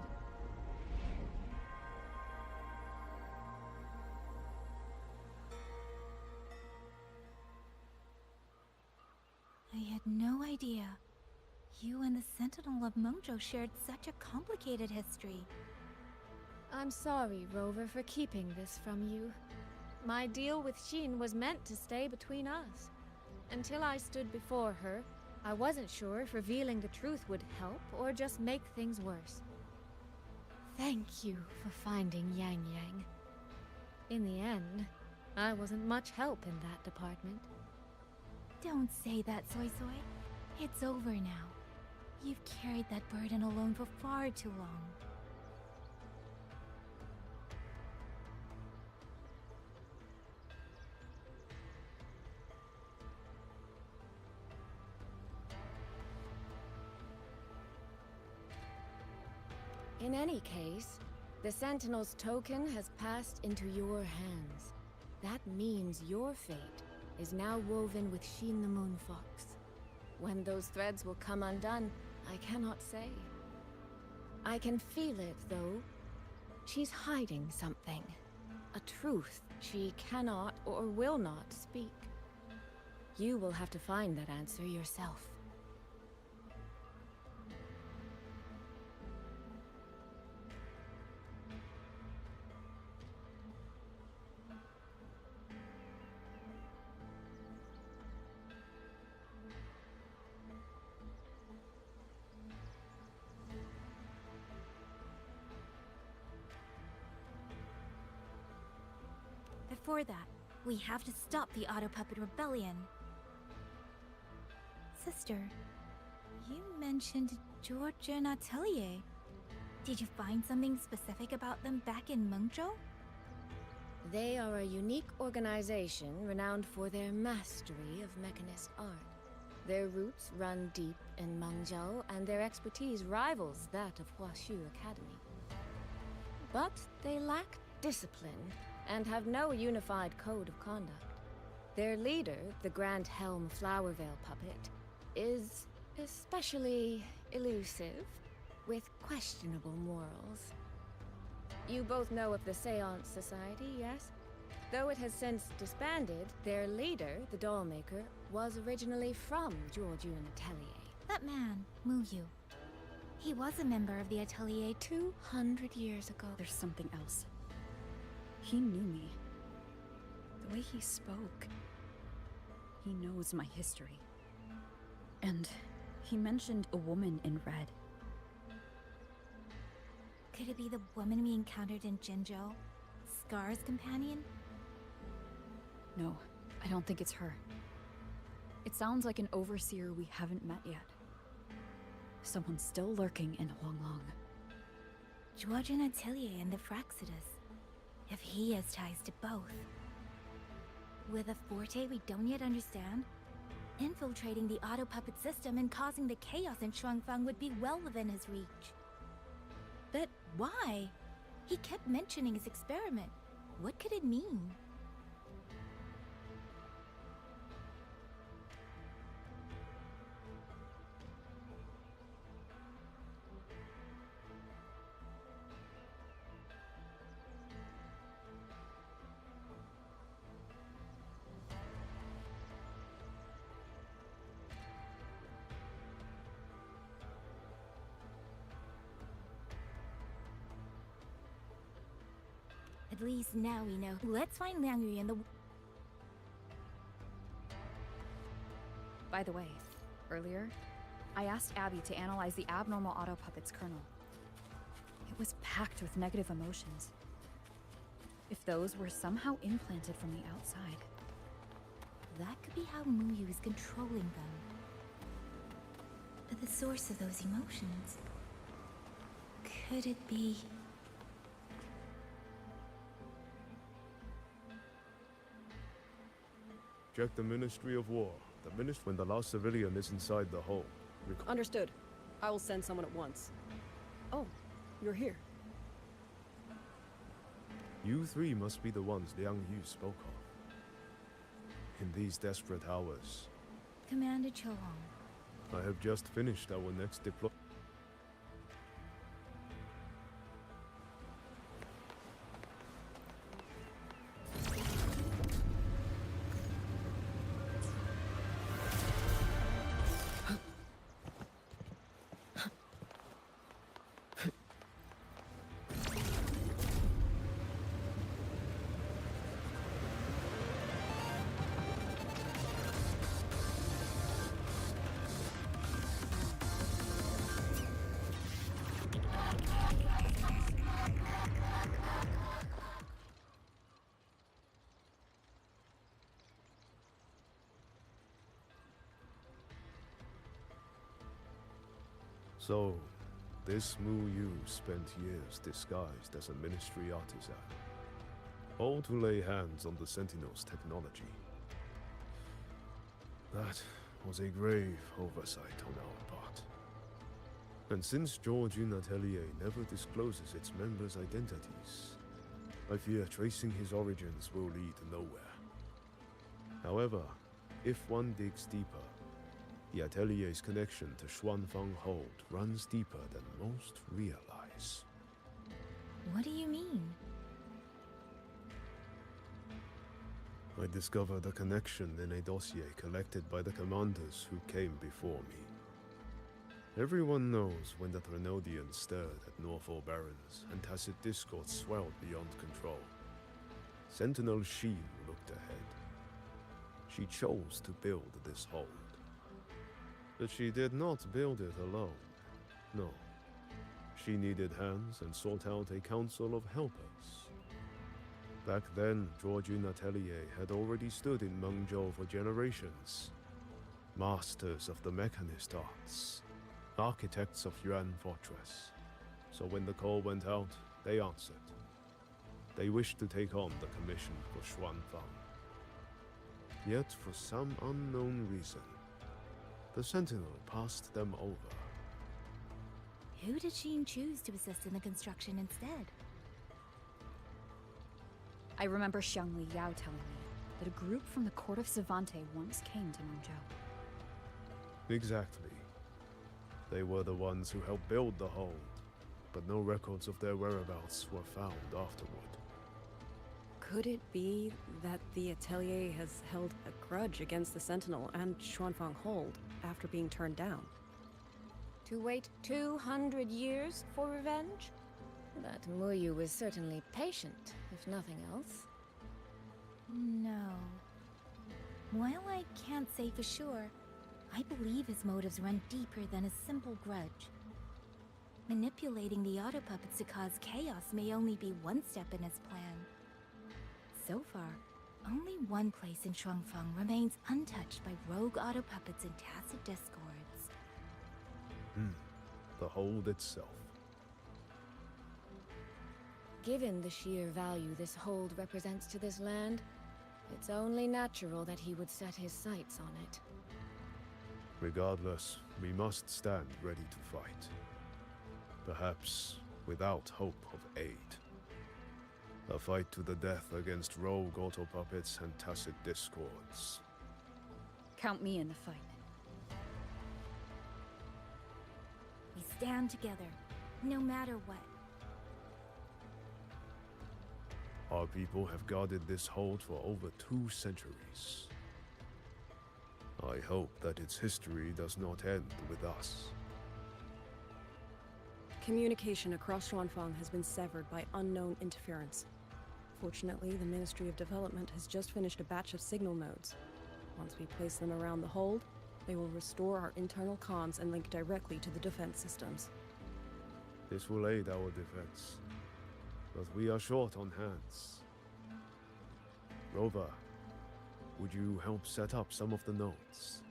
I had no idea. You and the Sentinel of Mengzhou shared such a complicated history. I'm sorry, Rover, for keeping this from you. My deal with Xin was meant to stay between us. Until I stood before her, I wasn't sure if revealing the truth would help or just make things worse. Thank you for finding Yang Yang. In the end, I wasn't much help in that department. Don't say that, Soy. It's over now. You've carried that burden alone for far too long. In any case, the Sentinel's token has passed into your hands. That means your fate is now woven with Xin the Moon Fox. When those threads will come undone, I cannot say. I can feel it, though. She's hiding something. A truth she cannot or will not speak. You will have to find that answer yourself. Before that, we have to stop the Auto Puppet Rebellion. Sister, you mentioned Georgia and Atelier. Did you find something specific about them back in Mengzhou? They are a unique organization renowned for their mastery of mechanist art. Their roots run deep in Mengzhou, and their expertise rivals that of Huaxu Academy. But they lack discipline and have no unified code of conduct. Their leader, the Grand Helm Flowervale puppet, is especially elusive, with questionable morals. You both know of the Seance Society, yes? Though it has since disbanded, their leader, the Dollmaker, was originally from Georgian Atelier. That man, Mu Yu. He was a member of the Atelier 200 years ago. There's something else. He knew me. The way he spoke. He knows my history. And he mentioned a woman in red. Could it be the woman we encountered in Jinzhou? Scar's companion? No, I don't think it's her. It sounds like an overseer we haven't met yet. Someone still lurking in Huanglong. Georgian Atelier and the Fraxidus. If he has ties to both. With a forte we don't yet understand, infiltrating the auto puppet system and causing the chaos in Shuangfang would be well within his reach. But why? He kept mentioning his experiment. What could it mean? At least now we know. Let's find Liang Yu and the... By the way, earlier, I asked Abby to analyze the abnormal auto puppet's kernel. It was packed with negative emotions. If those were somehow implanted from the outside. That could be how Mu Yu is controlling them. But the source of those emotions... Could it be... Check the Ministry of War. When the last civilian is inside the hole. Understood. I will send someone at once. Oh, you're here. You three must be the ones Liang Yu spoke of. In these desperate hours, Commander Cho Hong. I have just finished our next deployment. So, this Mu Yu spent years disguised as a ministry artisan, all to lay hands on the Sentinel's technology. That was a grave oversight on our part. And since Georgian Atelier never discloses its members' identities, I fear tracing his origins will lead nowhere. However, if one digs deeper, the Atelier's connection to Xuanfang Hold runs deeper than most realize. What do you mean? I discovered a connection in a dossier collected by the commanders who came before me. Everyone knows when the Threnodians stirred at Norfolk Barrens and tacit discord swelled beyond control. Sentinel Sheen looked ahead. She chose to build this hold. But she did not build it alone. No. She needed hands and sought out a council of helpers. Back then, Georgian Atelier had already stood in Mengzhou for generations. Masters of the mechanist arts. Architects of Yuan Fortress. So when the call went out, they answered. They wished to take on the commission for Xuanfang. Yet for some unknown reason, The Sentinel passed them over. Who did Sheen choose to assist in the construction instead? I remember Xiangli Yao telling me that a group from the court of Savante once came to Mengzhou. Exactly. They were the ones who helped build the hold, but no records of their whereabouts were found afterward. Could it be that the Atelier has held a grudge against the Sentinel and Xuanfang Hold after being turned down? To wait 200 years for revenge? That Muyu was certainly patient, if nothing else. No. While I can't say for sure, I believe his motives run deeper than a simple grudge. Manipulating the auto puppets to cause chaos may only be one step in his plan. So far, only one place in Shuangfeng remains untouched by rogue auto puppets and tacit discords. The hold itself. Given the sheer value this hold represents to this land, it's only natural that he would set his sights on it. Regardless, we must stand ready to fight. Perhaps without hope of aid. A fight to the death against rogue auto puppets and tacit discords. Count me in the fight. We stand together, no matter what. Our people have guarded this hold for over 2 centuries. I hope that its history does not end with us. Communication across Xuanfang has been severed by unknown interference. Fortunately, the Ministry of Development has just finished a batch of signal nodes. Once we place them around the hold, they will restore our internal comms and link directly to the defense systems. This will aid our defense, but we are short on hands. Rover, would you help set up some of the nodes?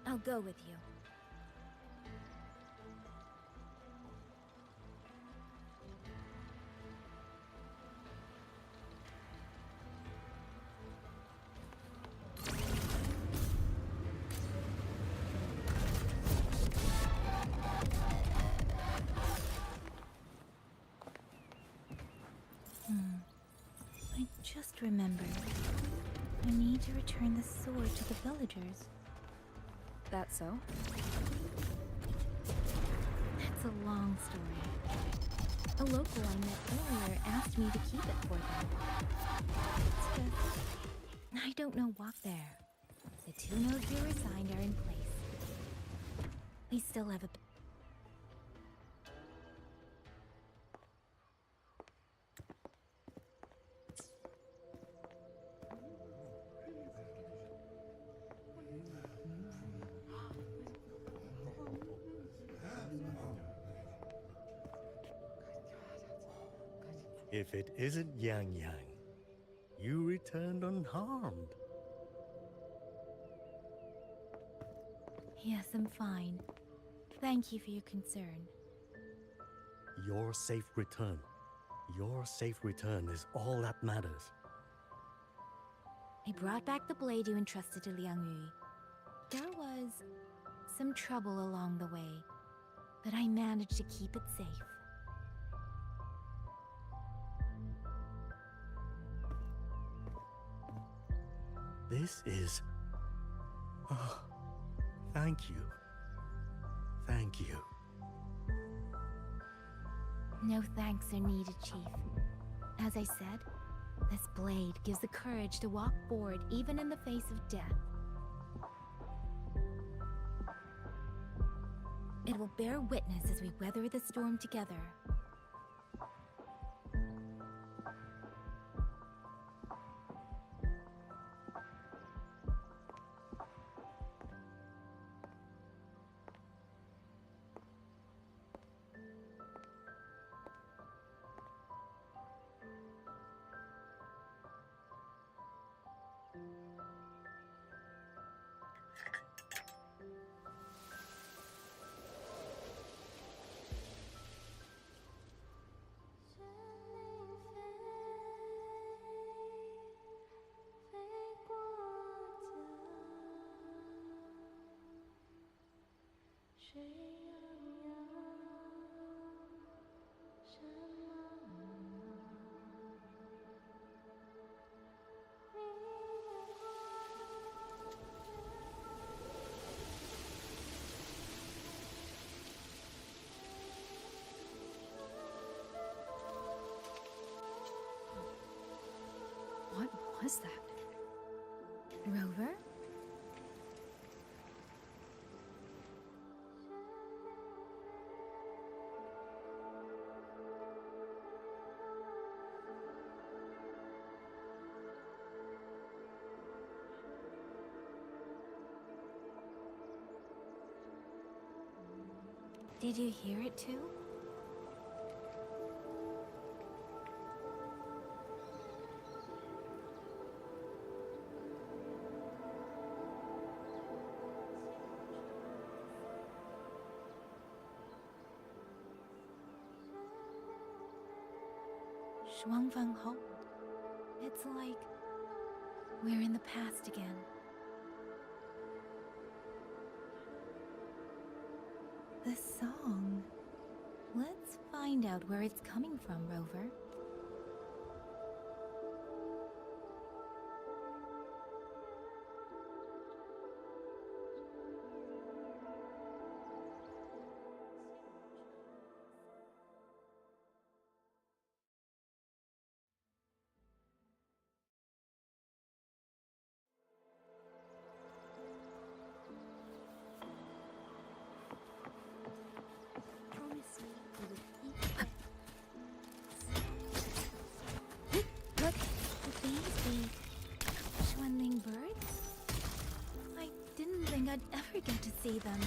I'll go with you. I just remembered. I need to return the sword to the villagers. That so? That's a long story. A local I met earlier asked me to keep it for them. It's just... I don't know what there. The 2 nodes we were assigned are in place. We still have a... If it isn't Yang Yang, you returned unharmed. Yes, I'm fine. Thank you for your concern. Your safe return. Your safe return is all that matters. I brought back the blade you entrusted to Liang Yu. There was some trouble along the way, but I managed to keep it safe. This is... Oh, thank you. Thank you. No thanks are needed, Chief. As I said, this blade gives the courage to walk forward even in the face of death. It will bear witness as we weather the storm together. What was that? Rover? Did you hear it too? Shuangfeng Hold. It's like we're in the past again. The song. Let's find out where it's coming from, Rover. Look, the bees, the Xuanling birds. I didn't think I'd ever get to see them.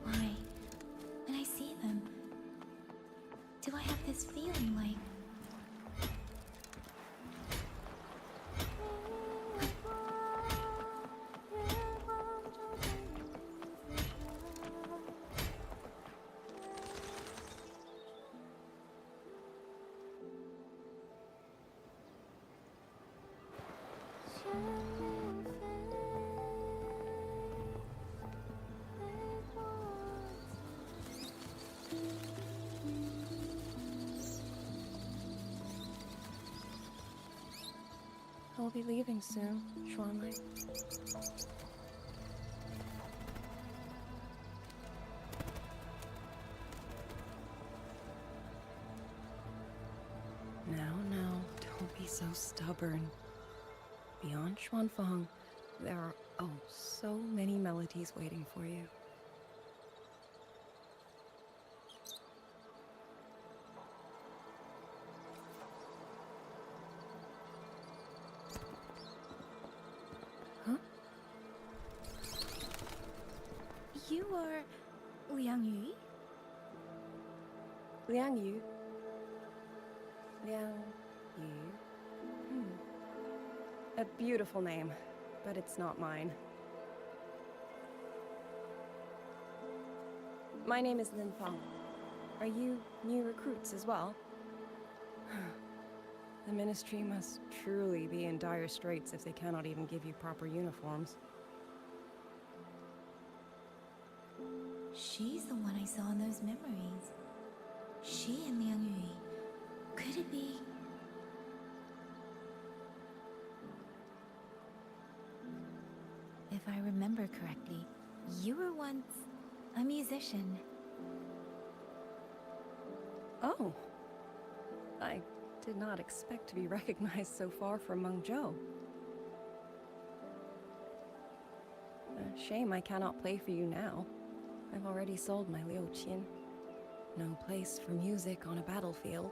Why, when I see them, do I have this feeling like... I'll be leaving soon, Xuanlei. Now, don't be so stubborn. Beyond Xuanfeng, there are, oh, so many melodies waiting for you. You are Liang Yu? Liang Yu? Liang Yu? A beautiful name, but it's not mine. My name is Lin Feng. Are you new recruits as well? The Ministry must truly be in dire straits if they cannot even give you proper uniforms. She's the one I saw in those memories. She and Liang Yu. Could it be... If I remember correctly, you were once a musician. Oh. I did not expect to be recognized so far from Mengzhou. A shame I cannot play for you now. I've already sold my Liuqin. No place for music on a battlefield.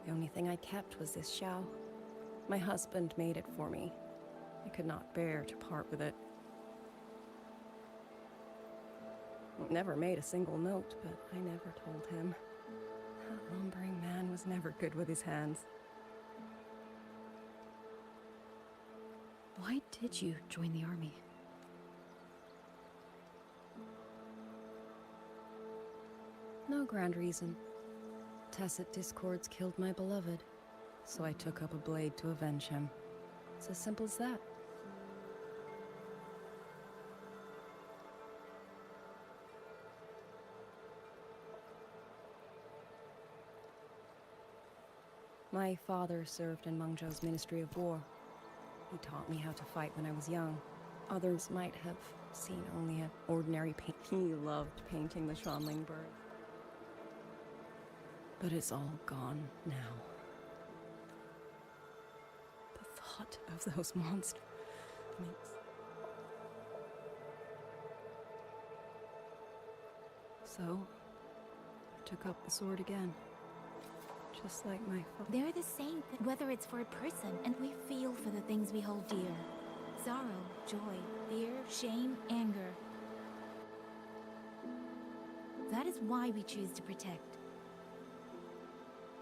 The only thing I kept was this xiao. My husband made it for me. I could not bear to part with it. It never made a single note, but I never told him. That lumbering man was never good with his hands. Why did you join the army? No grand reason. Tacit discords killed my beloved, so I took up a blade to avenge him. It's as simple as that. My father served in Mengzhou's Ministry of War. He taught me how to fight when I was young. Others might have seen only an ordinary paint. He loved painting the Shanling bird. But it's all gone now. The thought of those monsters makes... So, I took up the sword again. Just like my father. They're the same whether it's for a person, and we feel for the things we hold dear. Sorrow, joy, fear, shame, anger. That is why we choose to protect.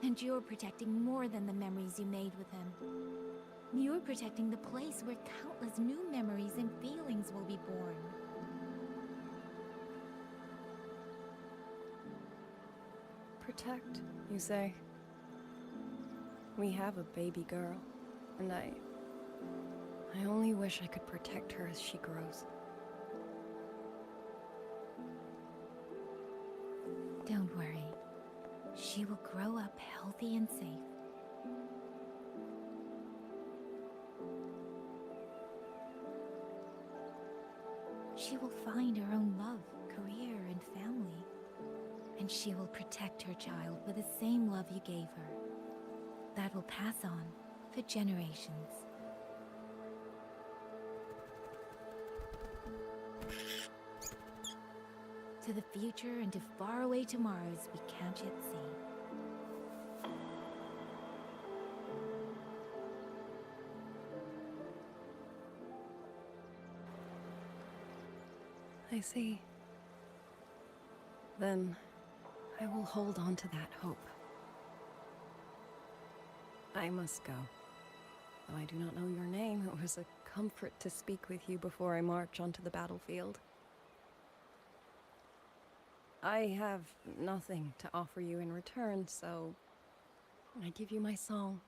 And you're protecting more than the memories you made with him. You're protecting the place where countless new memories and feelings will be born. Protect, you say? We have a baby girl, and I only wish I could protect her as she grows. Don't worry. She will grow up healthy and safe. She will find her own love, career, and family. And she will protect her child with the same love you gave her. That will pass on for generations. To the future and to faraway tomorrows we can't yet see. I see. Then I will hold on to that hope. I must go. Though I do not know your name, it was a comfort to speak with you before I march onto the battlefield. I have nothing to offer you in return, so I give you my song.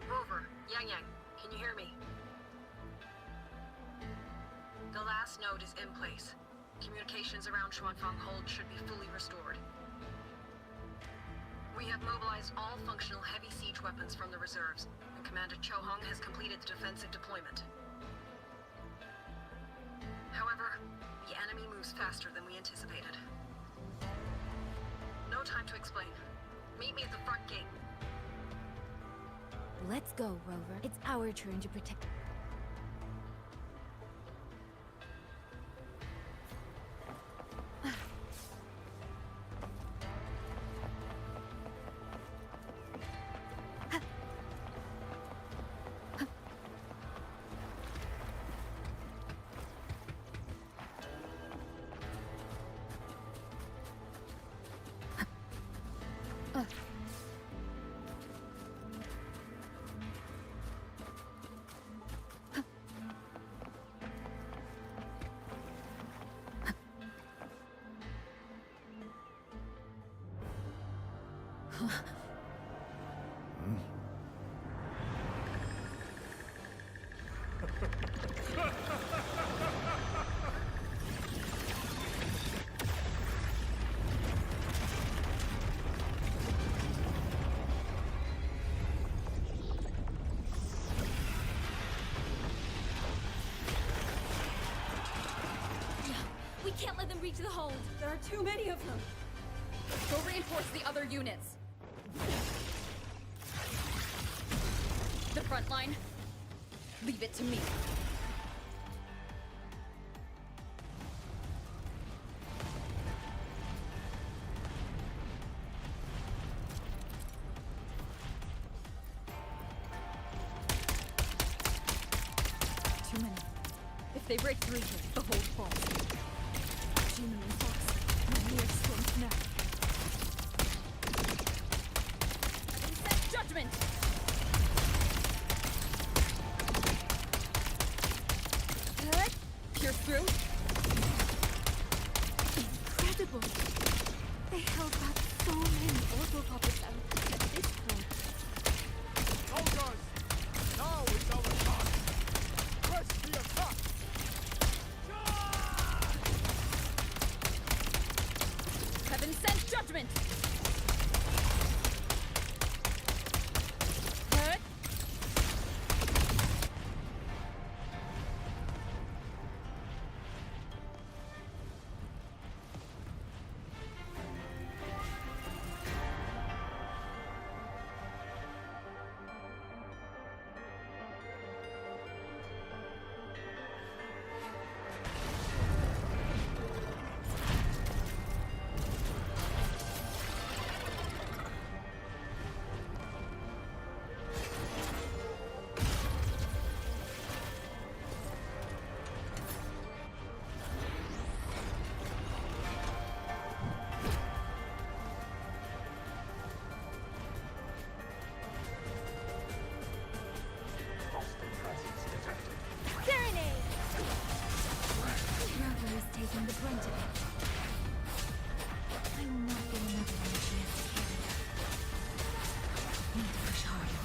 Rover, Yang, can you hear me? The last node is in place. Communications around Xuanfang Hold should be fully restored. We have mobilized all functional heavy siege weapons from the reserves, and Commander Chohong has completed the defensive deployment. However, the enemy moves faster than we anticipated. No time to explain. Meet me at the front gate. Let's go, Rover. It's our turn to protect. We can't let them reach the hold. There are too many of them. Go reinforce the other units. The front line, leave it to me. Too many. If they break through here, the hold falls. Demon and Fox, my near strength now. Set judgment! Pierce through. Incredible! They held back so many auto puppets at this point. Soldiers! Now is our time! Press the attack! Heaven sent judgment! Taking the brunt of it. I will not get another one chance to carry that. Need to push harder.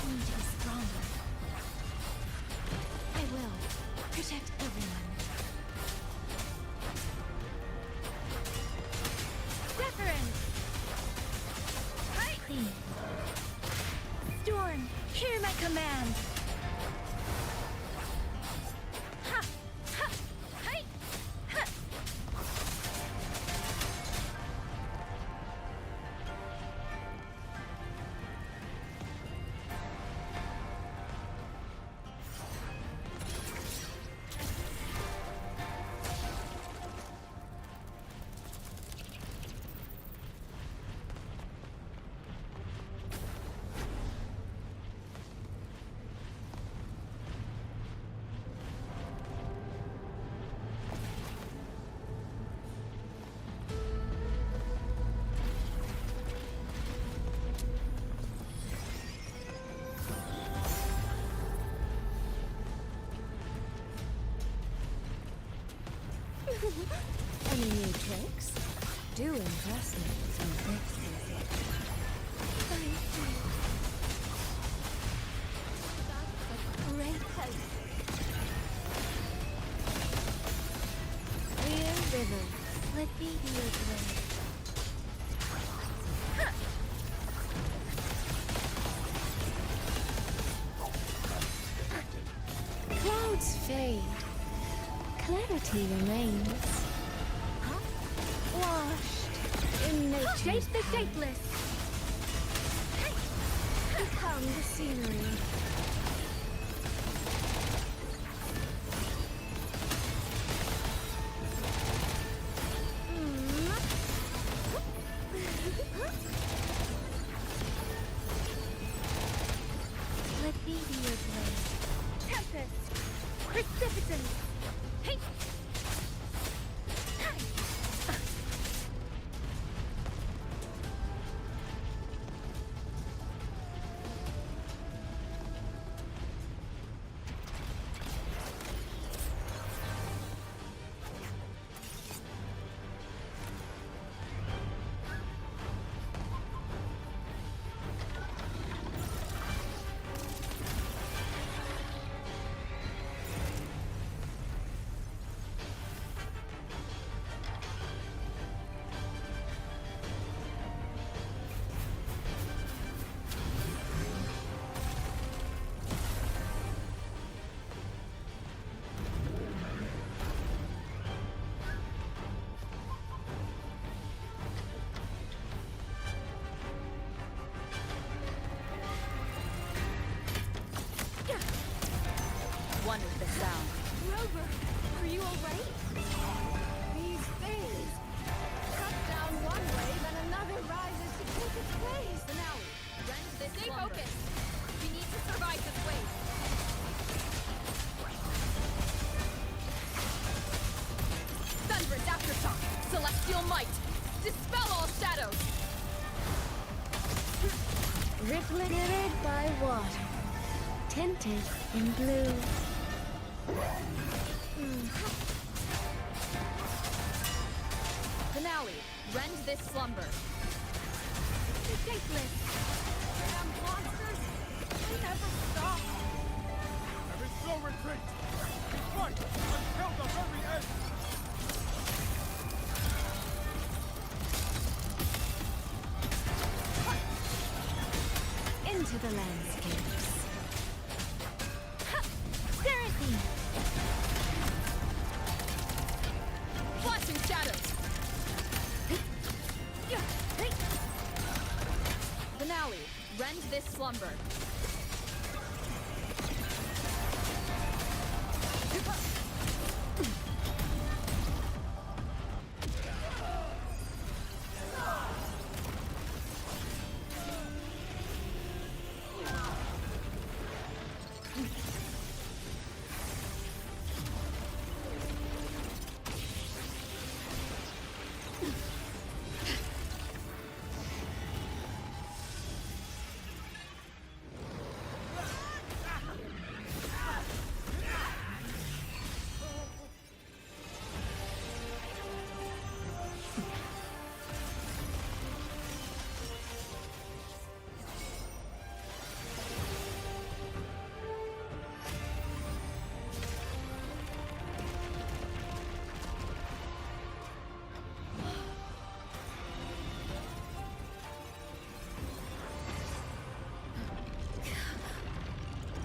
Need to be stronger. I will protect everyone. Reference! Please. Storm, hear my command! Any new tricks? Do impress me. Thank you. That's a great help. Clear river. Let me be your blade. Clouds fade. Clarity remains. Washed in nature. Shape the shapeless. Become the scenery. Let me be your blade. Tempest. Precipitance. Hey. one with the sound. Rover, are you alright? These things cut down one way, then another rises to take its place. Finale, rend this Stay focused. We need to survive this wave. Thunderous aftershock, celestial might, dispel all shadows. Rippling by water, tinted in blue. Finale, rend this slumber. Ridiculous! Damn monsters! They never stop! There is no retreat! Fight until the very end! Into the landscapes. Seriously! Flashing shadows. Finale, rend this slumber.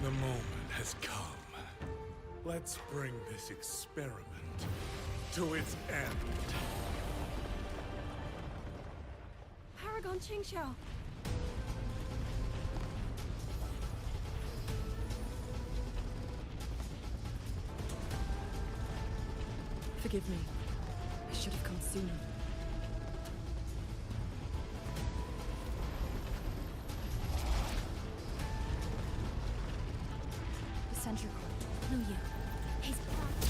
The moment has come. Let's bring this experiment to its end. Paragon Qingxiao. Forgive me. I should have come sooner. The Sentry Court. No, you. He's blocked.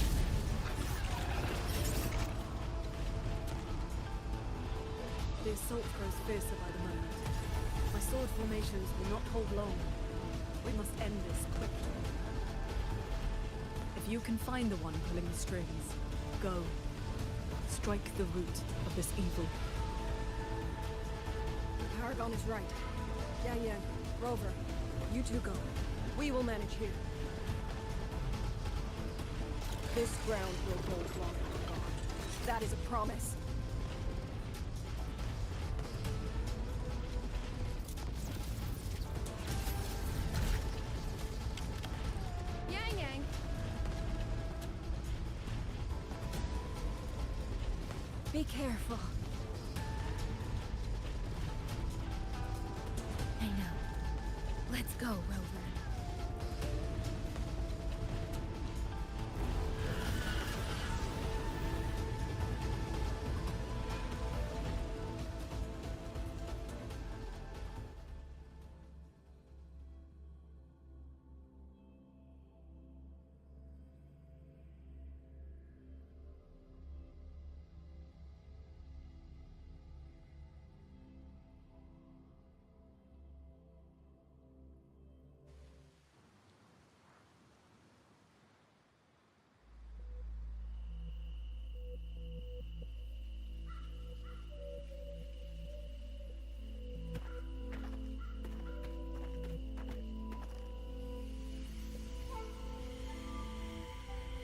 The assault grows fiercer by the moment. My sword formations will not hold long. We must end this quickly. If you can find the one pulling the strings, go. Strike the root of this evil. Paragon is right. Yang Yang, Rover, you two go. We will manage here. This ground will hold longer than God. That is a promise. Yang Yang! Be careful. I know. Let's go, Rover.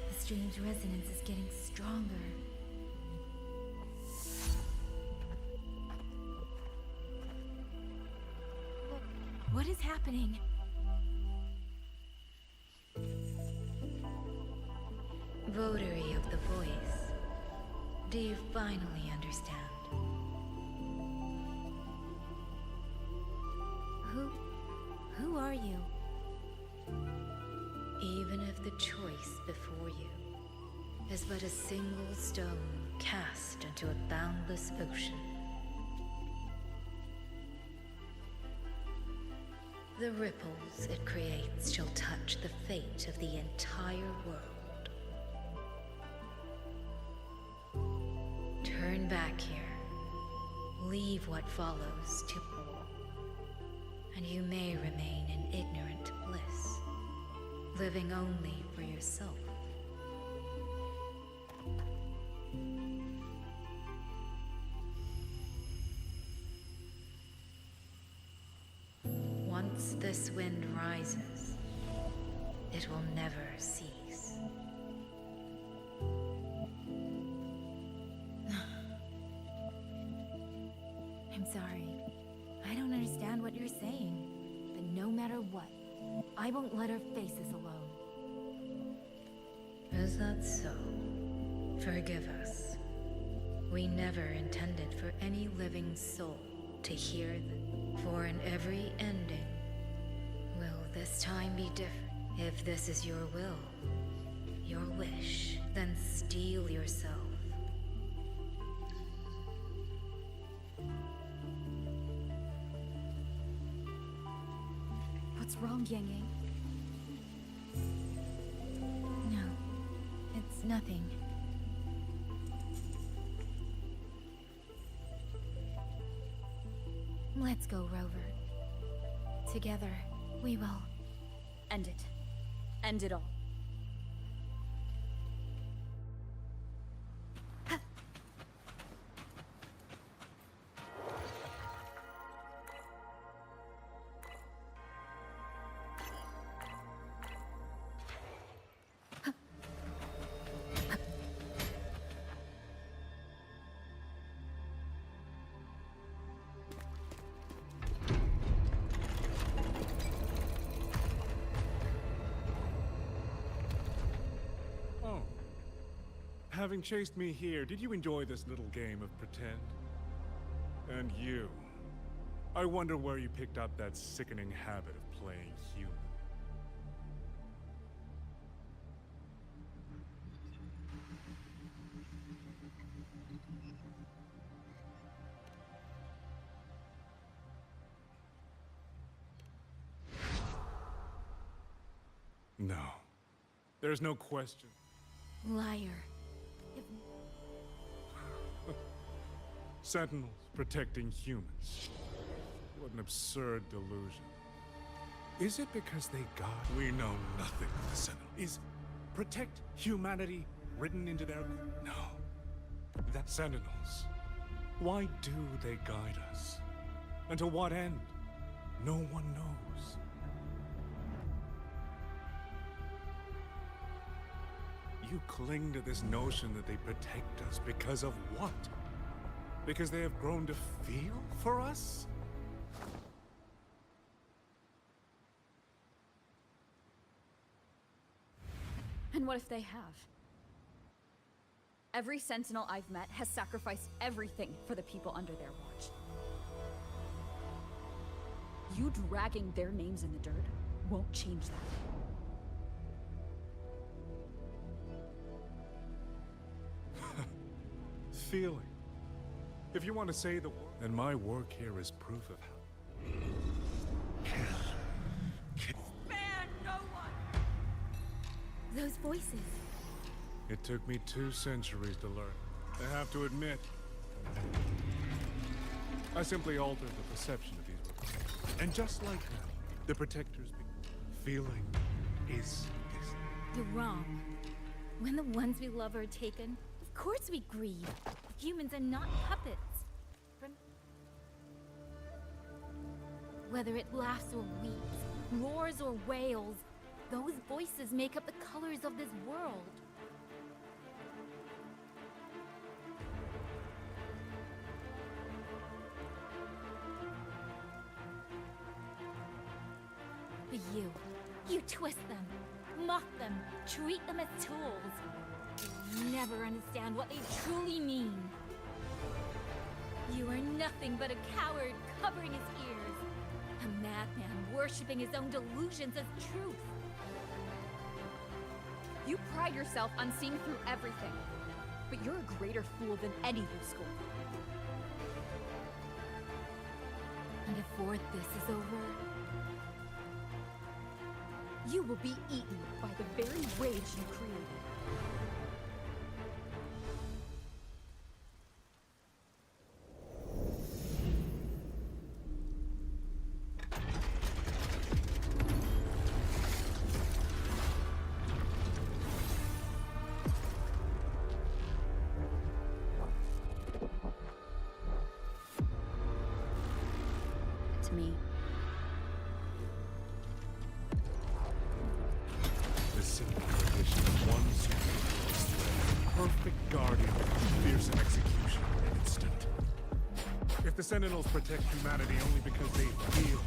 The strange resonance is getting stronger. What is happening? Votary of the voice. Do you finally understand? Who are you? even if the choice before you is but a single stone cast into a boundless ocean. The ripples it creates shall touch the fate of the entire world. Turn back here. Leave what follows to and you may remain in ignorant bliss, living only for yourself. Once this wind rises, it will never cease. I'm sorry. I don't understand what you're saying. But no matter what, I won't let our faces alone. Is that so? Forgive us. We never intended for any living soul to hear them. For in every ending, will this time be different? If this is your will, your wish, then steel yourself. What's wrong, Yang Yang? No, it's nothing. Let's go, Rover. Together, we will end it. End it all. Having chased me here, did you enjoy this little game of pretend? And you? I wonder where you picked up that sickening habit of playing human. No. There's no question. Liar. Sentinels protecting humans. What an absurd delusion. Is it because they guard? We know nothing of the Sentinels. Is protect humanity written into their... No. That Sentinels. Why do they guide us? And to what end? No one knows. You cling to this notion that they protect us because of what? Because they have grown to feel for us? And what if they have? Every Sentinel I've met has sacrificed everything for the people under their watch. You dragging their names in the dirt won't change that. Feeling. If you want to say the word, then my work here is proof of how. Spare no one! Those voices. It took me 2 centuries to learn. I have to admit, I simply altered the perception of these words. And just like them, the protectors feeling is. You're wrong. When the ones we love are taken, of course we grieve. Humans are not puppets. Whether it laughs or weeps, roars or wails, those voices make up the colors of this world. But you twist them, mock them, treat them as tools. You never understand what they truly mean. You are nothing but a coward covering his ears. A madman worshipping his own delusions as truth. You pride yourself on seeing through everything. But you're a greater fool than any you school. And before this is over, you will be eaten by the very rage you created. To me, The simple tradition of one superhero's thread, perfect guardian of fierce execution in an instant. If the Sentinels protect humanity only because they feel,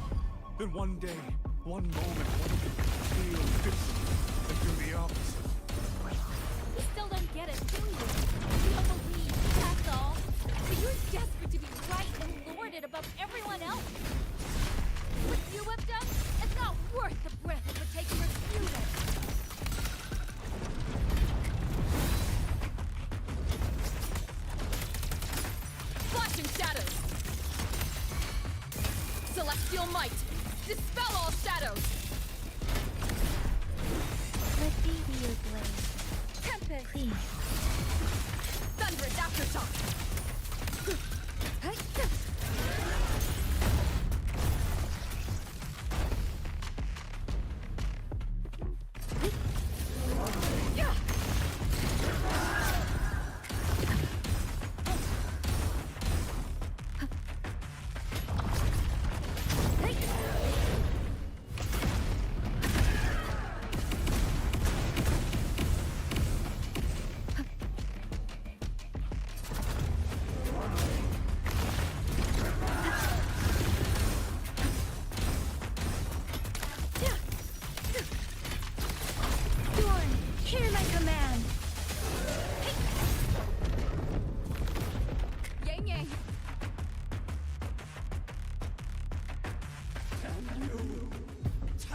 then one day, one moment, one can feel different and do the opposite. You still don't get it, do you? You don't believe, that's all. So you're desperate to be right and lord it above everyone else. What you have done is not worth the breath it would take to refute it. flashing shadows! Celestial might! Dispel all shadows! Let me be your blade. Tempest! Please. Thunderous aftershock! Hear my command! Yang Yang!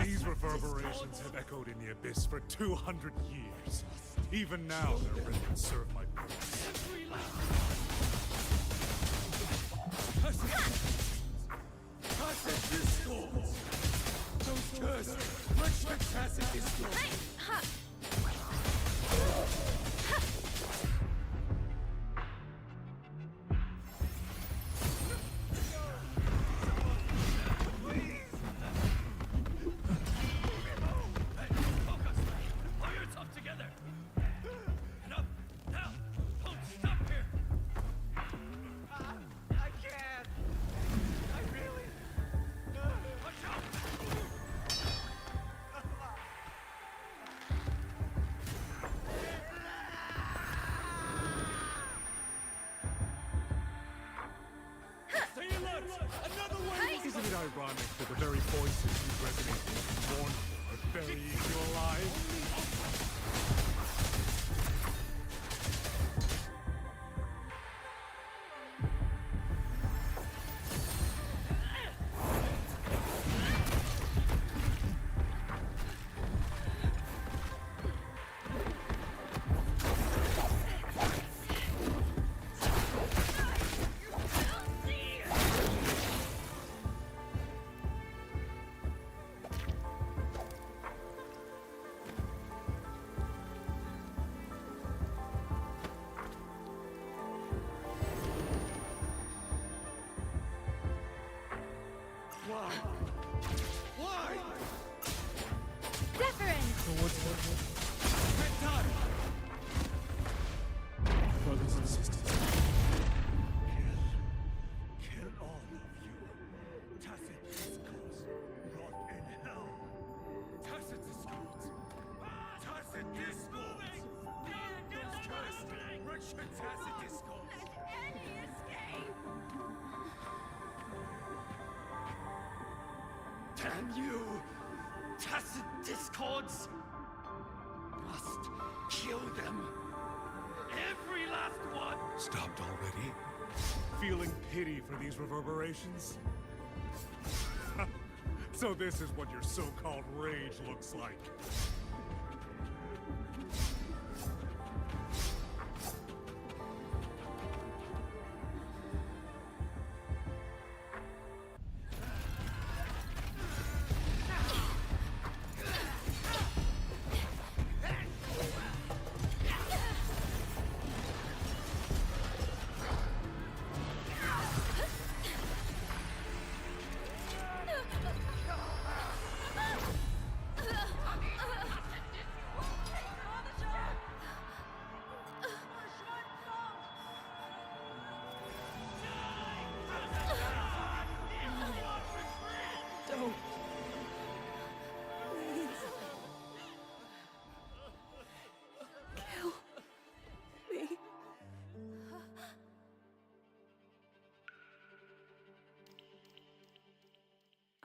These reverberations have echoed in the abyss for 200 years. Even now, their rhythms serve my purpose. Isn't it ironic that the very voices you resonate with mournful are burying you alive? Why? Deference! Brothers and sisters. Kill all of you. Tacit discourse, rot in hell. Tacit discourse. Tacit discourse. Wretched tacit discourse. Any escape! Damn you! Tacit discords! Must kill them. Every last one! Stopped already? Feeling pity for these reverberations? So this is what your so-called rage looks like.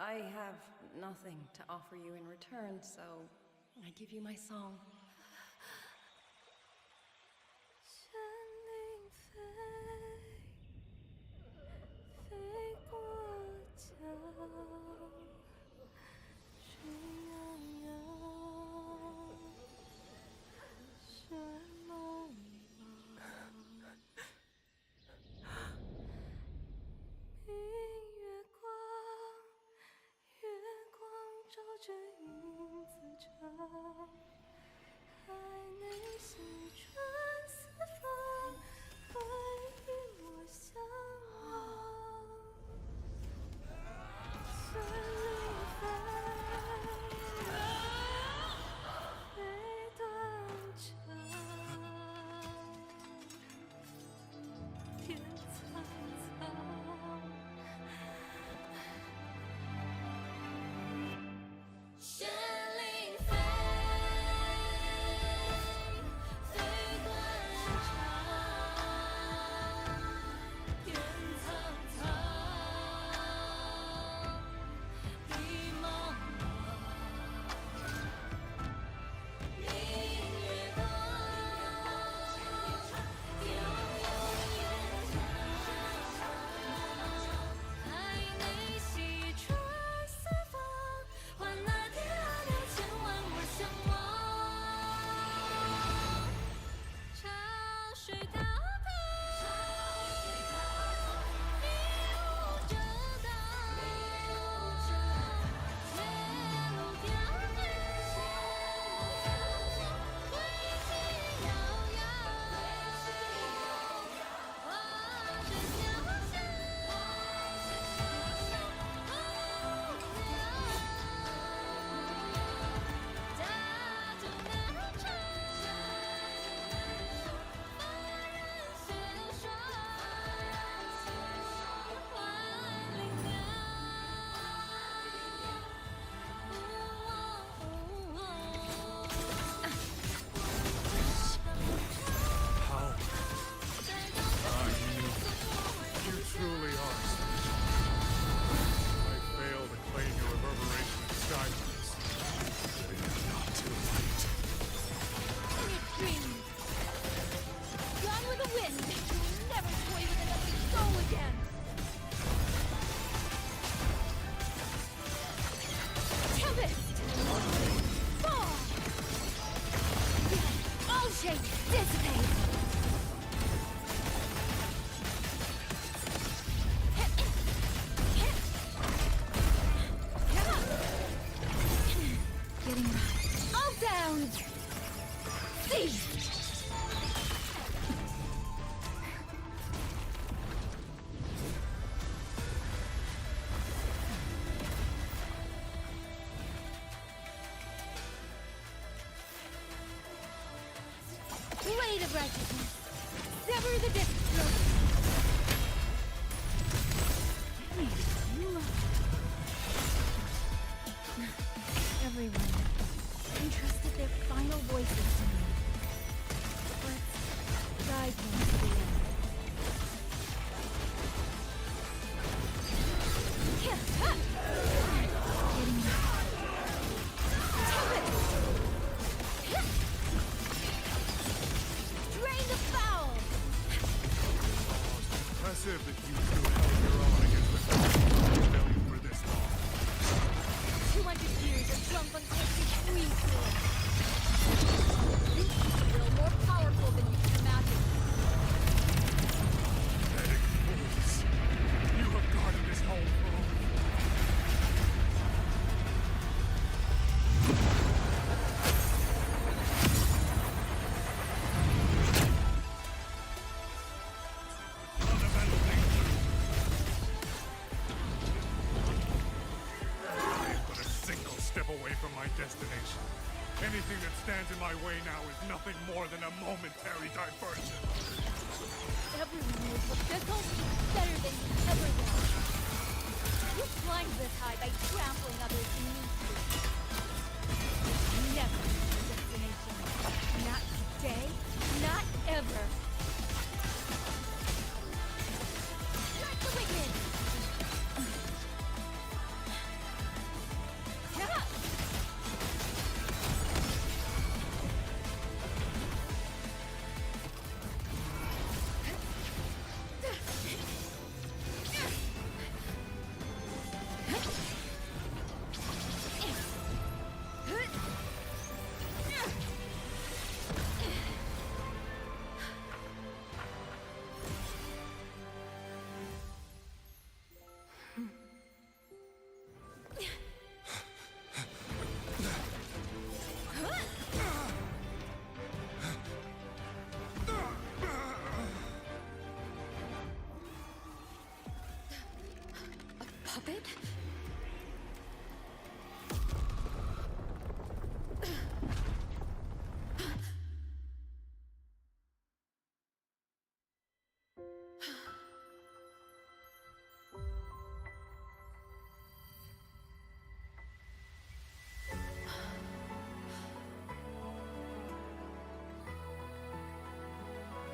I have nothing to offer you in return, so I give you my song. 山林飞，飞过江，水泱泱，水茫茫。明月光，月光照着影子长。海内西川四方，回忆我向往。山林飞，飞断肠，天苍苍。山林飞，飞断肠，天苍苍，地茫茫。明月光，悠悠夜长，海内西川四方，换那天涯的千万我向往。潮水滔滔，迷雾遮挡，铁路迢迢，归期遥遥。华山小巷，大渡南长，发人雪霜，万里鸟。How? You truly are special. I fail to claim your reverberation in skylights. But it is not too late. Sweet dreams. Gone with the wind. You'll never toy with another soul again. Tempest! Fall! All shapes dissipate. Getting rough. All down! Cease! Blade of righteousness! Sever the disc throat! Everyone entrusted their final voices to me. Let's guide them to the end. Getting Drain the foul! Impressive that you two held your own against the rebellion for this long. 200 years of drunk on empty free sword. This is a little more powerful than you can imagine. Pathetic fools. You have guarded this home for only fundamental danger. I am but a single step away from my destination. Anything that stands in my way now is nothing more than a momentary diversion. Everyone knows what this home is better than you ever will. You climbed this high by trampling others beneath you. Never your destination. Not today, not ever. Strike the wicked!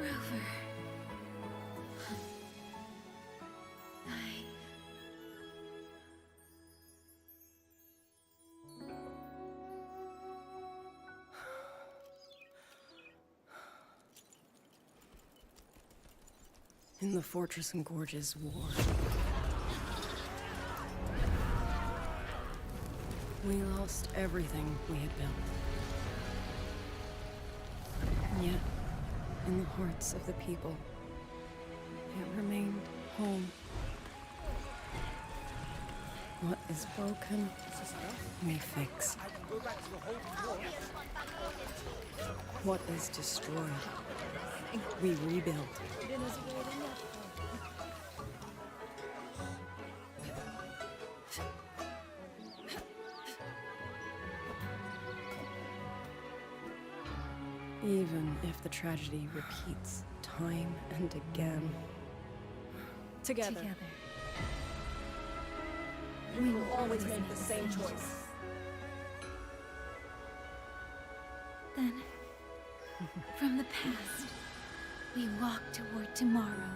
Rover. In the Fortress and Gorges War, we lost everything we had built. And yet, in the hearts of the people, it remained home. What is broken, we fix. What is destroyed, we rebuild. Even if the tragedy repeats time and again. Together. We will always make the same choice. Then, from the past, we walk toward tomorrow.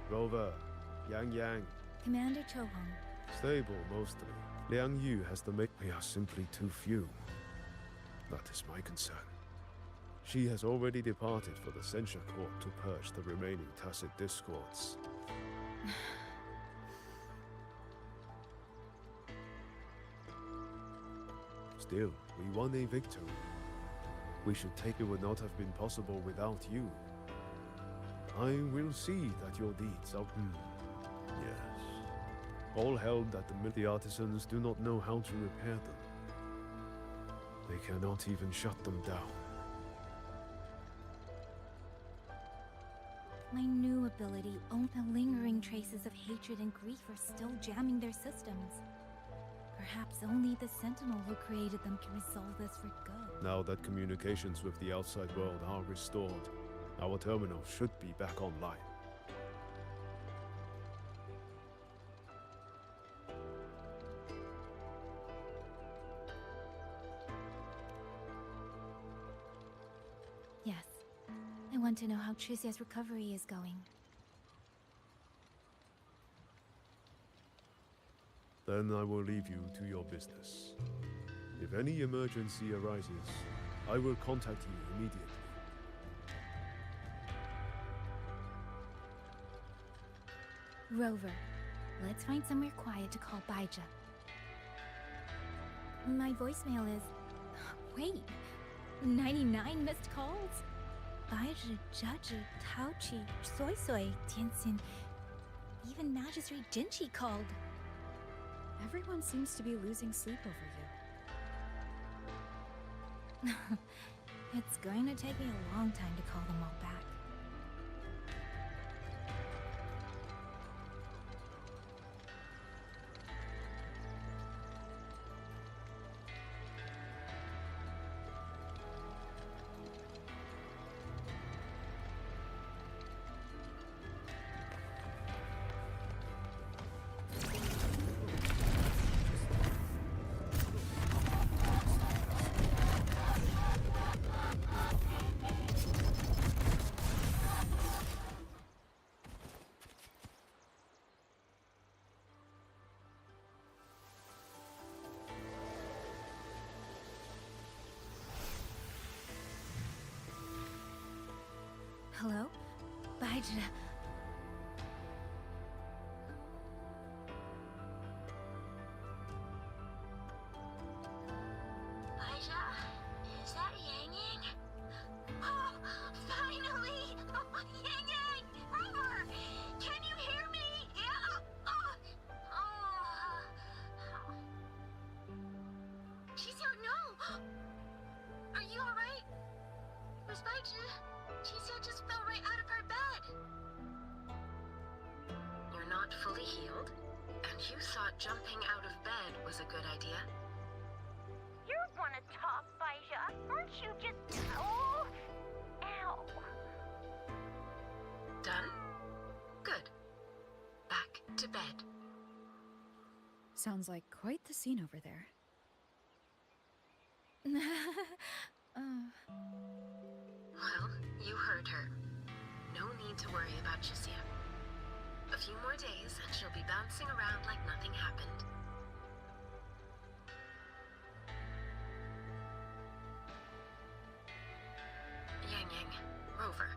Rover, Yang. Commander Chohong. Stable, mostly. Liang Yu has the make. We are simply too few. That is my concern. She has already departed for the censure court to purge the remaining tacit discords. Still, we won a victory. We should take it would not have been possible without you. I will see that your deeds are... Yes. All held that the artisans do not know how to repair them. They cannot even shut them down. My new ability, the lingering traces of hatred and grief are still jamming their systems. Perhaps only the Sentinel who created them can resolve this for good. Now that communications with the outside world are restored, our terminal should be back online. Yes. I want to know how Trizia's recovery is going. Then I will leave you to your business. If any emergency arises, I will contact you immediately. Rover, let's find somewhere quiet to call Baija. My voicemail is... Wait, 99 missed calls? Baija, Judge, Tauchi, Soy Soy, Tianxin, even Magistrate Jinchi called. Everyone seems to be losing sleep over you. It's going to take me a long time to call them all back. Hello? Baizhi. Baizhi, is that Yang Yang? Oh, finally! Yang Yang! Rover! Can you hear me? Yeah? Qixia, no! Are you alright? Miss Baizhi, Qixia just fell right out of her bed. You're not fully healed, and you thought jumping out of bed was a good idea? You want to talk, Baizhi? Aren't you just... Oh! Ow! Done? Good. Back to bed. Sounds like quite the scene over there. Well, you heard her. No need to worry about Qixia. A few more days and she'll be bouncing around like nothing happened. Yang Yang, Rover,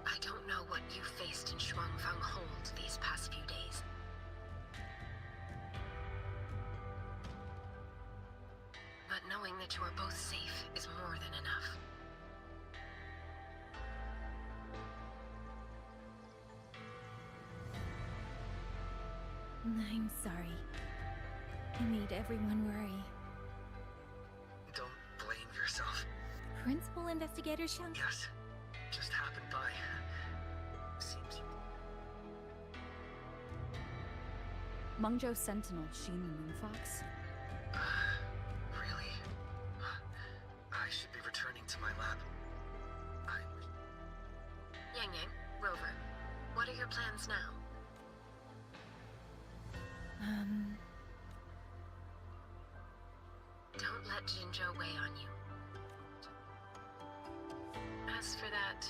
I don't know what you faced in Shuangfang Hold these past few days. But knowing that you are both safe is more than enough. I'm sorry. I made everyone worry. Don't blame yourself. Principal Investigator Xiang? Yes. Just happened by. Seems you. Mengzhou Sentinel Sheen the Moonfox? Really? I should be returning to my lab. Yang Yang, Rover, what are your plans now? Don't let Jinzhou weigh on you. As for that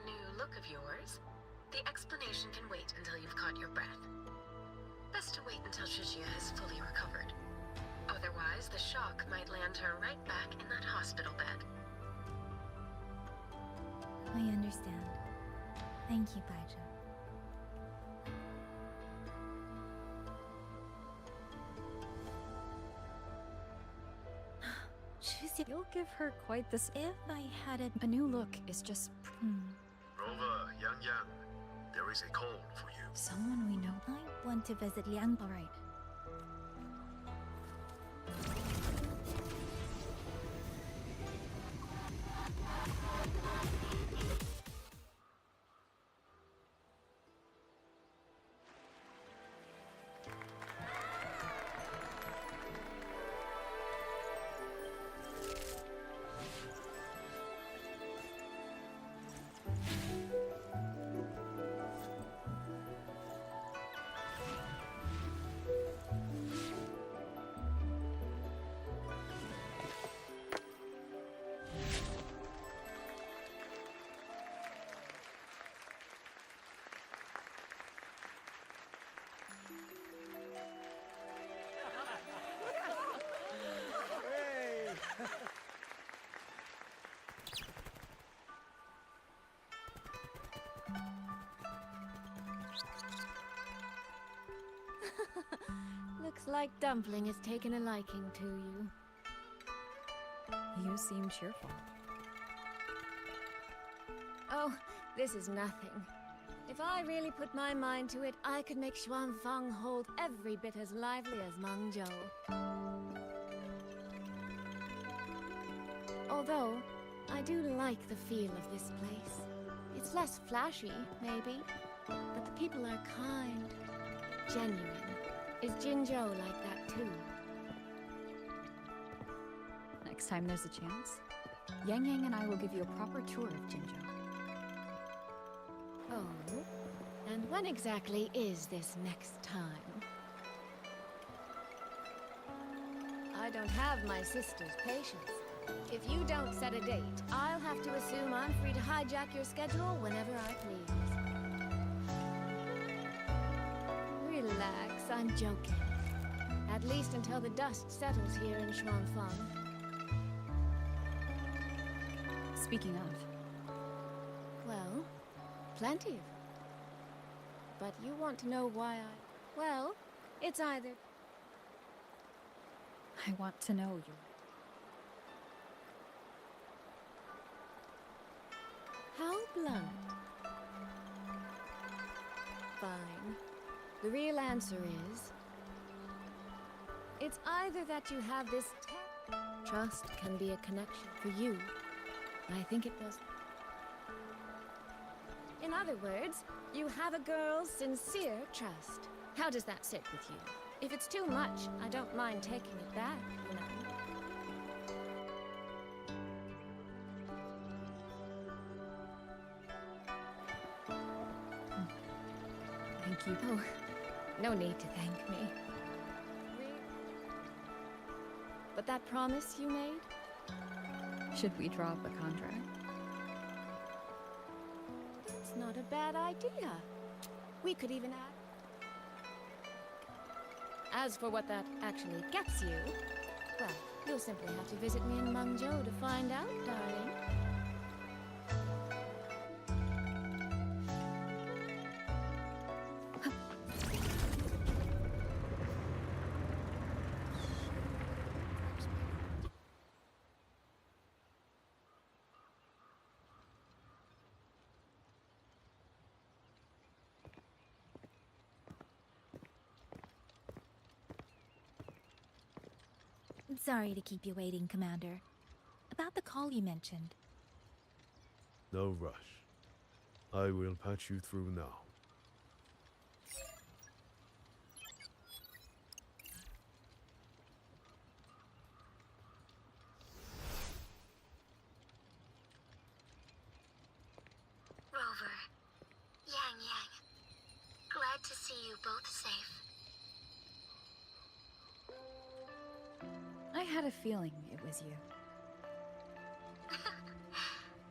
new look of yours, the explanation can wait until you've caught your breath. Best to wait until Shijia has fully recovered. Otherwise, the shock might land her right back in that hospital bed. I understand. Thank you, Baizhi. You'll give her quite this. If I had a new look is just. Rover, Yang Yang, there is a call for you. Someone we know. I want to visit Liang. All right. Looks like Dumpling has taken a liking to you. You seem cheerful. Oh, this is nothing. If I really put my mind to it, I could make Xuanfang Hold every bit as lively as Mengzhou. Although, I do like the feel of this place. It's less flashy, maybe, but the people are kind, genuine. Is Jinzhou like that too? Next time there's a chance, Yang Yang and I will give you a proper tour of Jinzhou. Oh? And when exactly is this next time? I don't have my sister's patience. If you don't set a date, I'll have to assume I'm free to hijack your schedule whenever I please. Relax, I'm joking. At least until the dust settles here in Xuanfang. Speaking of, Well, plenty of. But you want to know why I... Well, it's either... I want to know you. How blunt. Fine. The real answer is... It's either that you have this... Trust can be a connection for you. I think it does. In other words, you have a girl's sincere trust. How does that sit with you? If it's too much, I don't mind taking it back, you know. Thank you. Oh, no need to thank me. But that promise you made? Should we draw up a contract? It's not a bad idea. We could even add... As for what that actually gets you, well, you'll simply have to visit me in Mangzhou to find out, darling. Sorry to keep you waiting, Commander. About the call you mentioned. No rush. I will patch you through now. Rover, Yang Yang, glad to see you both safe. I had a feeling it was you.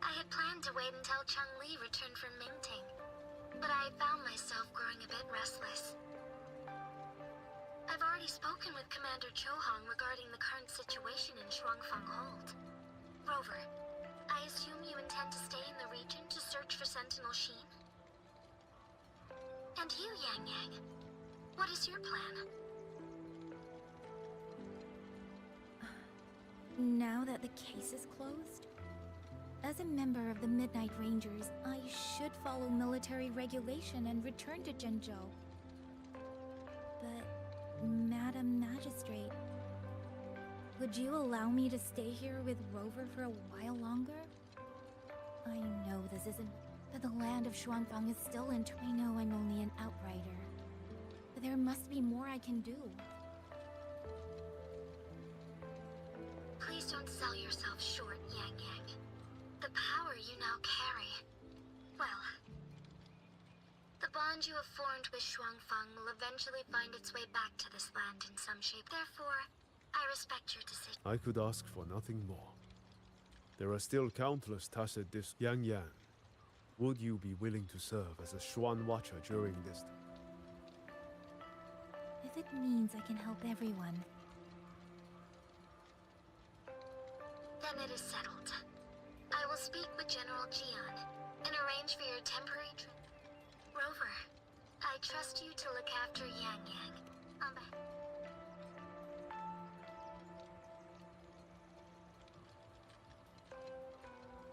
I had planned to wait until Changli returned from Mingting, but I found myself growing a bit restless. I've already spoken with Commander Chohong regarding the current situation in Shuangfang Hold. Rover, I assume you intend to stay in the region to search for Sentinel Sheen? And you, Yang Yang, what is your plan? Now that the case is closed, as a member of the Midnight Rangers, I should follow military regulation and return to Zhenzhou. But, Madam Magistrate, would you allow me to stay here with Rover for a while longer? I know this isn't, but the land of Shuangfang is still in. I know I'm only an outrider, but there must be more I can do. Please don't sell yourself short, Yang Yang. The power you now carry... Well... The bond you have formed with Shuangfang will eventually find its way back to this land in some shape. Therefore, I respect your decision. I could ask for nothing more. There are still countless tacit Yang Yang. Would you be willing to serve as a Xuan Watcher during this time? If it means I can help everyone. Then it is settled. I will speak with General Jian and arrange for your temporary trip. Rover, I trust you to look after Yang Yang.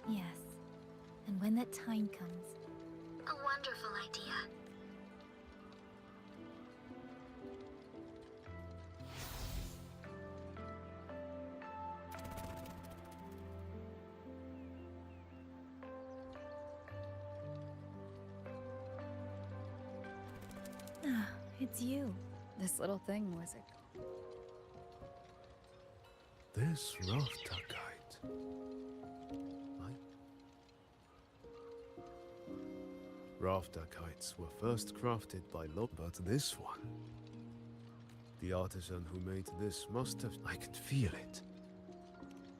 Yes. And when that time comes... A wonderful idea. Ah, it's you. This little thing was it. This Raftakite. Raftakites were first crafted by but this one. The artisan who made this must have... I can feel it.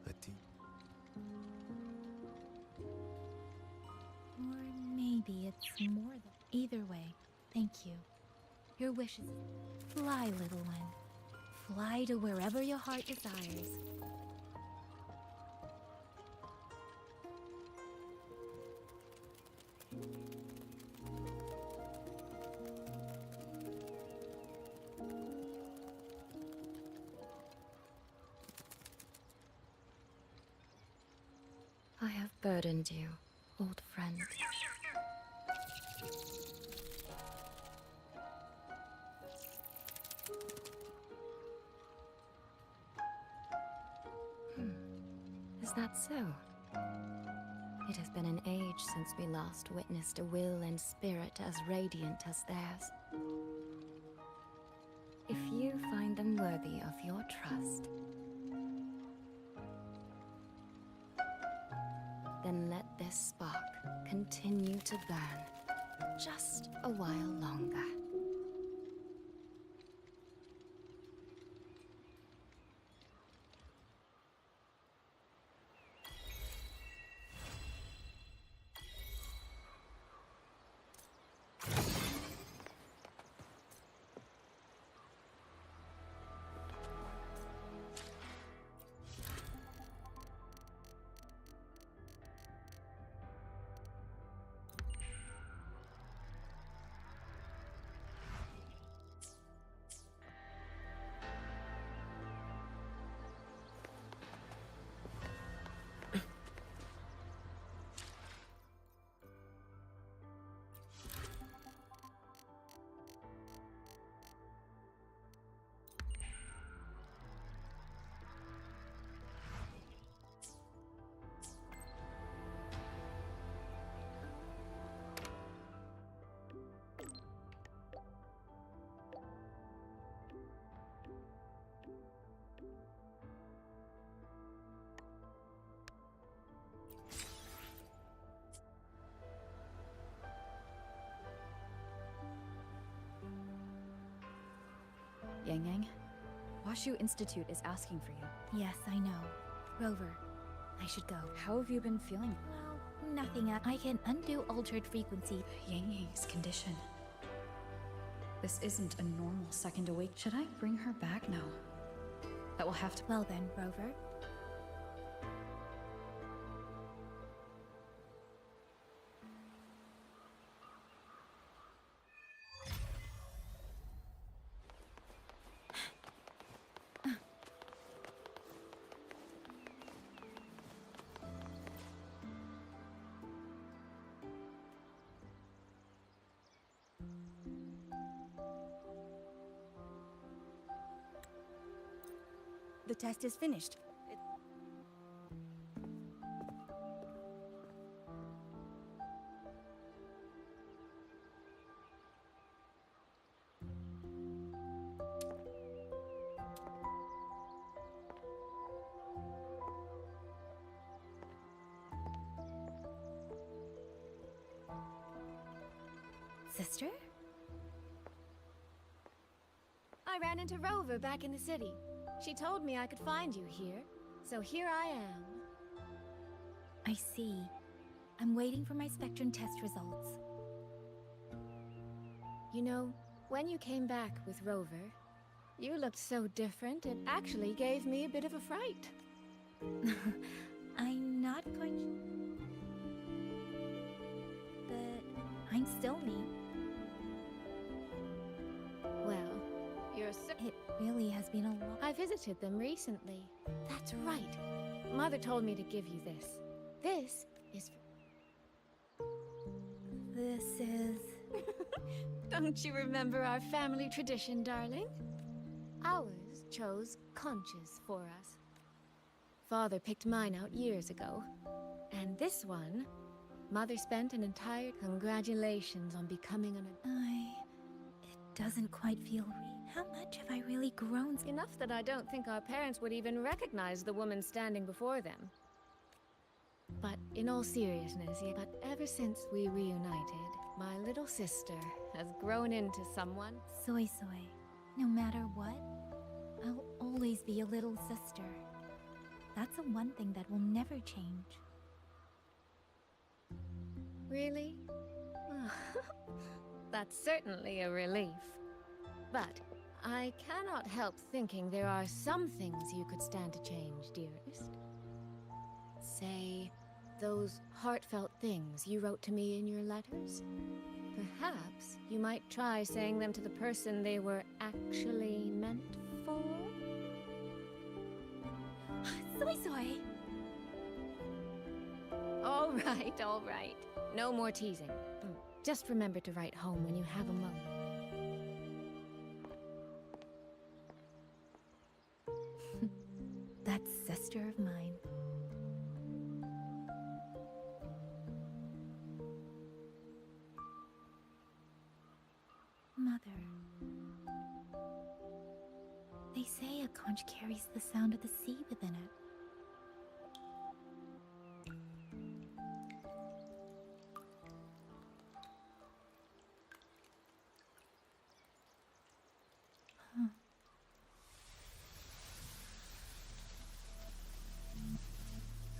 A deep... Or maybe it's more than... Either way, thank you. Your wishes... Fly, little one. Fly to wherever your heart desires. I have burdened you, old friend. Is that so? It has been an age since we last witnessed a will and spirit as radiant as theirs. If you find them worthy of your trust, then let this spark continue to burn just a while longer. Yang Yang, Washu Institute is asking for you. Yes, I know. Rover, I should go. How have you been feeling? Well, nothing. I can undo altered frequency. Yang Yang's condition. This isn't a normal second awake. Should I bring her back now? That will have to. Well then, Rover. The test is finished. Sister? I ran into Rover back in the city. She told me I could find you here, so here I am. I see. I'm waiting for my spectrum test results. You know, when you came back with Rover, you looked so different, it actually gave me a bit of a fright. I'm not going... But I'm still me. Well, you're so... It really has been a long... I visited them recently. That's right. Mother told me to give you this. This is... This is... Don't you remember our family tradition, darling? Ours chose conches for us. Father picked mine out years ago. And this one, Mother spent an entire congratulations on becoming an... It doesn't quite feel real. How much have I really grown? Enough that I don't think our parents would even recognize the woman standing before them. But in all seriousness, but ever since we reunited, my little sister has grown into someone. Soy Soy, no matter what, I'll always be a little sister. That's the one thing that will never change. Really? That's certainly a relief. But I cannot help thinking there are some things you could stand to change, dearest. Say, those heartfelt things you wrote to me in your letters? Perhaps you might try saying them to the person they were actually meant for? Soy soy. All right. No more teasing. Just remember to write home when you have a moment. That sister of mine. Mother. They say a conch carries the sound of the sea within it.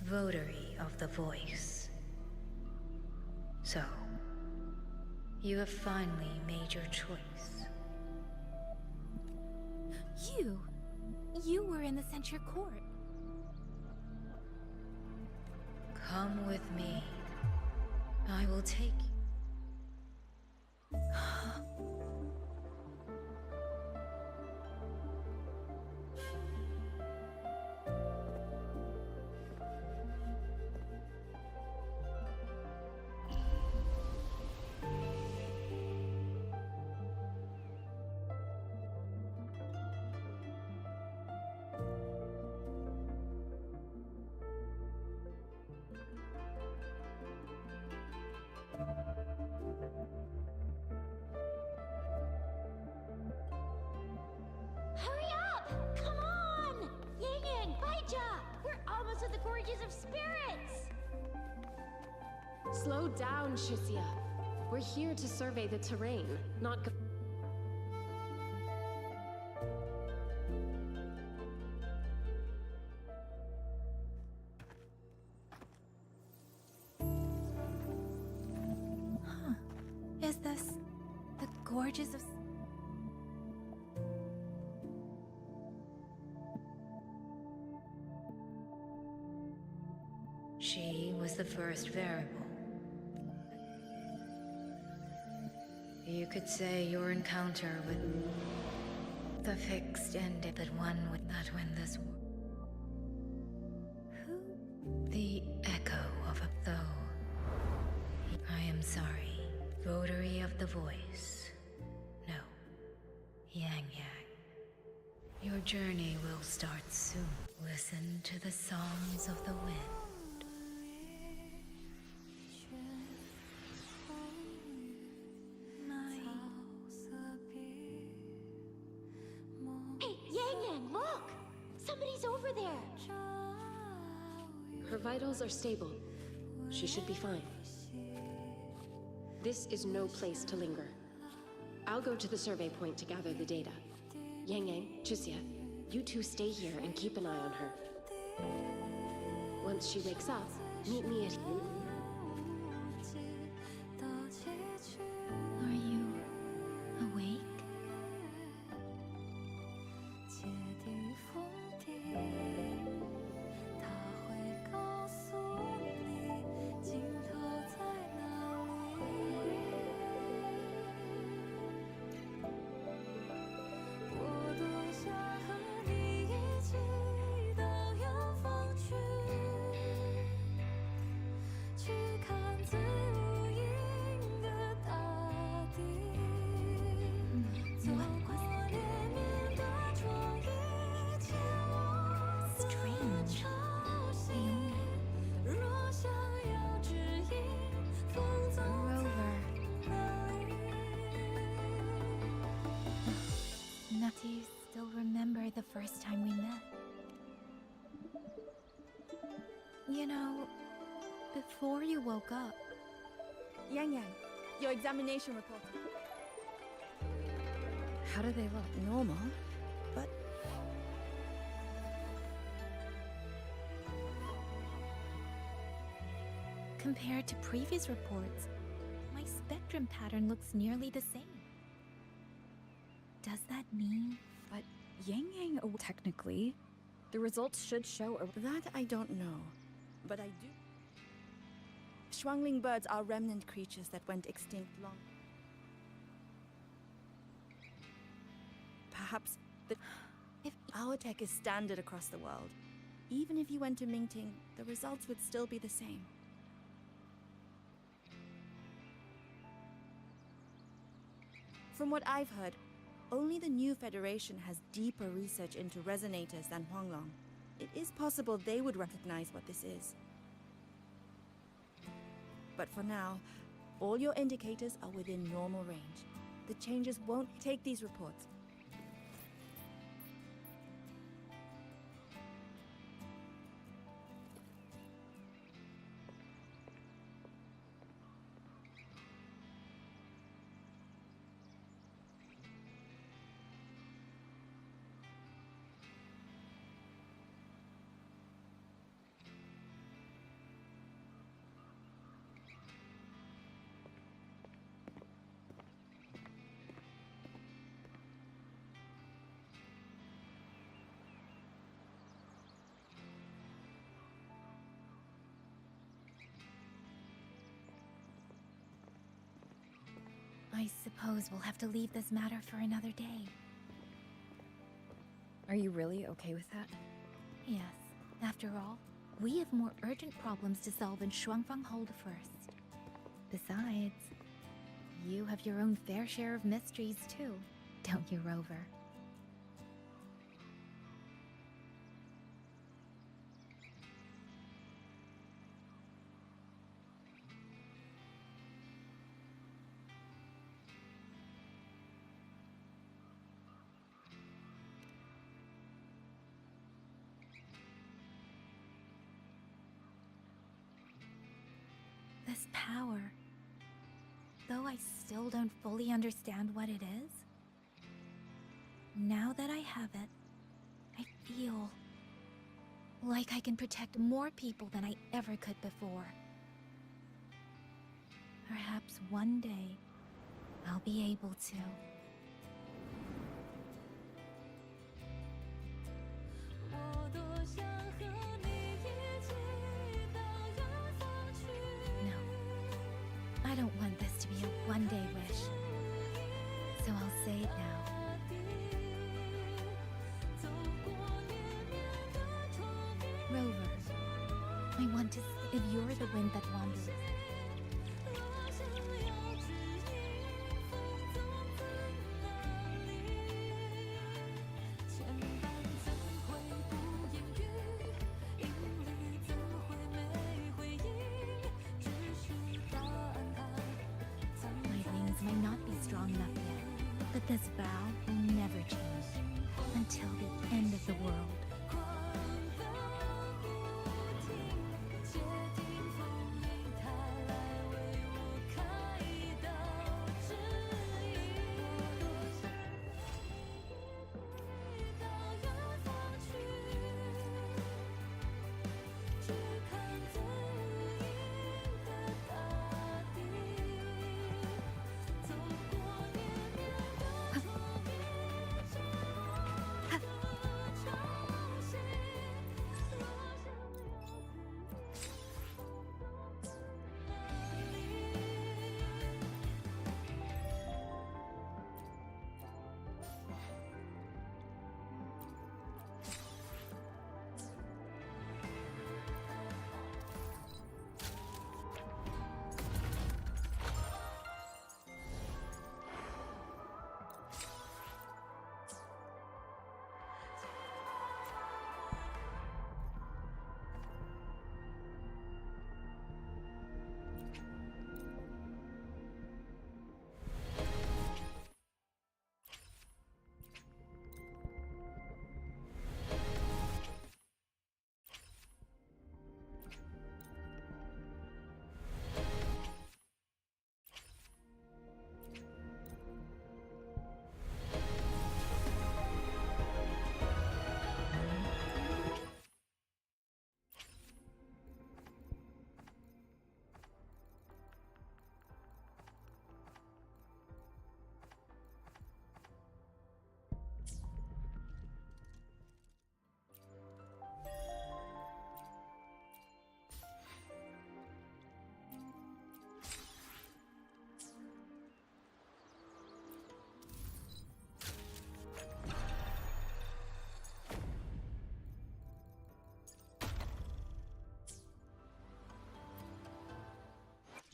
Votary of the voice. So, you have finally made your choice. You were in the censure court. Come with me. I will take you. Hurry up! Come on! Yang, Baija! We're almost at the Gorges of Spirits! Slow down, Shisia. We're here to survey the terrain, not go. Is this the Gorges of... She was the first variable. You could say your encounter with the fixed ended that one would not win this war. Who? The echo of a though. I am sorry. Votary of the voice. No. Yang Yang. Your journey will start soon. Listen to the songs of the wind. Hey, Yang, look! Somebody's over there! Her vitals are stable. She should be fine. This is no place to linger. I'll go to the survey point to gather the data. Yang, Chusia, you two stay here and keep an eye on her. Once she wakes up, meet me at... Are you awake? Do you still remember the first time we met? You know, before you woke up... Yang, your examination report. How do they look? Normal, but... Compared to previous reports, my spectrum pattern looks nearly the same. Does that mean... But Yang, technically, the results should show... That I don't know, but I do... Shuangling birds are remnant creatures that went extinct long. Perhaps if our tech is standard across the world, even if you went to Mingting, the results would still be the same. From what I've heard, only the new Federation has deeper research into resonators than Huanglong. It is possible they would recognize what this is. But for now, all your indicators are within normal range. The changes won't take these reports. I suppose we'll have to leave this matter for another day. Are you really okay with that? Yes. After all, we have more urgent problems to solve in Shuangfang Hold first. Besides, you have your own fair share of mysteries too, don't you, Rover? This power, though I still don't fully understand what it is, now that I have it, I feel like I can protect more people than I ever could before. Perhaps one day, I'll be able to. I don't want this to be a one-day wish, so I'll say it now. Rover, I want to see if you're the wind that wanders. Might not be strong enough yet, but this vow will never change until the end of the world.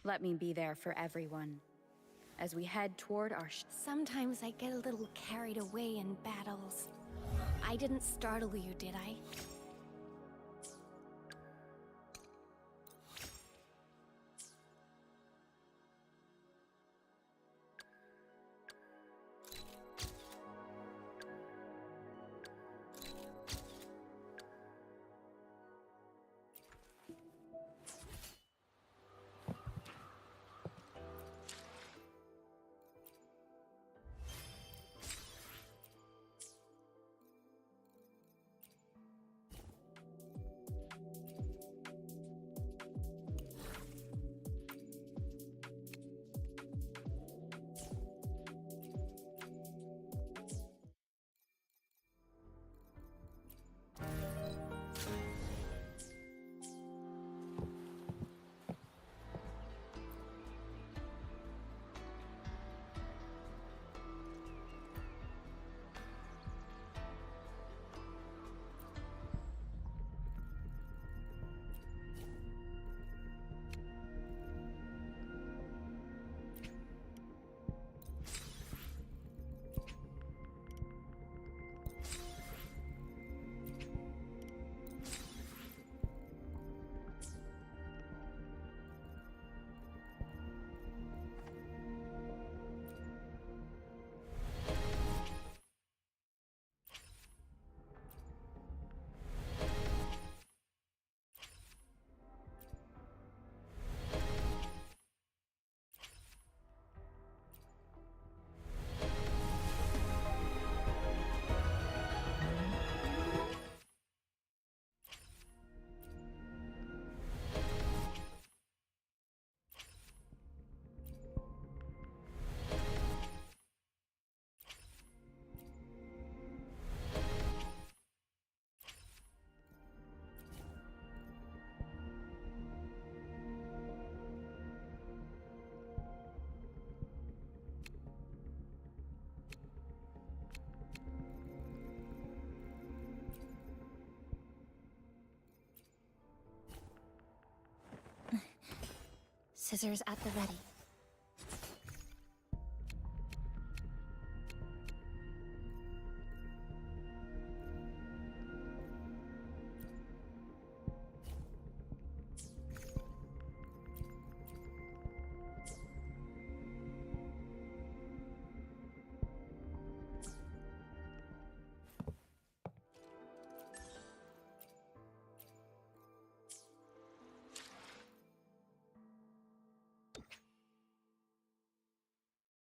Let me be there for everyone as we head toward our Sometimes I get a little carried away in battles. I didn't startle you, did I? Scissors at the ready.